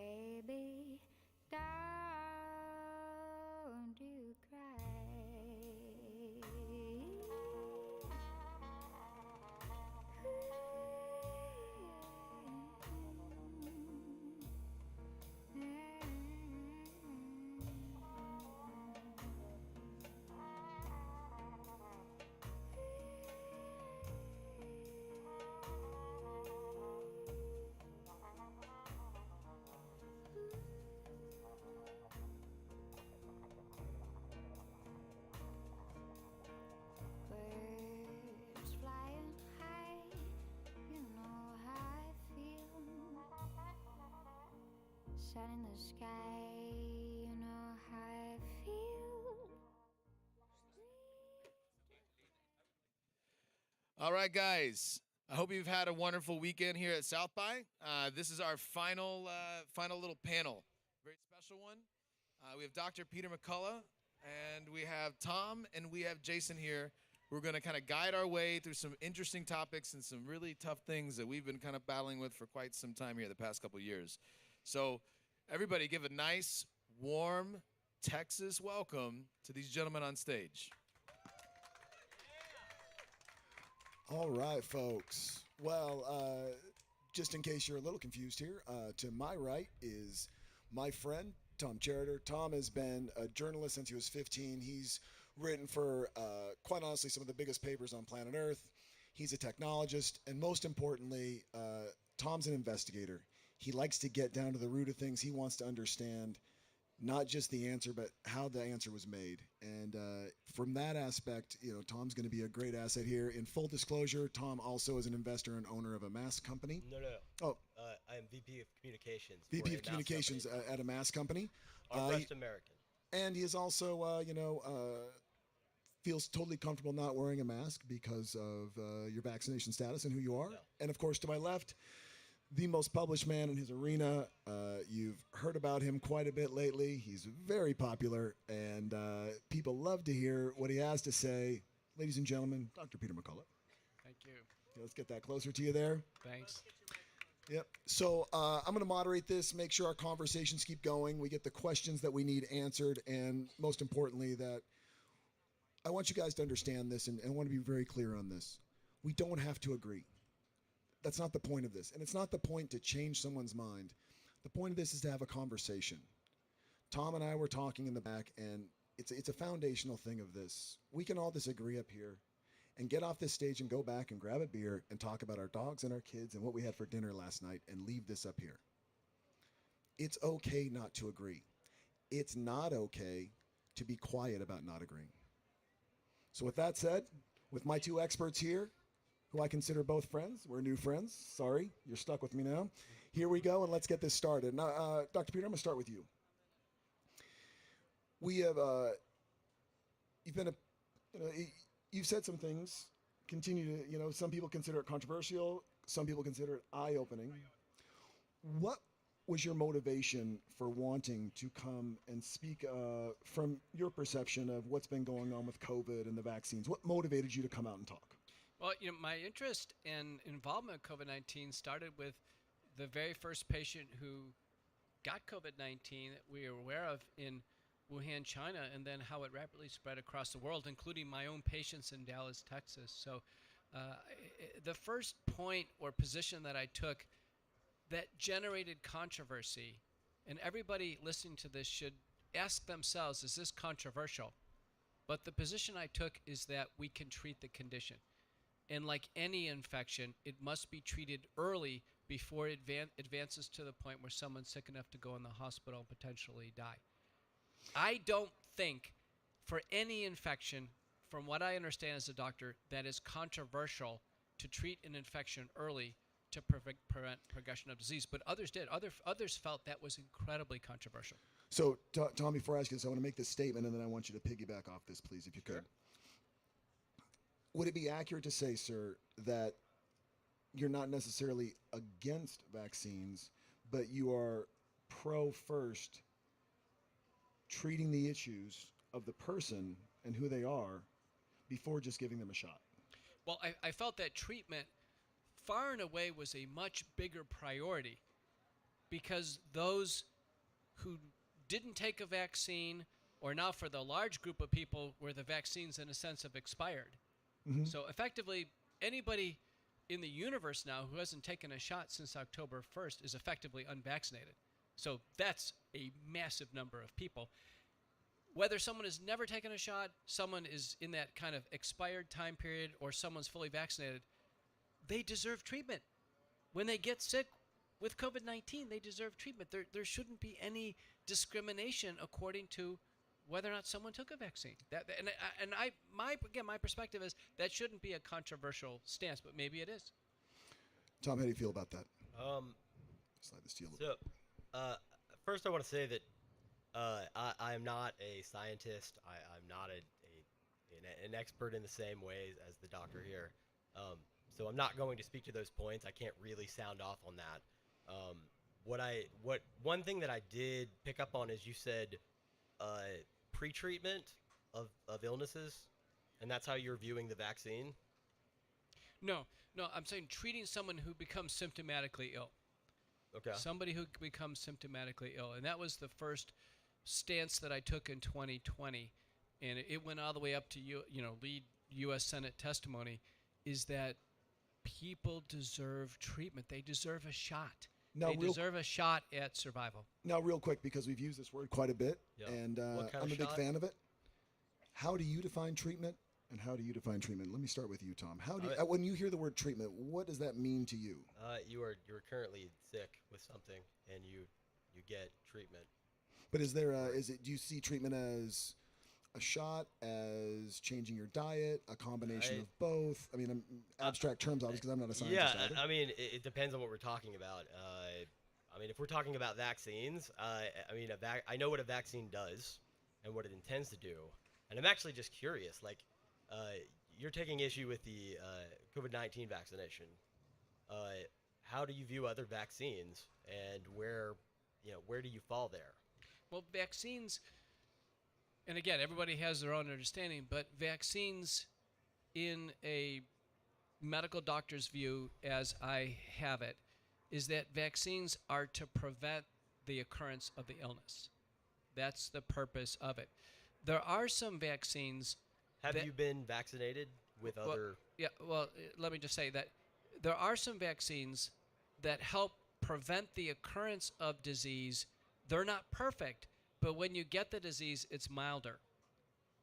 baby, don't you cry. Birds flying high, you know how I feel. Sun in the sky, you know how I feel. All right, guys. I hope you've had a wonderful weekend here at South by. This is our final little panel. Very special one. We have Dr. Peter McCullough, and we have Tom, and we have Jason here. We're going to kind of guide our way through some interesting topics and some really tough things that we've been kind of battling with for quite some time here the past couple years. So everybody give a nice, warm Texas welcome to these gentlemen on stage. All right, folks. Well, just in case you're a little confused here, to my right is my friend, Tom Chariter. Tom has been a journalist since he was 15. He's written for, quite honestly, some of the biggest papers on planet Earth. He's a technologist, and most importantly, Tom's an investigator. He likes to get down to the root of things. He wants to understand not just the answer, but how the answer was made. And from that aspect, you know, Tom's going to be a great asset here. In full disclosure, Tom also is an investor and owner of a mask company. No. Oh. I am VP of Communications. VP of Communications at a mask company. Our first American. And he is also, feels totally comfortable not wearing a mask because of your vaccination status and who you are. No. And of course, to my left, the most published man in his arena. You've heard about him quite a bit lately. He's very popular, and people love to hear what he has to say. Ladies and gentlemen, Dr. Peter McCullough. Thank you. Okay, let's get that closer to you there. Thanks. Yep. So I'm going to moderate this, make sure our conversations keep going. We get the questions that we need answered, and most importantly, that I want you guys to understand this, and I want to be very clear on this. We don't have to agree. That's not the point of this. And it's not the point to change someone's mind. The point of this is to have a conversation. Tom and I were talking in the back, and it's a foundational thing of this. We can all disagree up here and get off this stage and go back and grab a beer and talk about our dogs and our kids and what we had for dinner last night and leave this up here. It's okay not to agree. It's not okay to be quiet about not agreeing. So with that said, with my two experts here, who I consider both friends. We're new friends. Sorry, you're stuck with me now. Here we go, and let's get this started. Now, Dr. Peter, I'm going to start with you. We have, you've said some things, continue to, some people consider it controversial, some people consider it eye-opening. What was your motivation for wanting to come and speak from your perception of what's been going on with COVID and the vaccines? What motivated you to come out and talk? Well, my interest and involvement with COVID-19 started with the very first patient who got COVID-19 that we were aware of in Wuhan, China, and then how it rapidly spread across the world, including my own patients in Dallas, Texas. So the first point or position that I took that generated controversy, and everybody listening to this should ask themselves, is this controversial? But the position I took is that we can treat the condition. And like any infection, it must be treated early before it advances to the point where someone's sick enough to go in the hospital and potentially die. I don't think for any infection, from what I understand as a doctor, that is controversial to treat an infection early to prevent progression of disease. But others did. Others felt that was incredibly controversial. So, Tom, before I ask you this, I want to make this statement, and then I want you to piggyback off this, please, if you could. Would it be accurate to say, sir, that you're not necessarily against vaccines, but you are pro-first treating the issues of the person and who they are before just giving them a shot? Well, I felt that treatment far and away was a much bigger priority because those who didn't take a vaccine, or now for the large group of people where the vaccines in a sense have expired. Mhm. So effectively, anybody in the universe now who hasn't taken a shot since October 1st is effectively unvaccinated. So that's a massive number of people. Whether someone has never taken a shot, someone is in that kind of expired time period, or someone's fully vaccinated, they deserve treatment. When they get sick with COVID-19, they deserve treatment. There shouldn't be any discrimination according to whether or not someone took a vaccine. My perspective is that shouldn't be a controversial stance, but maybe it is. Tom, how do you feel about that? Slide this to you a little So, first I want to say that I am not a scientist. I'm not an expert in the same ways as the doctor here. So I'm not going to speak to those points. I can't really sound off on that. One thing that I did pick up on is you said pre-treatment of illnesses, and that's how you're viewing the vaccine. No, I'm saying treating someone who becomes symptomatically ill. Okay. Somebody who becomes symptomatically ill. And that was the first stance that I took in 2020. And it went all the way up to, lead U.S. Senate testimony, is that people deserve treatment. They deserve a shot. Now, they deserve a shot at survival. Now, real quick, because we've used this word quite a bit, Yeah. and What kind I'm of a big shot? fan of it. How do you define treatment, and how do you define treatment? Let me start with you, Tom. How do you, when you hear the word treatment, what does that mean to you? You're currently sick with something, and you get treatment. But is there do you see treatment as a shot, as changing your diet, a combination of both? I mean, abstract terms, obviously, because I'm not a scientist. Yeah, either. I mean, it depends on what we're talking about. I mean, if we're talking about vaccines, I know what a vaccine does and what it intends to do, and I'm actually just curious. Like, you're taking issue with the COVID-19 vaccination. How do you view other vaccines, and where do you fall there? Well, vaccines, and again, everybody has their own understanding, but vaccines, in a medical doctor's view, as I have it, is that vaccines are to prevent the occurrence of the illness. That's the purpose of it. There are some vaccines. Have you been vaccinated with other? Let me just say that there are some vaccines that help prevent the occurrence of disease. They're not perfect, but when you get the disease, it's milder.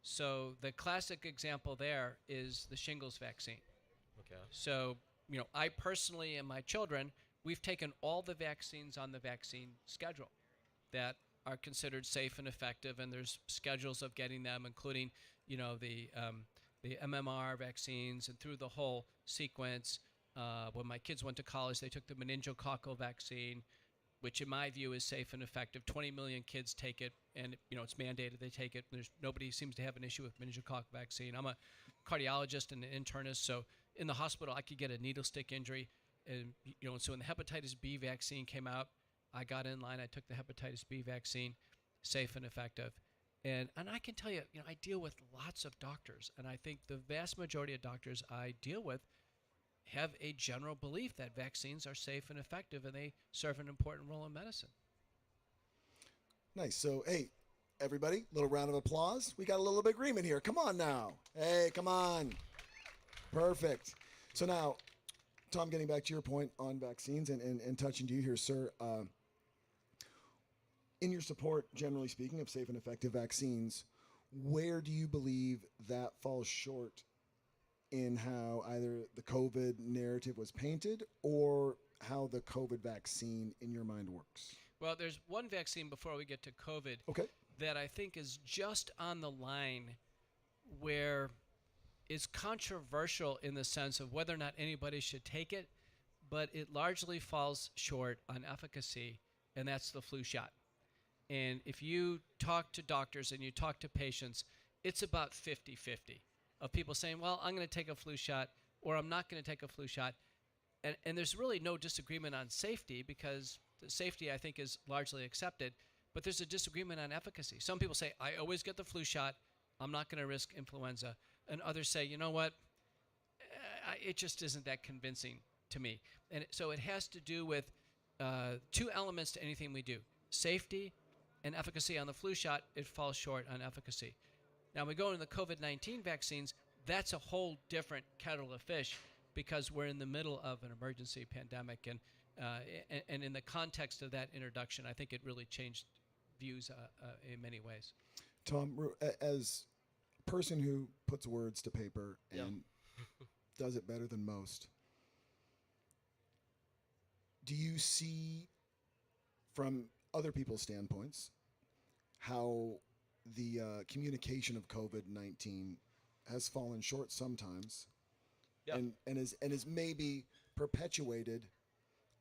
So the classic example there is the shingles vaccine. Okay. So, I personally and my children, we've taken all the vaccines on the vaccine schedule that are considered safe and effective, and there's schedules of getting them, including, the MMR vaccines and through the whole sequence. When my kids went to college, they took the meningococcal vaccine, which in my view is safe and effective. 20 million kids take it, and it's mandated they take it. Nobody seems to have an issue with meningococcal vaccine. I'm a cardiologist and an internist, so in the hospital I could get a needle stick injury, and so when the hepatitis B vaccine came out, I got in line. I took the hepatitis B vaccine, safe and effective. And I can tell you, I deal with lots of doctors, and I think the vast majority of doctors I deal with have a general belief that vaccines are safe and effective, and they serve an important role in medicine. Nice. So, hey, everybody, little round of applause. We got a little bit of agreement here. Come on now. Hey, come on. Perfect. So now, Tom, getting back to your point on vaccines and touching to you here, sir. In your support, generally speaking, of safe and effective vaccines, where do you believe that falls short in how either the COVID narrative was painted or how the COVID vaccine, in your mind, works? Well, there's one vaccine before we get to COVID that I think is just on the line where it's controversial in the sense of whether or not anybody should take it, but it largely falls short on efficacy, and that's the flu shot. And if you talk to doctors and you talk to patients, it's about 50-50 of people saying, well, I'm going to take a flu shot or I'm not going to take a flu shot. And there's really no disagreement on safety, because the safety, I think, is largely accepted, but there's a disagreement on efficacy. Some people say, I always get the flu shot, I'm not going to risk influenza. And others say, you know what, it just isn't that convincing to me. And so it has to do with two elements to anything we do: safety and efficacy. On the flu shot, it falls short on efficacy. Now we go into the COVID-19 vaccines. That's a whole different kettle of fish because we're in the middle of an emergency pandemic, and in the context of that introduction, I think it really changed views in many ways. Tom, as a person who puts words to paper and does it better than most, do you see from other people's standpoints how the communication of COVID-19 has fallen short sometimes, and is maybe perpetuated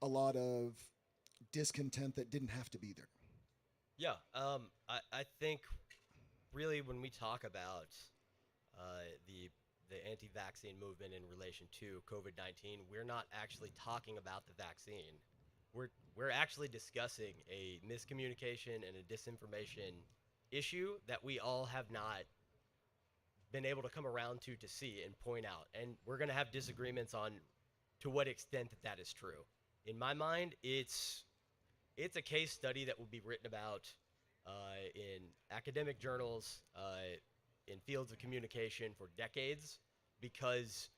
a lot of discontent that didn't have to be there? Yeah, I think really when we talk about the anti-vaccine movement in relation to COVID-19, we're not actually talking about the vaccine. We're actually discussing a miscommunication and a disinformation issue that we all have not been able to come around to see and point out. And we're going to have disagreements on to what extent that is true. In my mind, it's a case study that will be written about in academic journals, in fields of communication for decades, because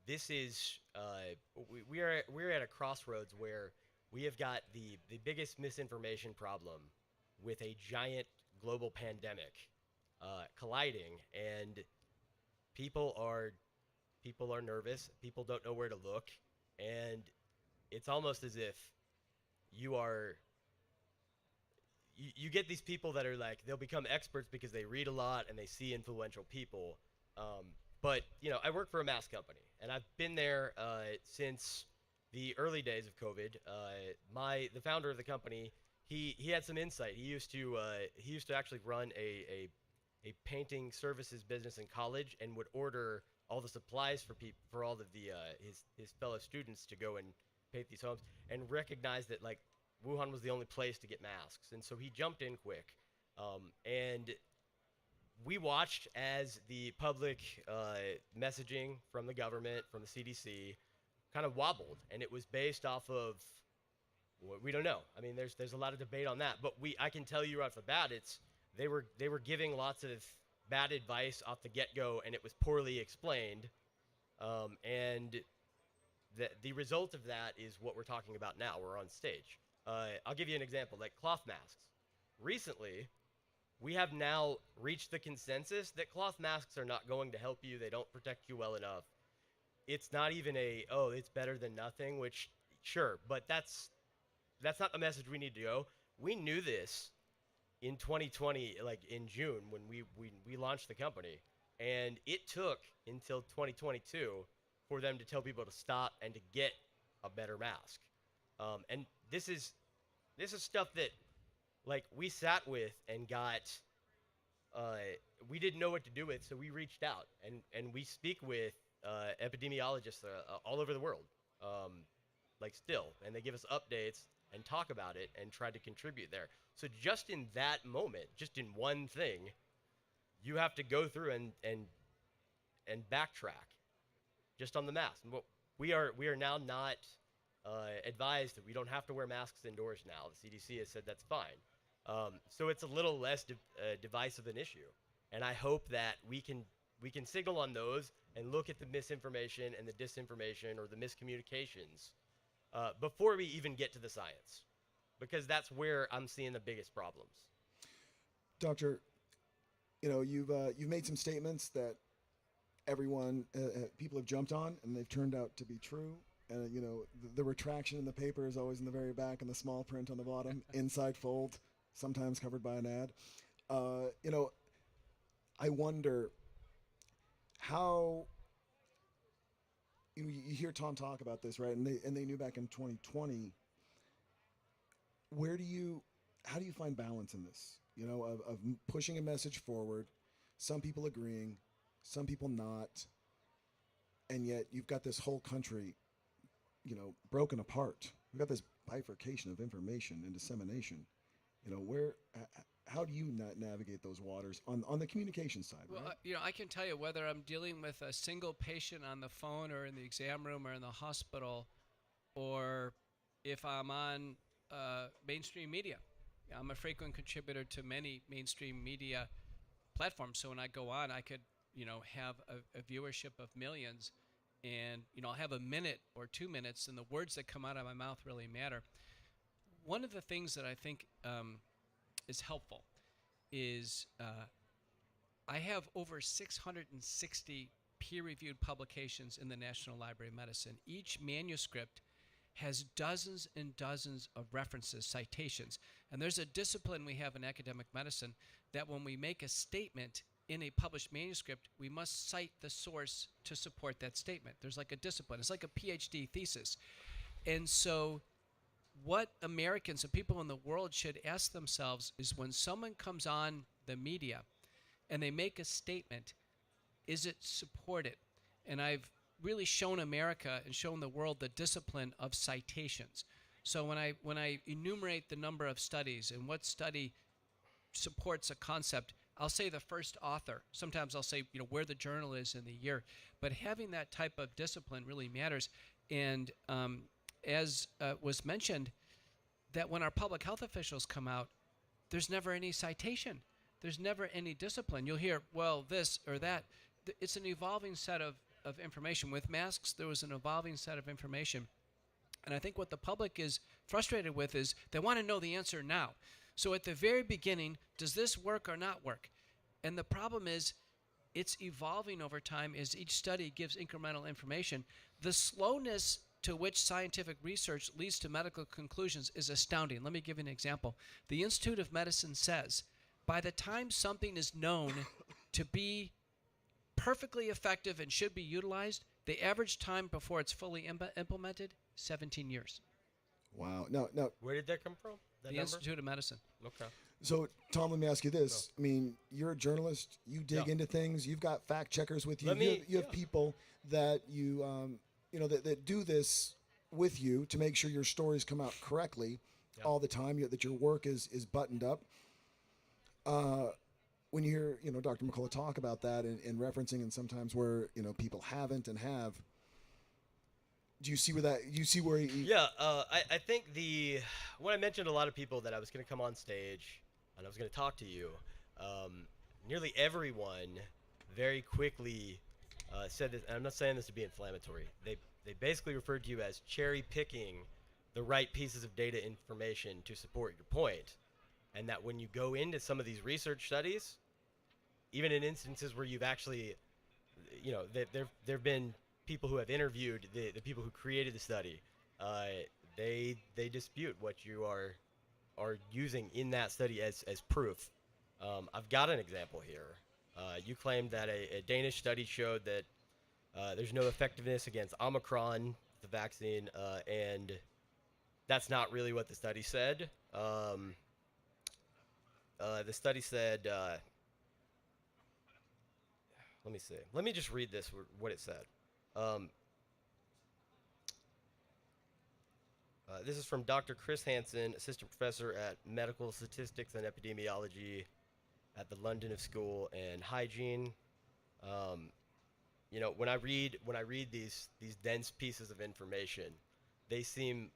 this is we're at a crossroads where we have got the biggest misinformation problem with a giant global pandemic colliding, and people are nervous. People don't know where to look, and it's almost as if you get these people that are like, they'll become experts because they read a lot and they see influential people. But I work for a mask company, and I've been there since the early days of COVID. The founder of the company, he had some insight. He used to actually run a painting services business in college, and would order all the supplies for all of his fellow students to go and paint these homes, and recognized that like Wuhan was the only place to get masks, and so he jumped in quick. And we watched as the public messaging from the government, from the CDC, kind of wobbled, and it was based off of we don't know. I mean, there's a lot of debate on that, but I can tell you right off the bat, they were giving lots of bad advice off the get-go, and it was poorly explained, and the result of that is what we're talking about now. We're on stage. I'll give you an example, like cloth masks. Recently, we have now reached the consensus that cloth masks are not going to help you. They don't protect you well enough. It's not even it's better than nothing, which, sure, but that's not the message we need to go. We knew this in 2020, like in June, when we launched the company, and it took until 2022 for them to tell people to stop and to get a better mask. And this is stuff that, like, we sat with and got, we didn't know what to do with, so we reached out, and we speak with epidemiologists all over the world, like still, and they give us updates and talk about it and try to contribute there. So just in that moment, just in one thing, you have to go through and backtrack just on the mask. And we are now not advised that we don't have to wear masks indoors now. The CDC has said that's fine. So it's a little less divisive an issue. And I hope that we can signal on those and look at the misinformation and the disinformation or the miscommunications before we even get to the science, because that's where I'm seeing the biggest problems. Doctor, you've made some statements that everyone, people have jumped on, and they've turned out to be true. And the retraction in the paper is always in the very back, and the small print on the bottom, inside fold, sometimes covered by an ad. I wonder how. You hear Tom talk about this, right? And they knew back in 2020. How do you find balance in this? Of pushing a message forward, some people agreeing, some people not, and yet you've got this whole country, broken apart. We've got this bifurcation of information and dissemination. How do you navigate those waters on the communication side? Well, right? I can tell you, whether I'm dealing with a single patient on the phone or in the exam room or in the hospital, or if I'm on mainstream media. I'm a frequent contributor to many mainstream media platforms. So when I go on, I could, have a viewership of millions, and I'll have a minute or 2 minutes, and the words that come out of my mouth really matter. One of the things that I think is helpful is I have over 660 peer-reviewed publications in the National Library of Medicine. Each manuscript has dozens and dozens of references, citations. And there's a discipline we have in academic medicine that when we make a statement in a published manuscript, we must cite the source to support that statement. There's like a discipline. It's like a PhD thesis. And so what Americans and people in the world should ask themselves is, when someone comes on the media and they make a statement, is it supported? And I've really shown America and shown the world the discipline of citations. So when I enumerate the number of studies and what study supports a concept, I'll say the first author. Sometimes I'll say where the journal is in the year. But having that type of discipline really matters. And as was mentioned, that when our public health officials come out, there's never any citation. There's never any discipline. You'll hear, well, this or that. It's an evolving set of information. With masks, there was an evolving set of information. And I think what the public is frustrated with is they want to know the answer now. So at the very beginning, does this work or not work? And the problem is it's evolving over time as each study gives incremental information. The slowness to which scientific research leads to medical conclusions is astounding. Let me give you an example. The Institute of Medicine says by the time something is known to be perfectly effective and should be utilized, the average time before it's fully implemented, 17 years. Wow. No. Where did that come from? That The number? Institute of Medicine. Okay. So, Tom, let me ask you this. I mean, you're a journalist. You dig into things. You've got fact checkers with you. You have people that you, that do this with you to make sure your stories come out correctly all the time, that your work is buttoned up. When you hear, Dr. McCullough talk about that and referencing, and sometimes where, people haven't and have, do you see where he... Yeah, I think when I mentioned a lot of people that I was going to come on stage and I was going to talk to you, nearly everyone very quickly said this, and I'm not saying this to be inflammatory. They basically referred to you as cherry picking the right pieces of data information to support your point. And that when you go into some of these research studies, even in instances where you've actually, there have been people who have interviewed the people who created the study, they dispute what you are using in that study as proof. I've got an example here. You claimed that a Danish study showed that there's no effectiveness against Omicron, the vaccine, and that's not really what the study said. The study said, let me see. Let me just read this, what it said. This is from Dr. Chris Hansen, assistant professor at medical statistics and epidemiology at the London School and Hygiene. When I read these dense pieces of information, they seem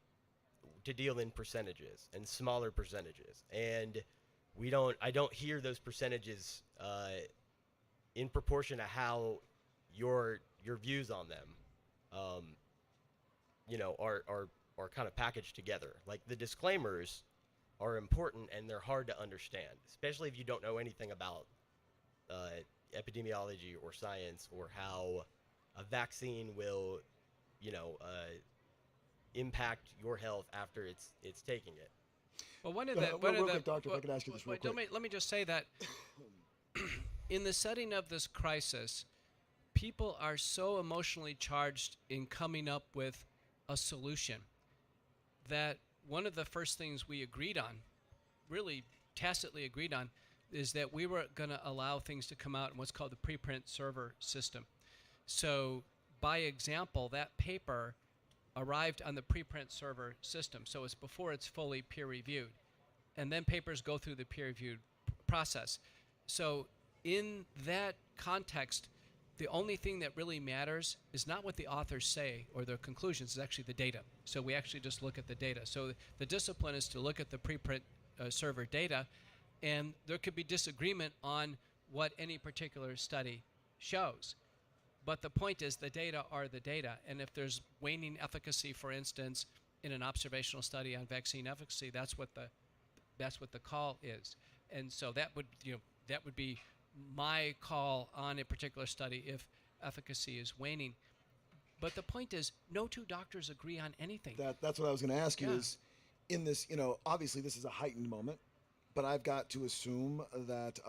to deal in percentages and smaller percentages, and I don't hear those percentages in proportion to how your views on them are kind of packaged together. Like, the disclaimers are important and they're hard to understand, especially if you don't know anything about epidemiology or science, or how a vaccine will impact your health after it's taking it. Well, real quick, doctor, if I could ask you this real quick. Let me just say that in the setting of this crisis, people are so emotionally charged in coming up with a solution that one of the first things we agreed on, really tacitly agreed on, is that we were going to allow things to come out in what's called the preprint server system. So, by example, that paper arrived on the preprint server system, so it's before it's fully peer-reviewed. And then papers go through the peer-reviewed process. So in that context, the only thing that really matters is not what the authors say or their conclusions, it's actually the data. So we actually just look at the data. So the discipline is to look at the preprint server data, and there could be disagreement on what any particular study shows. But the point is the data are the data, and if there's waning efficacy, for instance, in an observational study on vaccine efficacy, that's what the call is. And so that would be my call on a particular study if efficacy is waning. But the point is, no two doctors agree on anything. That's what I was going to ask you Yeah. is, in this, obviously this is a heightened moment, but I've got to assume that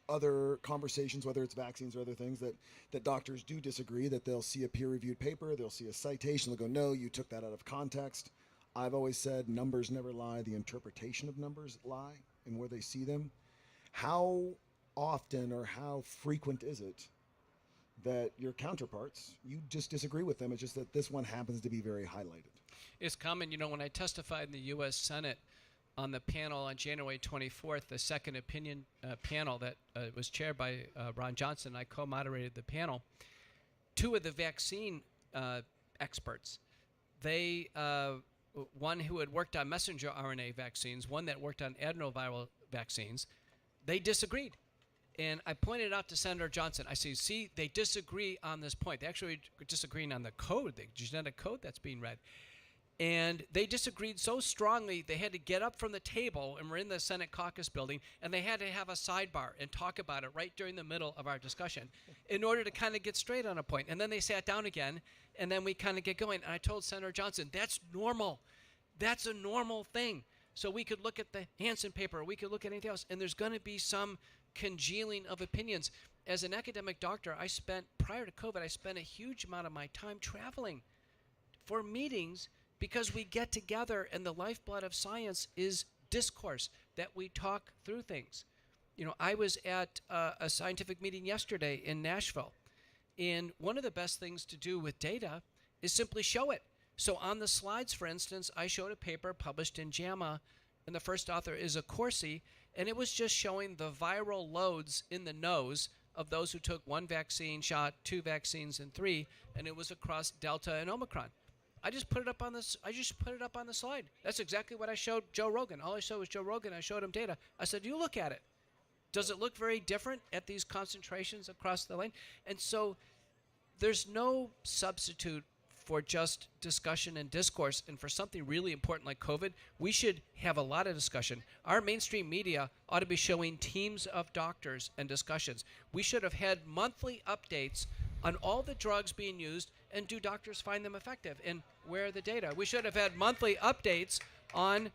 other conversations, whether it's vaccines or other things, that doctors do disagree, that they'll see a peer-reviewed paper, they'll see a citation, they'll go, no, you took that out of context. I've always said numbers never lie, the interpretation of numbers lie and where they see them. How often or how frequent is it that your counterparts, you just disagree with them? It's just that this one happens to be very highlighted. It's common, when I testified in the U.S. Senate on the panel on January 24th, the second opinion panel that was chaired by Ron Johnson, I co-moderated the panel. Two of the vaccine experts, one who had worked on messenger RNA vaccines, one that worked on adenoviral vaccines, they disagreed. And I pointed out to Senator Johnson, I say, see, they disagree on this point. They actually are disagreeing on the code, the genetic code that's being read. And they disagreed so strongly, they had to get up from the table, and we're in the Senate caucus building, and they had to have a sidebar and talk about it right during the middle of our discussion in order to kind of get straight on a point. And then they sat down again, and then we kind of get going. And I told Senator Johnson, that's normal. That's a normal thing. So we could look at the Hansen paper, we could look at anything else, and there's going to be some congealing of opinions. As an academic doctor, prior to COVID, I spent a huge amount of my time traveling for meetings, because we get together and the lifeblood of science is discourse, that we talk through things. I was at a scientific meeting yesterday in Nashville, and one of the best things to do with data is simply show it. So on the slides, for instance, I showed a paper published in JAMA, and the first author is a Corsi, and it was just showing the viral loads in the nose of those who took one vaccine shot, 2 vaccines, and 3, and it was across Delta and Omicron. I just put it up on this. I just put it up on the slide. That's exactly what I showed Joe Rogan. All I showed was Joe Rogan. I showed him data. I said, "You look at it. Does it look very different at these concentrations across the lane?" And so, there's no substitute for just discussion and discourse. And for something really important like COVID, we should have a lot of discussion. Our mainstream media ought to be showing teams of doctors and discussions. We should have had monthly updates on all the drugs being used, and do doctors find them effective, and where are the data? We should have had monthly updates on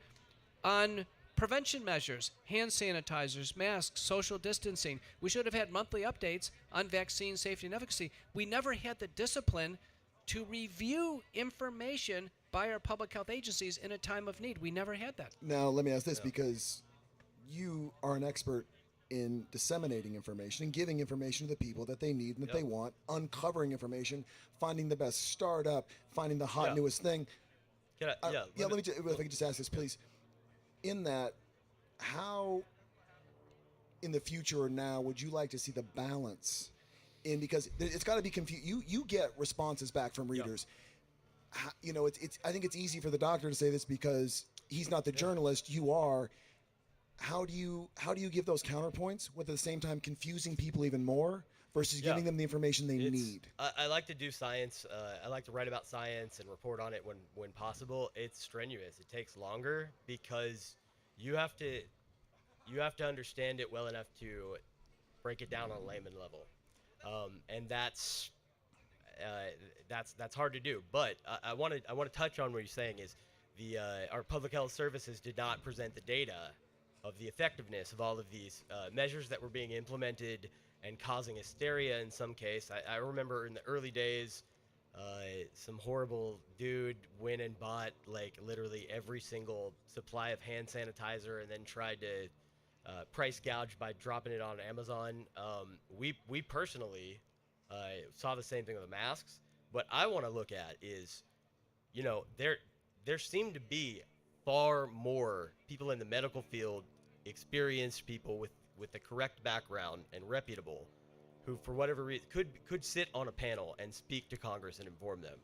prevention measures, hand sanitizers, masks, social distancing. We should have had monthly updates on vaccine safety and efficacy. We never had the discipline to review information by our public health agencies in a time of need. We never had that. Now, let me ask this, because you are an expert in disseminating information and giving information to the people that they need and that they want, uncovering information, finding the best startup, finding the hot newest thing. Let me if I could just ask this, please. In that, how in the future or now would you like to see the balance in, because it's got to be confused. You get responses back from readers. I think it's easy for the doctor to say this because he's not the journalist, you are. How do you give those counterpoints with at the same time confusing people even more versus giving them the information they need? I like to do science. I like to write about science and report on it when possible. It's strenuous. It takes longer because you have to understand it well enough to break it down on a layman level, and that's hard to do. But I want to touch on what you're saying is our public health services did not present the data of the effectiveness of all of these measures that were being implemented and causing hysteria in some case. I remember in the early days, some horrible dude went and bought like literally every single supply of hand sanitizer and then tried to price gouge by dropping it on Amazon. We personally saw the same thing with the masks. What I want to look at is, there seem to be far more people in the medical field, experienced people with the correct background and reputable, who for whatever reason could sit on a panel and speak to Congress and inform them,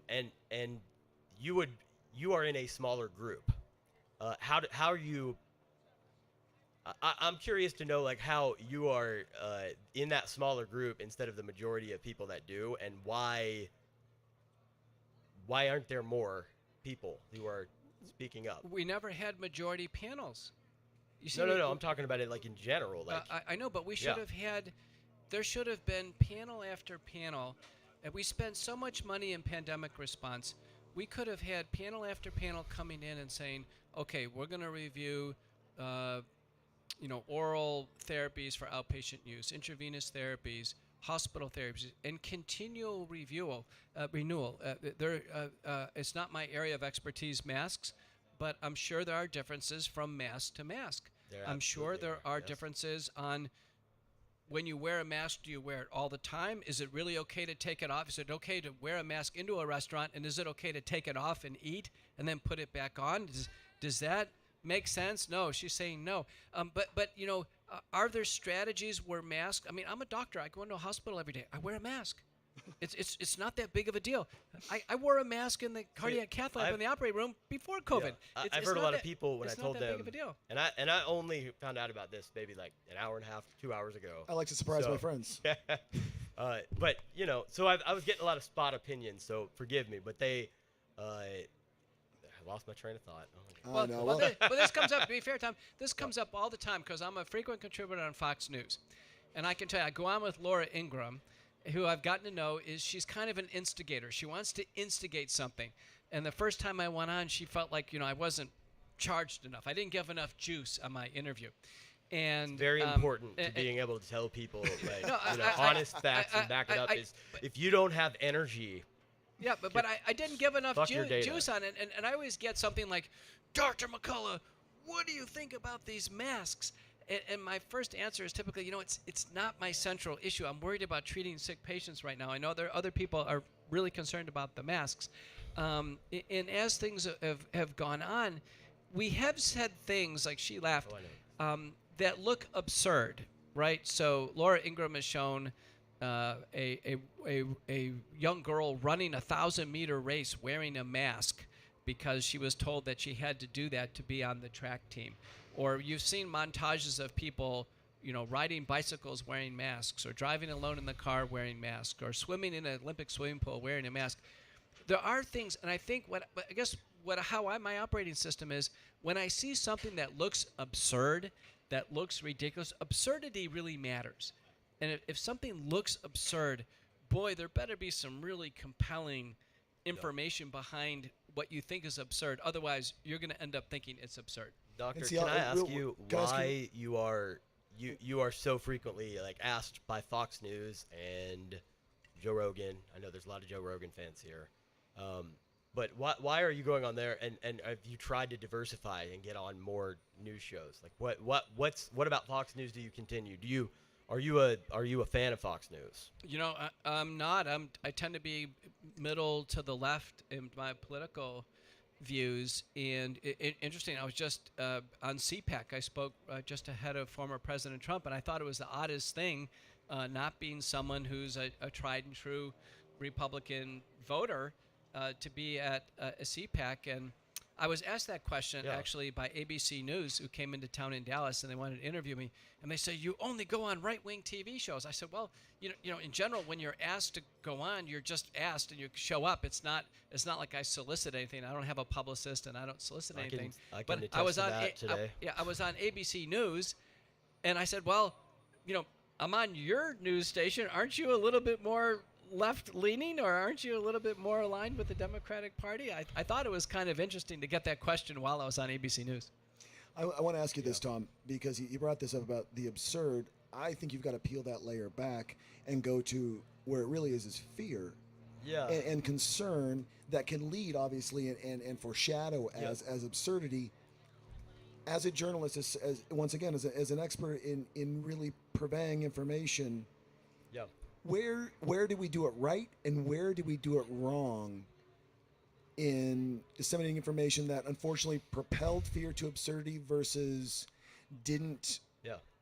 and you are in a smaller group. How are you? I'm curious to know like how you are in that smaller group instead of the majority of people that do, and why aren't there more people who are speaking up? We never had majority panels. You see, No. I'm talking about it like in general. Like I know, but we should have had. There should have been panel after panel, and we spent so much money in pandemic response. We could have had panel after panel coming in and saying, "Okay, we're going to review, oral therapies for outpatient use, intravenous therapies, hospital therapies, and continual renewal." It's not my area of expertise, masks, but I'm sure there are differences from mask to mask. I'm sure there are differences on when you wear a mask, do you wear it all the time? Is it really okay to take it off? Is it okay to wear a mask into a restaurant? And is it okay to take it off and eat and then put it back on? Does that make sense? No, she's saying no. But are there strategies where masks? I mean, I'm a doctor. I go into a hospital every day. I wear a mask. It's not that big of a deal. I wore a mask in the cardiac cath lab in the operating room before COVID. I've heard a lot of people when I told them, big of a deal. and I only found out about this maybe like an hour and a half, 2 hours ago. I like to surprise my friends. But so I was getting a lot of spot opinions. So forgive me, but I lost my train of thought. Oh my God. Well, this comes up. To be fair, Tom, this comes up all the time because I'm a frequent contributor on Fox News, and I can tell you, I go on with Laura Ingraham, who I've gotten to know is she's kind of an instigator. She wants to instigate something. And the first time I went on, she felt like, I wasn't charged enough. I didn't give enough juice on my interview. And it's very important to being able to tell people honest facts and back it up. If you don't have energy. Yeah, but I didn't give enough juice on it. And I always get something like, Dr. McCullough, what do you think about these masks? And my first answer is typically, it's not my central issue. I'm worried about treating sick patients right now. I know there are other people are really concerned about the masks. And as things have gone on, we have said things like she laughed that look absurd, right? So Laura Ingraham has shown a young girl running a 1,000-meter race wearing a mask because she was told that she had to do that to be on the track team. Or you've seen montages of people, riding bicycles wearing masks, or driving alone in the car wearing masks, or swimming in an Olympic swimming pool wearing a mask. There are things, and I think my operating system is when I see something that looks absurd, that looks ridiculous, absurdity really matters. And if something looks absurd, boy, there better be some really compelling information behind what you think is absurd. Otherwise, you're going to end up thinking it's absurd. Doctor, can I ask you why you are so frequently asked by Fox News and Joe Rogan? I know there's a lot of Joe Rogan fans here, but why are you going on there? And have you tried to diversify and get on more news shows? Like what about Fox News do you continue? Are you a fan of Fox News? I'm not. I tend to be middle to the left in my political views. And interesting, I was just on CPAC. I spoke just ahead of former President Trump, and I thought it was the oddest thing, not being someone who's a tried and true Republican voter, to be at a CPAC. And I was asked that question actually by ABC News, who came into town in Dallas, and they wanted to interview me. And they say, you only go on right-wing TV shows. I said, well, in general, when you're asked to go on, you're just asked and you show up. It's not like I solicit anything. I don't have a publicist and I don't solicit anything. But I was on today. I was on ABC News, and I said, well, I'm on your news station. Aren't you a little bit more left-leaning, or aren't you a little bit more aligned with the Democratic Party? I thought it was kind of interesting to get that question while I was on ABC News. I want to ask you this, Tom, because you brought this up about the absurd. I think you've got to peel that layer back and go to where it really is fear and concern that can lead, obviously, and foreshadow as absurdity. As a journalist, as once again, as an expert in really purveying information, where did we do it right and where did we do it wrong in disseminating information that unfortunately propelled fear to absurdity versus didn't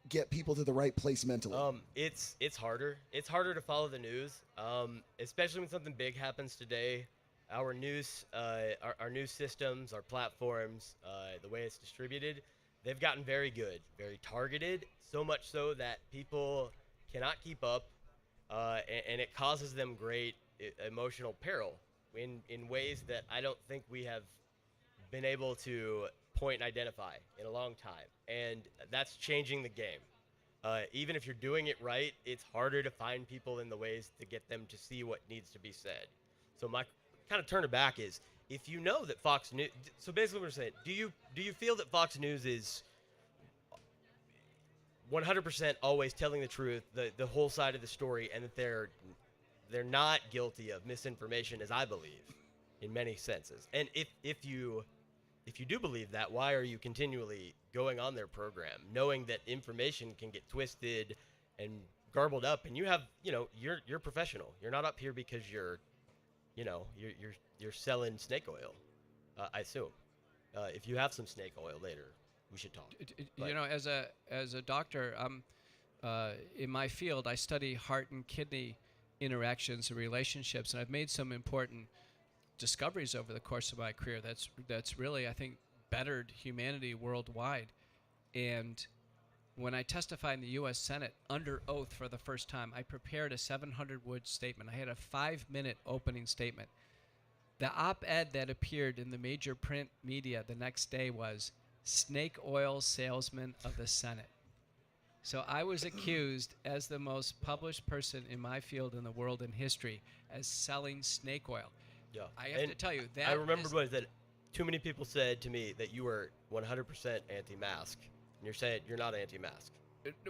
get people to the right place mentally? It's harder. It's harder to follow the news, especially when something big happens today. Our news, our news systems, our platforms, the way it's distributed, they've gotten very good, very targeted. So much so that people cannot keep up, and it causes them great emotional peril in ways that I don't think we have been able to point and identify in a long time, and that's changing the game. Even if you're doing it right, it's harder to find people in the ways to get them to see what needs to be said. So my kind of turn it back is, if you know that Fox News, so basically what we're saying, do you feel that Fox News is 100% always telling the truth, the whole side of the story, and that they're not guilty of misinformation, as I believe, in many senses? And if you do believe that, why are you continually going on their program, knowing that information can get twisted and garbled up? And you have, you're professional. You're not up here because you're selling snake oil, I assume. If you have some snake oil later, we should talk. As a doctor, in my field, I study heart and kidney interactions and relationships, and I've made some important discoveries over the course of my career that's really, I think, bettered humanity worldwide. And when I testified in the U.S. Senate under oath for the first time, I prepared a 700-word statement. I had a 5-minute opening statement. The op-ed that appeared in the major print media the next day was snake oil salesman of the Senate. So I was accused, as the most published person in my field in the world in history, as selling snake oil. Yeah. I have to tell you that I remember that too many people said to me that you were 100% anti-mask, and you're saying you're not anti-mask.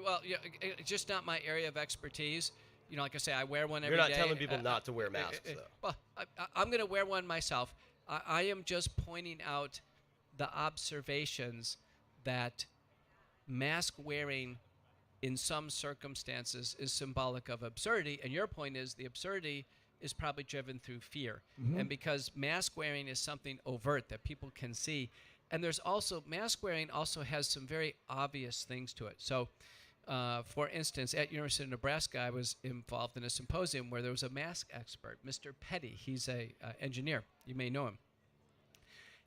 Well, it's just not my area of expertise. Like I say, I wear one every day. You're not telling people not to wear masks, though. Well, I'm going to wear one myself. I am just pointing out the observations that mask wearing in some circumstances is symbolic of absurdity, and your point is the absurdity is probably driven through fear. Mhm. And because mask wearing is something overt that people can see, and there's also, mask wearing also has some very obvious things to it. So, for instance, at University of Nebraska, I was involved in a symposium where there was a mask expert, Mr. Petty. He's a engineer. You may know him.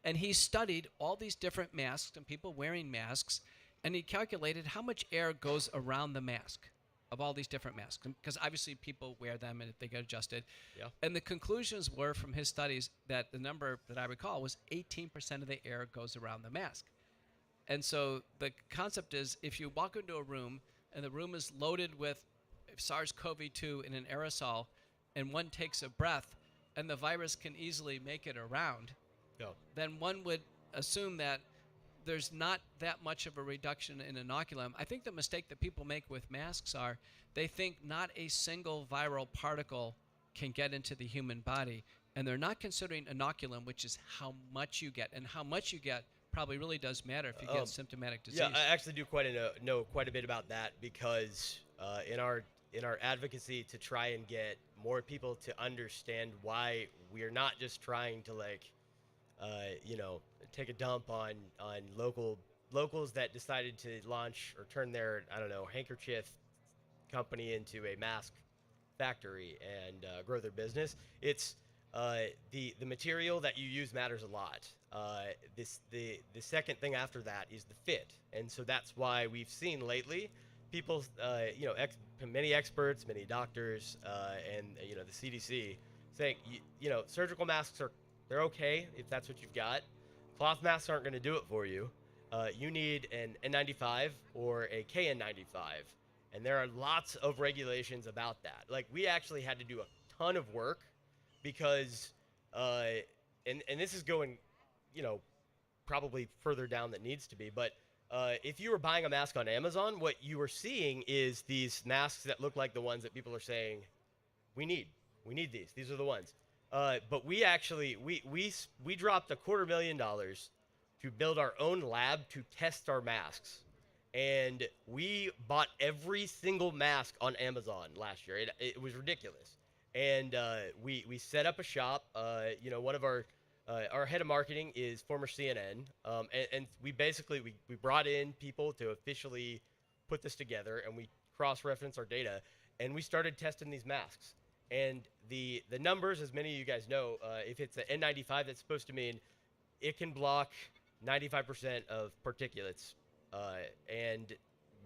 And he studied all these different masks and people wearing masks, and he calculated how much air goes around the mask of all these different masks, because obviously people wear them and they get adjusted. Yeah. And the conclusions were from his studies that the number that I recall was 18% of the air goes around the mask. And so the concept is, if you walk into a room and the room is loaded with SARS-CoV-2 in an aerosol, and one takes a breath and the virus can easily make it around, then one would assume that there's not that much of a reduction in inoculum. I think the mistake that people make with masks are they think not a single viral particle can get into the human body, and they're not considering inoculum, which is how much you get, and how much you get probably really does matter if you get symptomatic disease. Yeah, I actually do know quite a bit about that, because in our advocacy to try and get more people to understand why we're not just trying to take a dump on locals that decided to launch or turn their handkerchief company into a mask factory and grow their business. It's the material that you use matters a lot. The second thing after that is the fit, and so that's why we've seen lately people, many experts, many doctors, and the CDC saying surgical masks they're okay if that's what you've got. Cloth masks aren't going to do it for you. You need an N95 or a KN95, and there are lots of regulations about that. Like, we actually had to do a ton of work because, and this is going, probably further down than needs to be, but if you were buying a mask on Amazon, what you were seeing is these masks that look like the ones that people are saying, we need these. These are the ones. But we actually, we dropped $250,000 to build our own lab to test our masks. And we bought every single mask on Amazon last year. It was ridiculous. And we set up a shop. One of our head of marketing is former CNN. And we basically, we brought in people to officially put this together and we cross-referenced our data, and we started testing these masks. And the numbers, as many of you guys know, if it's an N95, that's supposed to mean it can block 95% of particulates. And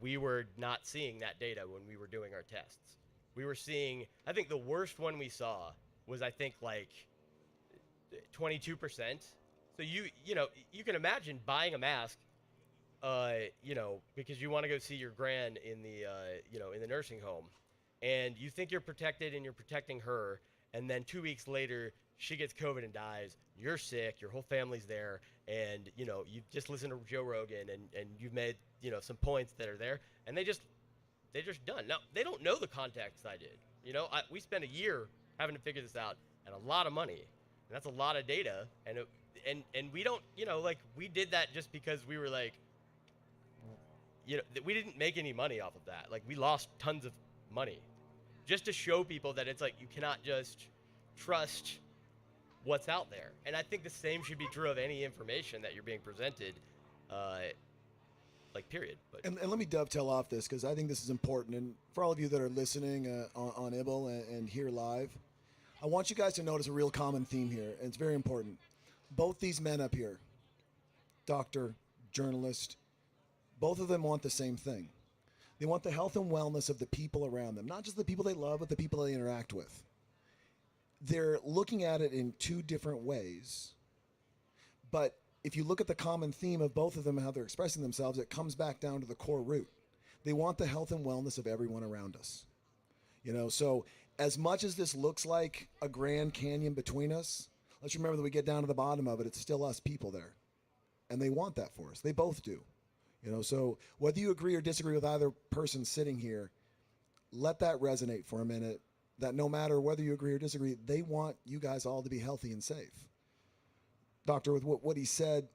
we were not seeing that data when we were doing our tests. We were seeing, I think the worst one we saw was, I think, like 22%. So you know, you can imagine buying a mask, you know, because you want to go see your gran in the, you know, in the nursing home, and you think you're protected and you're protecting her, and then 2 weeks later she gets COVID and dies. You're sick, your whole family's there, and you know, you've just listened to Joe Rogan and you've made, you know, some points that are there, and they're just done. Now, they don't know the context I did. You know, we spent a year having to figure this out, and a lot of money, and that's a lot of data, and we don't, you know, like, we did that just because we were like, you know, we didn't make any money off of that. Like, we lost tons of money just to show people that it's like, you cannot just trust what's out there. And I think the same should be true of any information that you're being presented, like, period. But And let me dovetail off this, because I think this is important. And for all of you that are listening on ibble and here live, I want you guys to notice a real common theme here, and it's very important. Both these men up here, doctor, journalist, both of them want the same thing. They want the health and wellness of the people around them, not just the people they love, but the people they interact with. They're looking at it in two different ways. But if you look at the common theme of both of them and how they're expressing themselves, it comes back down to the core root. They want the health and wellness of everyone around us. You know, so as much as this looks like a Grand Canyon between us, let's remember that we get down to the bottom of it, it's still us people there. And they want that for us. They both do. You know, so whether you agree or disagree with either person sitting here, let that resonate for a minute, that no matter whether you agree or disagree, they want you guys all to be healthy and safe. Doctor, with what he said,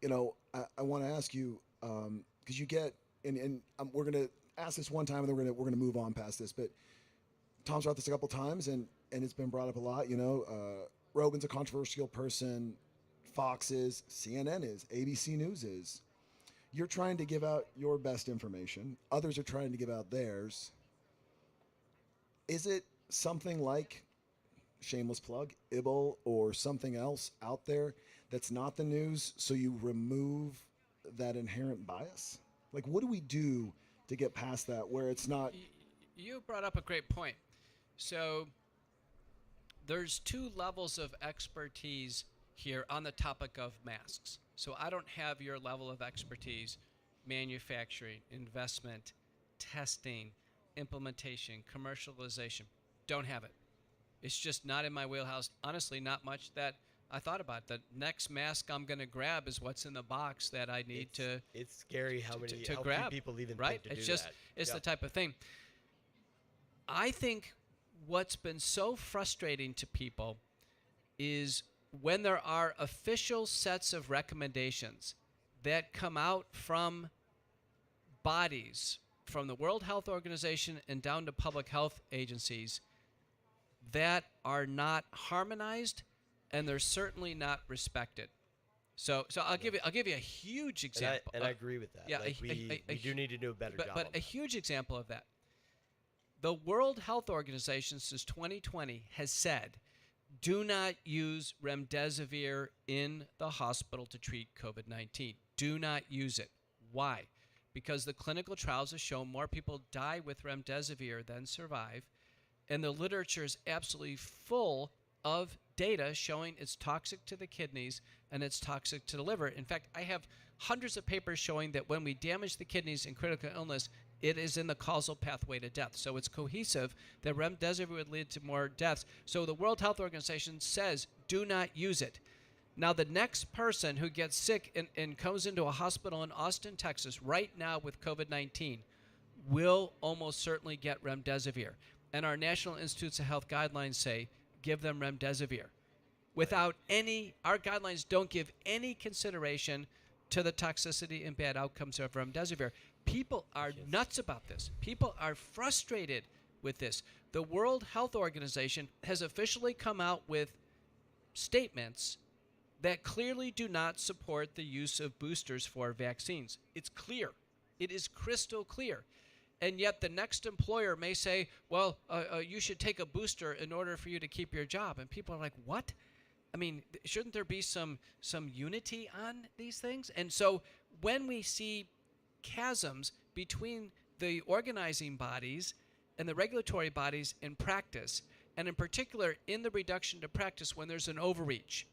you know, I want to ask you, because you get, and we're going to ask this one time, and then we're going to move on past this, but Tom's brought this a couple times, and it's been brought up a lot. You know, Rogan's a controversial person, Fox is, CNN is, ABC News is. You're trying to give out your best information. Others are trying to give out theirs. Is it something like, shameless plug, ibble or something else out there that's not the news, so you remove that inherent bias? Like, what do we do to get past that where it's not? You brought up a great point. So there's two levels of expertise here on the topic of masks. So I don't have your level of expertise, manufacturing, investment, testing, implementation, commercialization. Don't have it. It's just not in my wheelhouse. Honestly, not much that I thought about. The next mask I'm going to grab is what's in the box that I need to. It's scary how many to how grab. few people even Right? think to It's do just that. it's Yeah. the type of thing. I think what's been so frustrating to people is when there are official sets of recommendations that come out from bodies, from the World Health Organization and down to public health agencies, that are not harmonized, and they're certainly not respected. So I'll give you a huge example. And I agree with that. Yeah, Like, we do need to do a better job. But on a huge example of that. The World Health Organization since 2020 has said, do not use remdesivir in the hospital to treat COVID-19. Do not use it. Why? Because the clinical trials have shown more people die with remdesivir than survive, and the literature is absolutely full of data showing it's toxic to the kidneys and it's toxic to the liver. In fact, I have hundreds of papers showing that when we damage the kidneys in critical illness, it is in the causal pathway to death. So it's cohesive that remdesivir would lead to more deaths. So the World Health Organization says, do not use it. Now, the next person who gets sick and comes into a hospital in Austin, Texas, right now with COVID-19, will almost certainly get remdesivir. And our National Institutes of Health guidelines say, give them remdesivir. Without any, our guidelines don't give any consideration to the toxicity and bad outcomes of remdesivir. People are nuts about this. People are frustrated with this. The World Health Organization has officially come out with statements that clearly do not support the use of boosters for vaccines. It's clear. It is crystal clear. And yet the next employer may say, well, you should take a booster in order for you to keep your job. And people are like, what? I mean, shouldn't there be some unity on these things? And so when we see chasms between the organizing bodies and the regulatory bodies in practice, and in particular in the reduction to practice when there's an overreach.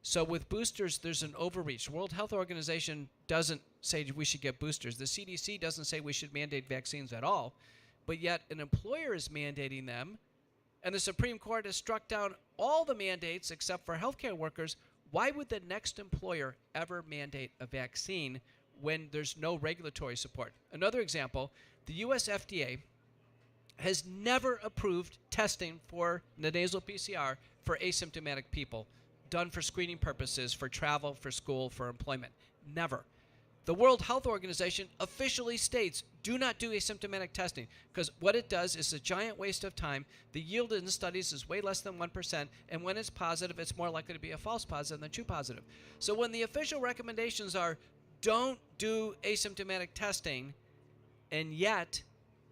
So with boosters, there's an overreach. World Health Organization doesn't say we should get boosters. The CDC doesn't say we should mandate vaccines at all, but yet an employer is mandating them, and the Supreme Court has struck down all the mandates except for healthcare workers. Why would the next employer ever mandate a vaccine when there's no regulatory support? Another example, the US FDA has never approved testing for the nasal PCR for asymptomatic people, done for screening purposes, for travel, for school, for employment. Never. The World Health Organization officially states, do not do asymptomatic testing, because what it does is a giant waste of time. The yield in the studies is way less than 1%, and when it's positive, it's more likely to be a false positive than true positive. So when the official recommendations are, don't do asymptomatic testing, and yet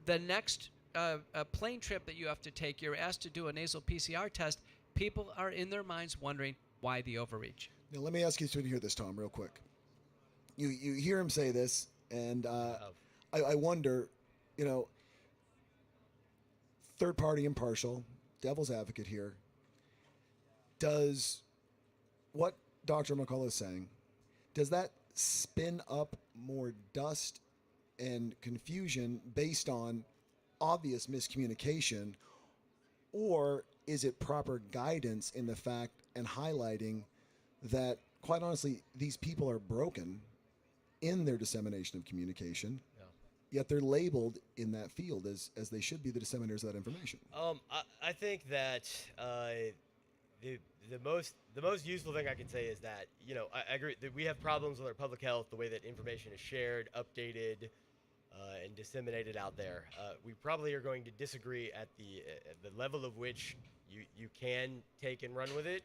the next a plane trip that you have to take, you're asked to do a nasal PCR test, people are in their minds wondering why the overreach. Now, let me ask you to hear this, Tom, real quick. You hear him say this, and I wonder, third party impartial, devil's advocate here, does what Dr. McCullough is saying, does that spin up more dust and confusion based on obvious miscommunication, or is it proper guidance in the fact and highlighting that, quite honestly, these people are broken in their dissemination of communication, yet they're labeled in that field as they should be the disseminators of that information? I think that the most useful thing I can say is that I agree that we have problems with our public health, the way that information is shared, updated, and disseminated out there. We probably are going to disagree at the level of which you can take and run with it.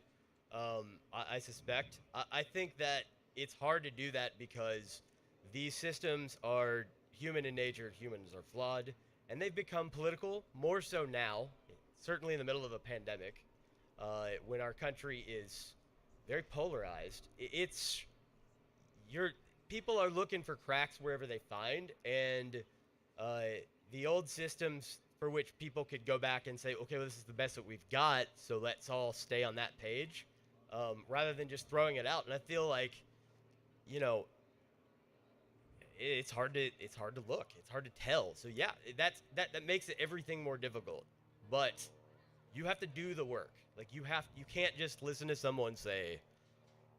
I suspect. I think that it's hard to do that because these systems are human in nature. Humans are flawed, and they've become political, more so now, certainly in the middle of a pandemic, when our country is very polarized. People are looking for cracks wherever they find, and the old systems for which people could go back and say, okay, well, this is the best that we've got, so let's all stay on that page, rather than just throwing it out. And I feel like, it's hard to look, it's hard to tell. So yeah, that makes it everything more difficult. But you have to do the work. Like you can't just listen to someone say,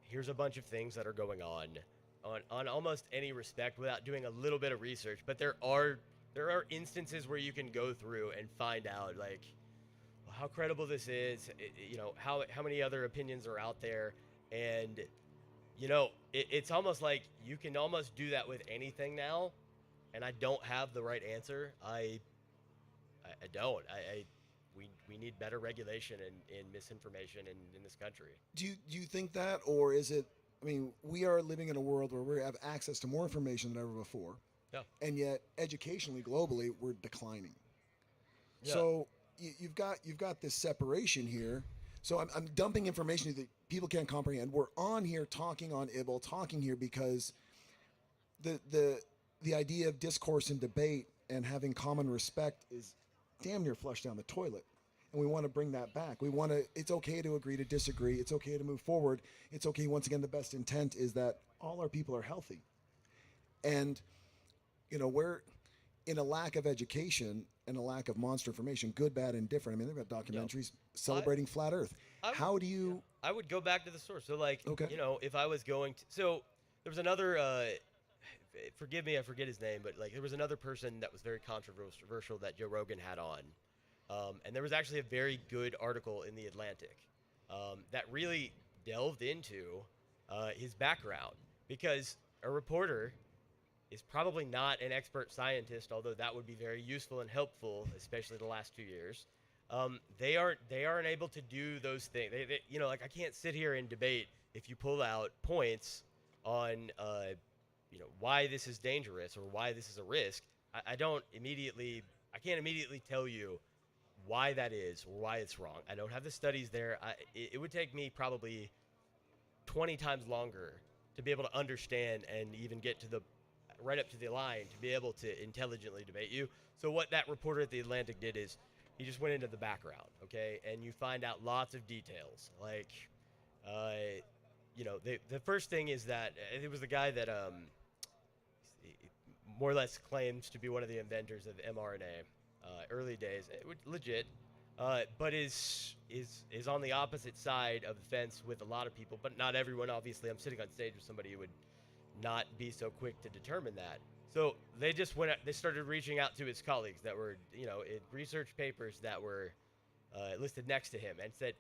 here's a bunch of things that are going on almost any respect without doing a little bit of research. But there are instances where you can go through and find out how credible this is, how many other opinions are out there, and it's almost like you can almost do that with anything now. And I don't have the right answer. I don't. We need better regulation in misinformation in this country. Do you think that, or is it? I mean, we are living in a world where we have access to more information than ever before. Yeah. And yet, educationally, globally, we're declining. Yeah. So you've got this separation here. So I'm dumping information that people can't comprehend. We're on here talking on ibble, talking here because the idea of discourse and debate and having common respect is damn near flushed down the toilet. And we want to bring that back. It's okay to agree to disagree. It's okay to move forward. It's okay, once again, the best intent is that all our people are healthy. And, we're in a lack of education and a lack of monster information, good, bad, and different. I mean, they've got documentaries celebrating flat Earth. How do you... I would go back to the source. So, okay. If I was going to... So, there was another... forgive me, I forget his name, but, there was another person that was very controversial that Joe Rogan had on. And there was actually a very good article in The Atlantic that really delved into his background, because a reporter is probably not an expert scientist, although that would be very useful and helpful, especially the last 2 years. They aren't able to do those things. I can't sit here and debate if you pull out points on why this is dangerous or why this is a risk, I can't immediately tell you why that is or why it's wrong. I don't have the studies there. It would take me probably 20 times longer to be able to understand and even get to the right up to the line to be able to intelligently debate you. So what that reporter at The Atlantic did is he just went into the background, okay? And you find out lots of details. Like, the first thing is that it was the guy that more or less claims to be one of the inventors of mRNA, early days, legit, but is on the opposite side of the fence with a lot of people, but not everyone. Obviously, I'm sitting on stage with somebody who would not be so quick to determine that. So they just they started reaching out to his colleagues that were, in research papers that were listed next to him and said,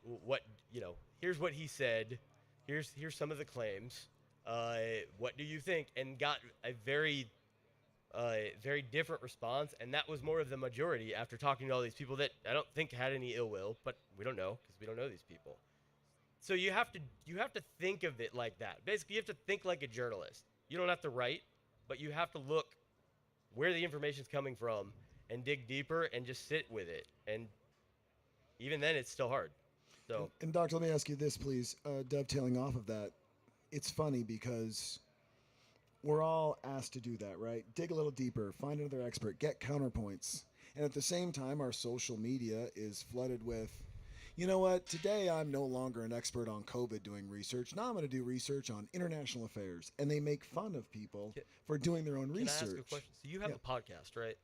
here's what he said, here's some of the claims, what do you think? And got a very different response, and that was more of the majority after talking to all these people that I don't think had any ill will, but we don't know because we don't know these people. So you have to think of it like that. Basically, you have to think like a journalist. You don't have to write, but you have to look where the information's coming from and dig deeper and just sit with it. And even then, it's still hard. So. And Doctor, let me ask you this, please. Dovetailing off of that, it's funny because we're all asked to do that, right? Dig a little deeper, find another expert, get counterpoints. And at the same time, our social media is flooded with, you know what, today I'm no longer an expert on COVID doing research. Now I'm going to do research on international affairs. And they make fun of people for doing their own research. Can I ask a question? So you have a podcast, right?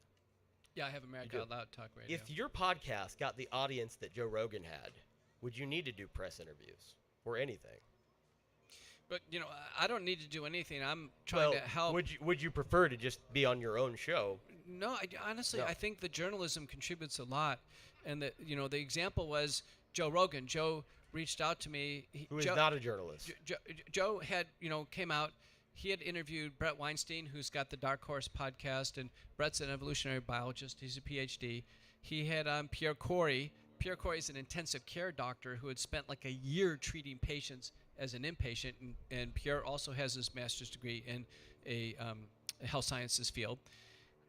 Yeah, I have America Out Loud Talk Radio. If your podcast got the audience that Joe Rogan had, would you need to do press interviews or anything? But, I don't need to do anything. I'm trying to help. Would you prefer to just be on your own show? No, honestly, I think the journalism contributes a lot. And, the example was Joe Rogan. Joe reached out to me. Who is not a journalist. Joe had, came out. He had interviewed Brett Weinstein, who's got the Dark Horse podcast, and Brett's an evolutionary biologist. He's a PhD. He had Pierre Corey. Pierre Corey is an intensive care doctor who had spent like a year treating patients as an inpatient, and Pierre also has his master's degree in a health sciences field.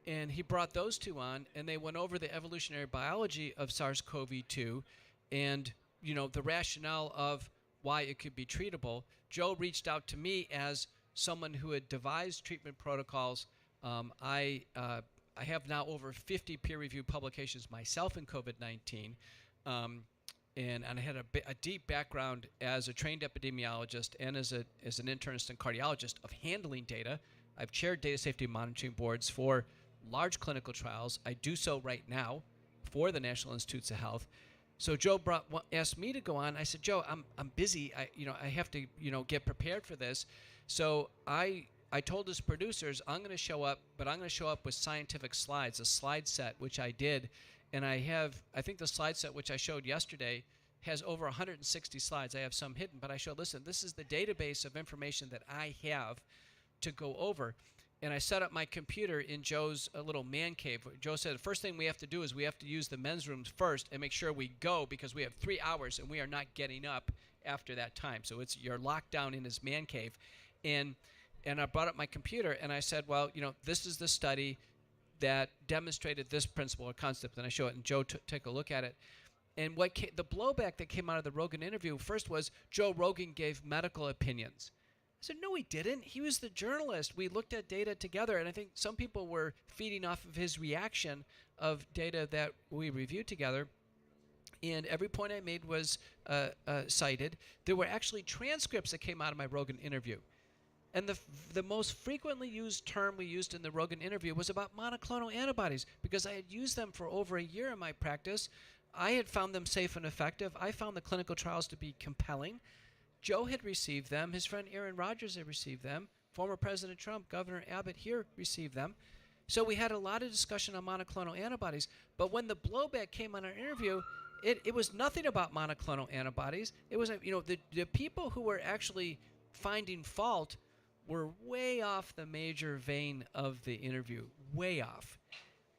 And he brought those two on, and they went over the evolutionary biology of SARS-CoV-2 and, the rationale of why it could be treatable. Joe reached out to me as someone who had devised treatment protocols. I have now over 50 peer-reviewed publications myself in COVID-19. And I had a deep background as a trained epidemiologist and as an internist and cardiologist of handling data. I've chaired data safety monitoring boards for large clinical trials. I do so right now for the National Institutes of Health. So Joe asked me to go on. I said, Joe, I'm busy. I have to get prepared for this. So I told his producers, I'm going to show up, but I'm going to show up with scientific slides, a slide set, which I did. And I think the slide set, which I showed yesterday, has over 160 slides. I have some hidden, but I showed, listen, this is the database of information that I have to go over. And I set up my computer in Joe's little man cave. Joe said, the first thing we have to do is we have to use the men's rooms first and make sure we go because we have 3 hours and we are not getting up after that time. So you're locked down in his man cave. And I brought up my computer and I said, well, this is the study that demonstrated this principle or concept, and I show it, and Joe took a look at it. And the blowback that came out of the Rogan interview first was Joe Rogan gave medical opinions. I said, no, he didn't. He was the journalist. We looked at data together, and I think some people were feeding off of his reaction of data that we reviewed together. And every point I made was cited. There were actually transcripts that came out of my Rogan interview. And the most frequently used term we used in the Rogan interview was about monoclonal antibodies because I had used them for over a year in my practice. I had found them safe and effective. I found the clinical trials to be compelling. Joe had received them. His friend Aaron Rodgers had received them. Former President Trump, Governor Abbott here received them. So we had a lot of discussion on monoclonal antibodies. But when the blowback came on our interview, it was nothing about monoclonal antibodies. It was, the people who were actually finding fault were way off the major vein of the interview, way off.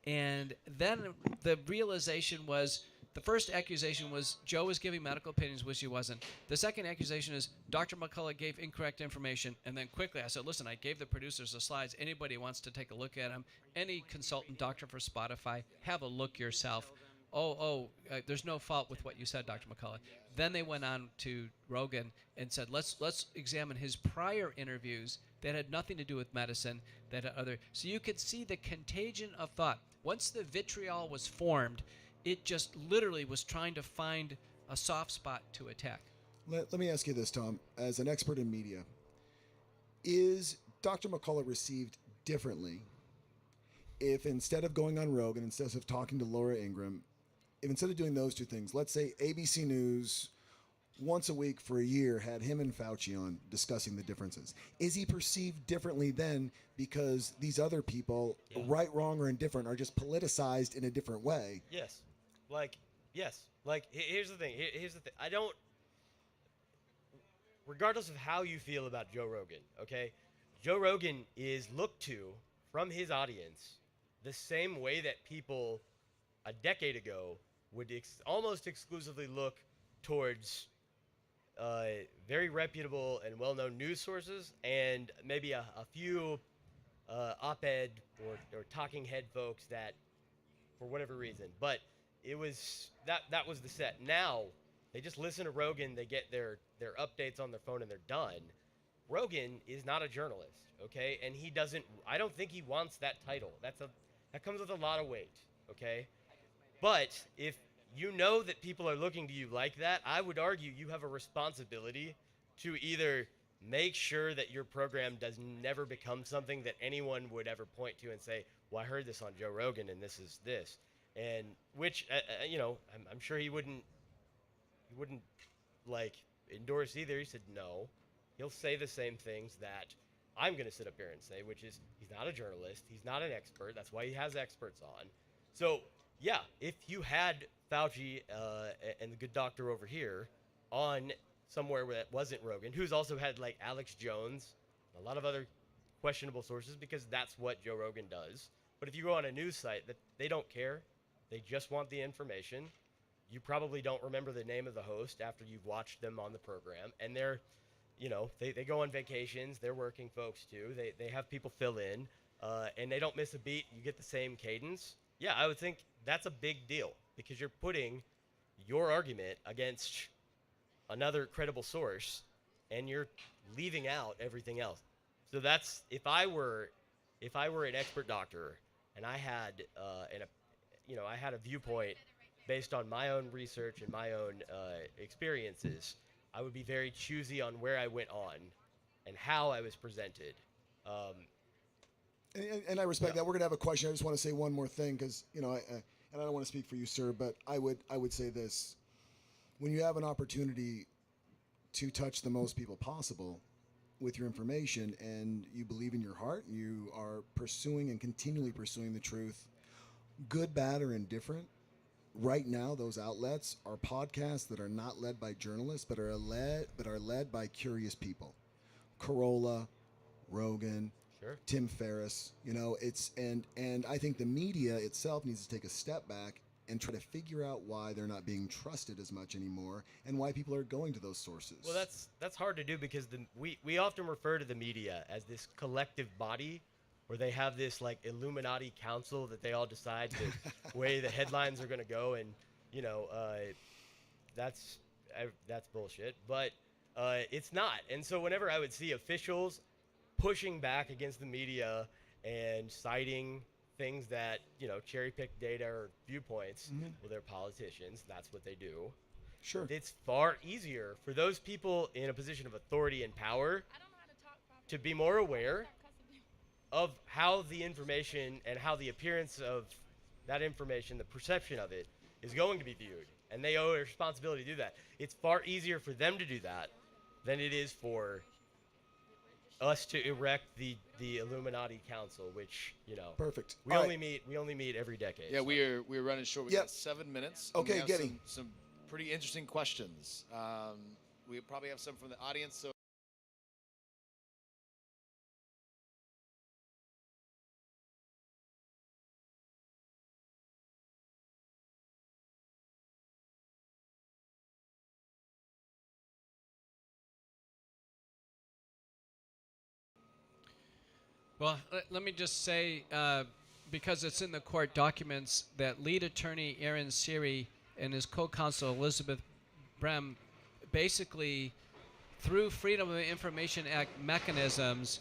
And then the realization was The first accusation was Joe was giving medical opinions, which he wasn't. The second accusation is Dr. McCullough gave incorrect information. And then quickly I said, listen, I gave the producers the slides. Anybody wants to take a look at them, any consultant doctor for Spotify, have a look yourself. There's no fault with what you said, Dr. McCullough. Then they went on to Rogan and said, let's examine his prior interviews that had nothing to do with medicine, that had other. So you could see the contagion of thought. Once the vitriol was formed, it just literally was trying to find a soft spot to attack. Let me ask you this, Tom. As an expert in media, is Dr. McCullough received differently if instead of going on Rogan, instead of talking to Laura Ingraham, if instead of doing those two things, let's say ABC News once a week for a year had him and Fauci on discussing the differences? Is he perceived differently then because these other people, right, wrong, or indifferent, are just politicized in a different way? Yes. Yes. Here's the thing. Here's the thing. I don't. Regardless of how you feel about Joe Rogan, okay? Joe Rogan is looked to from his audience the same way that people a decade ago would almost exclusively look towards very reputable and well-known news sources and maybe a few op-ed or talking head folks that, for whatever reason, but it was that was the set. Now they just listen to Rogan, they get their updates on their phone, and they're done. Rogan is not a journalist, okay, and he doesn't. I don't think he wants that title. That comes with a lot of weight, okay. But if you know that people are looking to you like that, I would argue you have a responsibility to either make sure that your program does never become something that anyone would ever point to and say, well, I heard this on Joe Rogan and this is this. And which, I'm sure he wouldn't like endorse either. He said no. He'll say the same things that I'm going to sit up here and say, which is he's not a journalist. He's not an expert. That's why he has experts on. So, yeah, if you had Fauci and the good doctor over here on somewhere where that wasn't Rogan, who's also had like Alex Jones, a lot of other questionable sources, because that's what Joe Rogan does. But if you go on a news site that they don't care, they just want the information. You probably don't remember the name of the host after you've watched them on the program, and they're, they go on vacations. They're working folks too. They have people fill in, and they don't miss a beat. You get the same cadence. Yeah, I would think that's a big deal because you're putting your argument against another credible source, and you're leaving out everything else. So that's if I were an expert doctor and I had I had a viewpoint based on my own research and my own experiences, I would be very choosy on where I went on and how I was presented. And I respect that. We're gonna have a question. I just want to say one more thing because and I don't want to speak for you, sir, but I would say this: when you have an opportunity to touch the most people possible with your information, and you believe in your heart, and you are pursuing and continually pursuing the truth, good, bad, or indifferent. Right now, those outlets are podcasts that are not led by journalists, but are led by curious people. Corolla, Rogan, sure. Tim Ferriss. And I think the media itself needs to take a step back and try to figure out why they're not being trusted as much anymore, and why people are going to those sources. Well, that's hard to do because we often refer to the media as this collective body where they have this like Illuminati council that they all decide the way the headlines are going to go, and that's bullshit. But it's not. And so whenever I would see officials pushing back against the media and citing things that cherry-pick data or viewpoints, well, they're politicians. That's what they do. Sure. It's far easier for those people in a position of authority and power to be more aware of how the information and how the appearance of that information, the perception of it, is going to be viewed. And they owe a responsibility to do that. It's far easier for them to do that than it is for us to erect the Illuminati Council, which Perfect. We only meet every decade. Yeah, we're running short. We got 7 minutes. and Okay, we have getting some pretty interesting questions. We probably have some from the audience. So Well, let me just say, because it's in the court documents, that lead attorney Aaron Siri and his co-counsel Elizabeth Brem basically, through Freedom of Information Act mechanisms,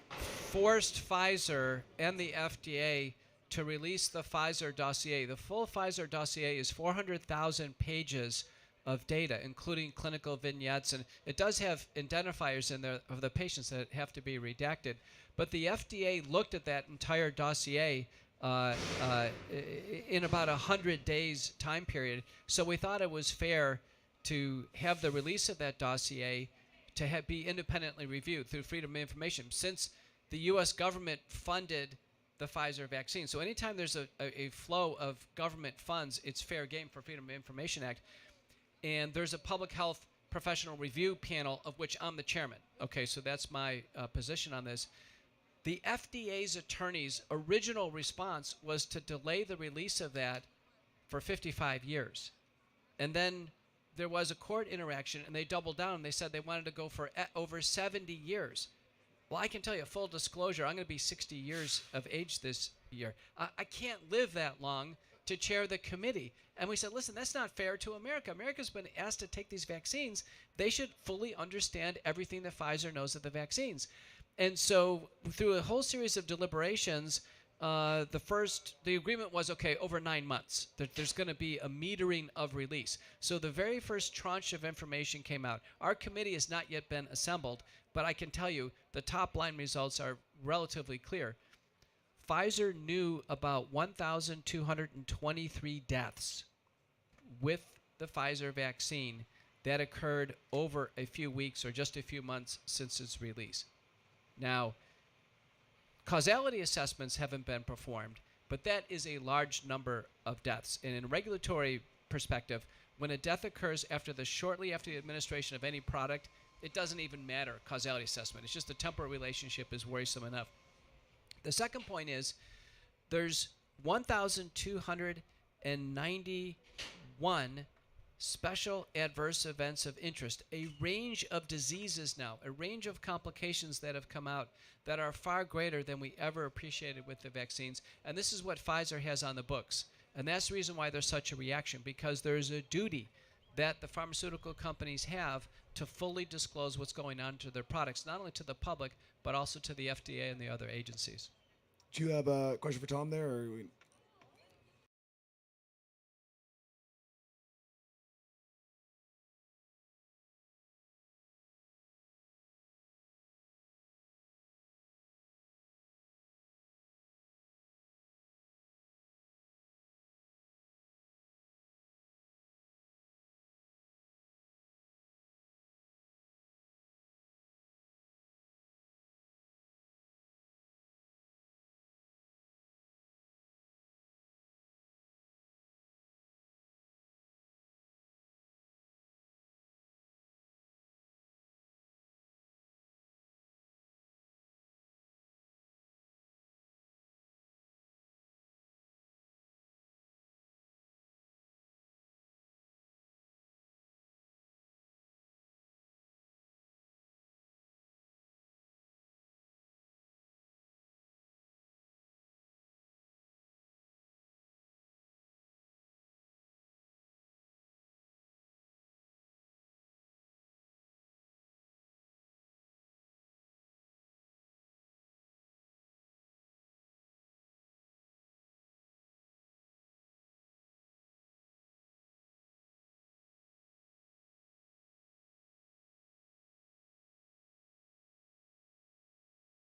forced Pfizer and the FDA to release the Pfizer dossier. The full Pfizer dossier is 400,000 pages of data, including clinical vignettes, and it does have identifiers in there of the patients that have to be redacted. But the FDA looked at that entire dossier in about 100 days time period. So we thought it was fair to have the release of that dossier to be independently reviewed through Freedom of Information, since the U.S. government funded the Pfizer vaccine. So anytime there's a flow of government funds, it's fair game for Freedom of Information Act. And there's a public health professional review panel of which I'm the chairman. Okay, so that's my position on this. The FDA's attorney's original response was to delay the release of that for 55 years. And then there was a court interaction, and they doubled down. They said they wanted to go for over 70 years. Well, I can tell you, full disclosure, I'm going to be 60 years of age this year. I can't live that long to chair the committee. And we said, listen, that's not fair to America. America's been asked to take these vaccines. They should fully understand everything that Pfizer knows of the vaccines. And so through a whole series of deliberations, the agreement was, okay, over 9 months, there's going to be a metering of release. So the very first tranche of information came out. Our committee has not yet been assembled, but I can tell you the top line results are relatively clear. Pfizer knew about 1,223 deaths with the Pfizer vaccine that occurred over a few weeks or just a few months since its release. Now, causality assessments haven't been performed, but that is a large number of deaths. And in a regulatory perspective, when a death occurs shortly after the administration of any product, it doesn't even matter, causality assessment. It's just the temporal relationship is worrisome enough. The second point is there's 1,291 special adverse events of interest, a range of diseases now, a range of complications that have come out that are far greater than we ever appreciated with the vaccines. And this is what Pfizer has on the books. And that's the reason why there's such a reaction, because there's a duty that the pharmaceutical companies have to fully disclose what's going on to their products, not only to the public, but also to the FDA and the other agencies. Do you have a question for Tom there? Or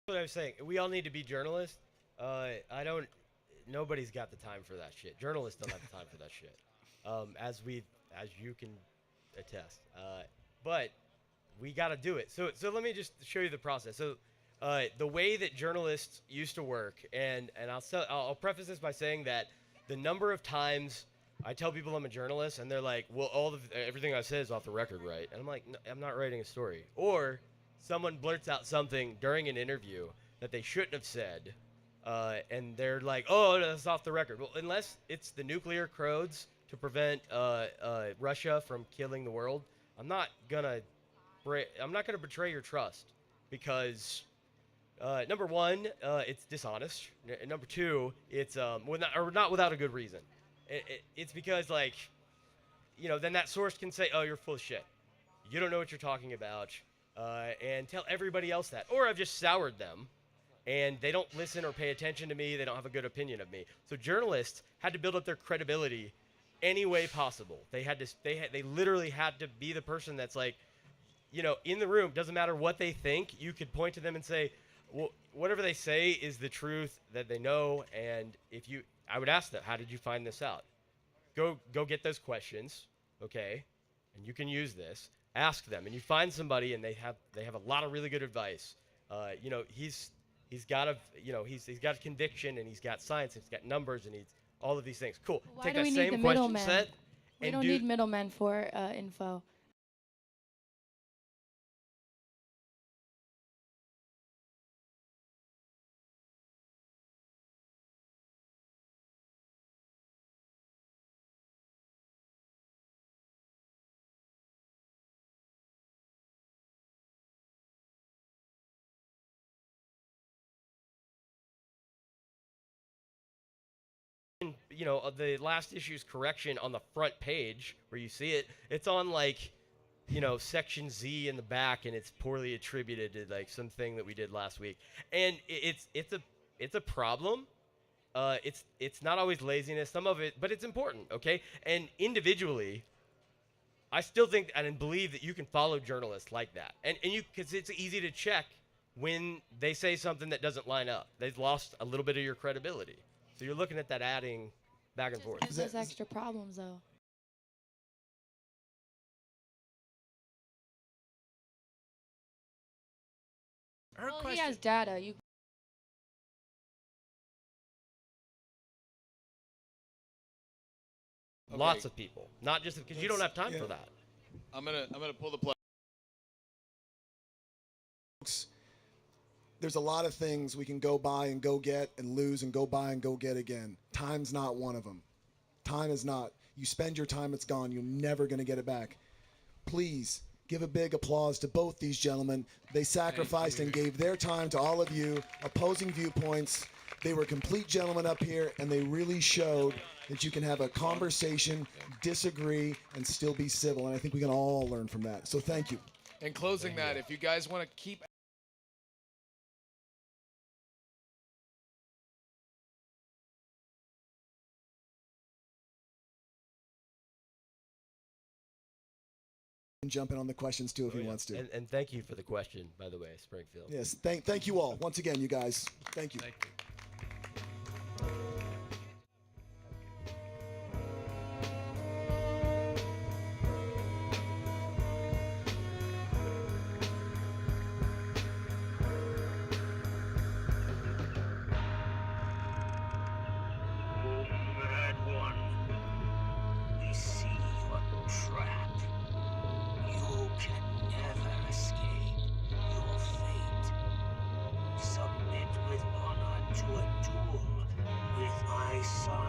What I was saying, we all need to be journalists. Nobody's got the time for that shit. Journalists don't have the time for that shit. As you can attest. But we got to do it. So let me just show you the process. So the way that journalists used to work, and I'll preface this by saying that the number of times I tell people I'm a journalist, and they're like, well, everything I said is off the record, right? And I'm like, no, I'm not writing a story. Or someone blurts out something during an interview that they shouldn't have said, and they're like, oh, that's off the record. Well, unless it's the nuclear codes to prevent Russia from killing the world, I'm not gonna betray your trust, because Number one, it's dishonest. Number two, it's not without a good reason. It's because, like, then that source can say, oh, you're full of shit. You don't know what you're talking about, and tell everybody else that. Or I've just soured them, and they don't listen or pay attention to me. They don't have a good opinion of me. So journalists had to build up their credibility any way possible. They literally had to be the person that's like, in the room. Doesn't matter what they think. You could point to them and say, well, whatever they say is the truth that they know. And I would ask them, how did you find this out? Go get those questions, okay? And you can use this. Ask them, and you find somebody, and they have a lot of really good advice. He's got a conviction, and he's got science, and he's got numbers, and he's all of these things. Cool. Why Take do that we need same the question middleman? set. We and don't need middlemen for info. The last issue's correction on the front page where you see it, it's on like, section Z in the back, and it's poorly attributed to like something that we did last week. And it's a problem. It's not always laziness, some of it, but it's important, okay? And individually, I still think and believe that you can follow journalists like that. And because it's easy to check when they say something that doesn't line up. They've lost a little bit of your credibility. So you're looking at that adding back and forth. Gives us extra problems, though. Well, he has data. Lots of people, not just because you don't have time for that. I'm gonna pull the plug. There's a lot of things we can go buy and go get and lose and go buy and go get again. Time's not one of them. Time is not. You spend your time, it's gone. You're never going to get it back. Please give a big applause to both these gentlemen. They sacrificed and gave their time to all of you, opposing viewpoints. They were complete gentlemen up here, and they really showed that you can have a conversation, disagree, and still be civil. And I think we can all learn from that. So thank you. In closing that, if you guys want to keep and jump in on the questions too if he wants to. And thank you for the question, by the way, Springfield. Yes, thank you all. Once again, you guys. Thank you. Thank you. Submit with honor to a duel with my son.